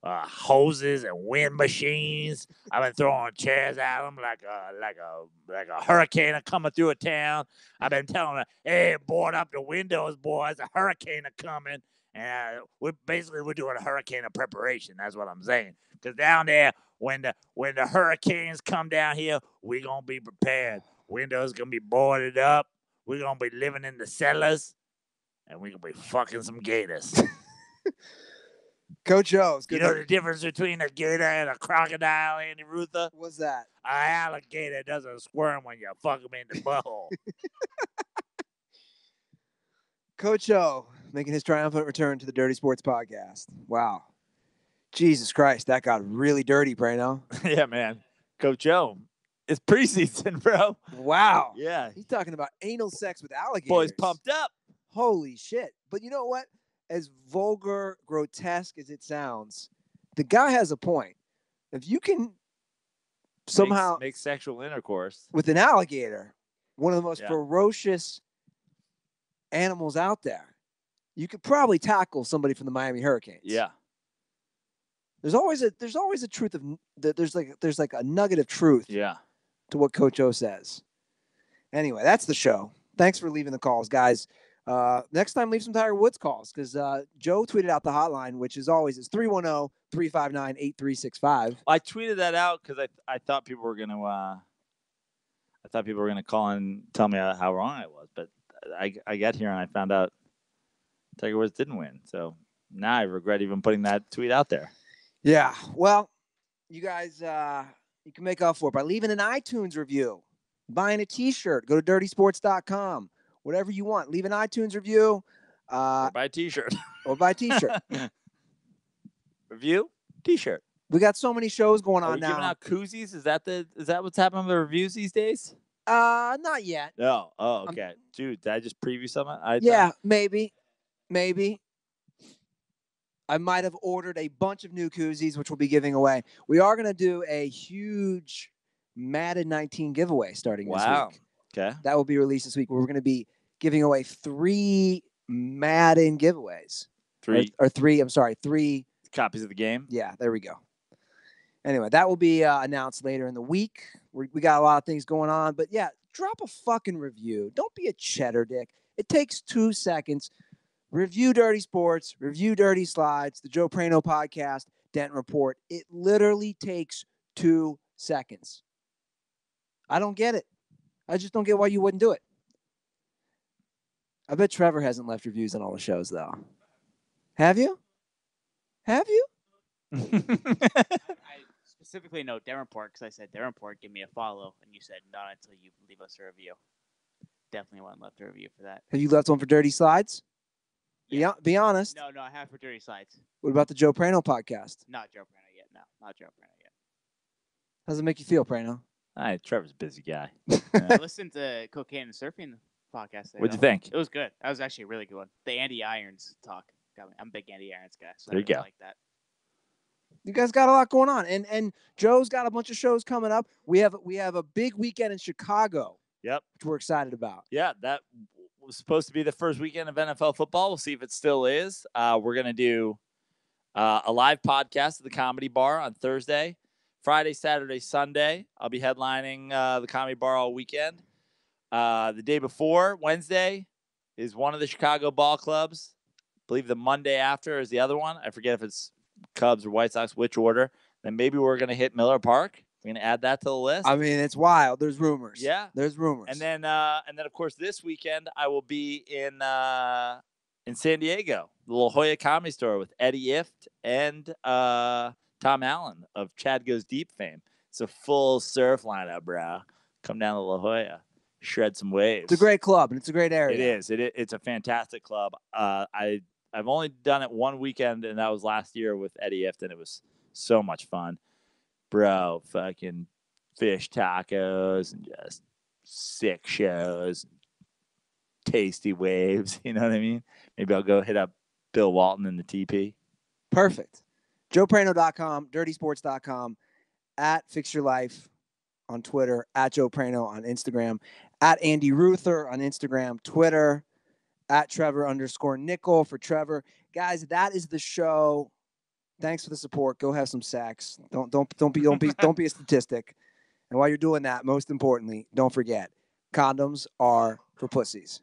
[SPEAKER 1] hoses and wind machines. I've been throwing chairs at them like a hurricane coming through a town. I've been telling them, hey, board up the windows, boys. A hurricane coming. And we're doing a hurricane of preparation. That's what I'm saying. Because down there, when the hurricanes come down here, we're going to be prepared. Windows going to be boarded up. We're going to be living in the cellars. And we're going to be fucking some gators.
[SPEAKER 2] Coach O.
[SPEAKER 1] You know the difference between a gator and a crocodile, Andy Ruther?
[SPEAKER 2] What's that?
[SPEAKER 1] An alligator doesn't squirm when you fuck him in the butthole.
[SPEAKER 2] Coach O making his triumphant return to the Dirty Sports Podcast. Wow. Jesus Christ, that got really dirty, Brano.
[SPEAKER 1] Yeah, man. Coach O. It's preseason, bro.
[SPEAKER 2] Wow.
[SPEAKER 1] Yeah.
[SPEAKER 2] He's talking about anal sex with alligators.
[SPEAKER 1] Boys pumped up.
[SPEAKER 2] Holy shit. But you know what? As vulgar, grotesque as it sounds, the guy has a point. If you can somehow
[SPEAKER 1] make sexual intercourse
[SPEAKER 2] with an alligator, one of the most ferocious animals out there, you could probably tackle somebody from the Miami Hurricanes.
[SPEAKER 1] Yeah.
[SPEAKER 2] There's always a truth of there's like a nugget of truth.
[SPEAKER 1] Yeah.
[SPEAKER 2] To what Coach O says. Anyway, that's the show. Thanks for leaving the calls, guys. Next time, leave some Tiger Woods calls because Joe tweeted out the hotline, which is always is 310-359-8365.
[SPEAKER 1] I tweeted that out because I thought people were gonna call and tell me how wrong I was, but I got here and I found out Tiger Woods didn't win. So now I regret even putting that tweet out there.
[SPEAKER 2] Yeah, well, you guys, you can make up for it by leaving an iTunes review, buying a T-shirt. Go to dirtysports.com. Whatever you want. Leave an iTunes review.
[SPEAKER 1] Or buy a T-shirt.
[SPEAKER 2] Or buy a T-shirt.
[SPEAKER 1] Review, T-shirt.
[SPEAKER 2] We got so many shows going
[SPEAKER 1] Are
[SPEAKER 2] on
[SPEAKER 1] we
[SPEAKER 2] now.
[SPEAKER 1] giving out koozies? Is that what's happening with the reviews these days?
[SPEAKER 2] Not yet.
[SPEAKER 1] No. Oh, okay. Dude, did I just preview something?
[SPEAKER 2] Yeah, maybe. I might have ordered a bunch of new koozies, which we'll be giving away. We are going to do a huge Madden 19 giveaway starting this week.
[SPEAKER 1] Okay.
[SPEAKER 2] That will be released this week. We're going to be giving away 3 Madden giveaways.
[SPEAKER 1] 3
[SPEAKER 2] 3
[SPEAKER 1] copies of the game.
[SPEAKER 2] Yeah, there we go. Anyway, that will be announced later in the week. We got a lot of things going on. But, yeah, drop a fucking review. Don't be a cheddar dick. It takes 2 seconds. Review Dirty Sports, review Dirty Slides, the Joe Prano podcast, Denton Report. It literally takes 2 seconds. I don't get it. I just don't get why you wouldn't do it. I bet Trevor hasn't left reviews on all the shows, though. Have you?
[SPEAKER 3] I specifically know Den Report because I said, Den Report, give me a follow. And you said, not until you leave us a review. Definitely one left a review for that.
[SPEAKER 2] Have you left one for Dirty Slides? Yeah. Be honest.
[SPEAKER 3] No, I have for Dirty Slides.
[SPEAKER 2] What about the Joe Prano podcast?
[SPEAKER 3] Not Joe Prano yet. No, not Joe Prano yet.
[SPEAKER 2] How does it make you feel, Prano?
[SPEAKER 1] Trevor's a busy guy.
[SPEAKER 3] I listened to Cocaine and Surfing podcast.
[SPEAKER 1] What'd you think?
[SPEAKER 3] It was good. That was actually a really good one. The Andy Irons talk got me. I'm a big Andy Irons guy, so
[SPEAKER 1] there you go.
[SPEAKER 3] Like that.
[SPEAKER 2] You guys got a lot going on, and Joe's got a bunch of shows coming up. We have a big weekend in Chicago.
[SPEAKER 1] Yep,
[SPEAKER 2] which we're excited about.
[SPEAKER 1] Yeah, that was supposed to be the first weekend of NFL football. We'll see if it still is. We're gonna do a live podcast at the Comedy Bar on Thursday, Friday, Saturday, Sunday. I'll be headlining the Comedy Bar all weekend. The day before, Wednesday, is one of the Chicago ball clubs. I believe the Monday after is the other one. I forget if it's Cubs or White Sox, which order. Then maybe we're going to hit Miller Park. We're going to add that to the list.
[SPEAKER 2] I mean, it's wild. There's rumors.
[SPEAKER 1] Yeah.
[SPEAKER 2] There's rumors.
[SPEAKER 1] And then of course, this weekend, I will be in San Diego, the La Jolla Comedy Store with Eddie Ift and Tom Allen of Chad Goes Deep fame. It's a full surf lineup, bro. Come down to La Jolla. Shred some waves.
[SPEAKER 2] It's a great club, and it's a great area.
[SPEAKER 1] It is. It's a fantastic club. I've only done it one weekend, and that was last year with Eddie Ift, and it was so much fun. Bro, fucking fish tacos and just sick shows, tasty waves. You know what I mean? Maybe I'll go hit up Bill Walton in the TP.
[SPEAKER 2] Perfect. JoePrano.com, DirtySports.com, at Fix Your Life on Twitter, at Joe Prano on Instagram, at Andy Ruther on Instagram, Twitter, at Trevor_Nickel for Trevor. Guys, that is the show. Thanks for the support. Go have some sex. Don't be a statistic. And while you're doing that, most importantly, don't forget, condoms are for pussies.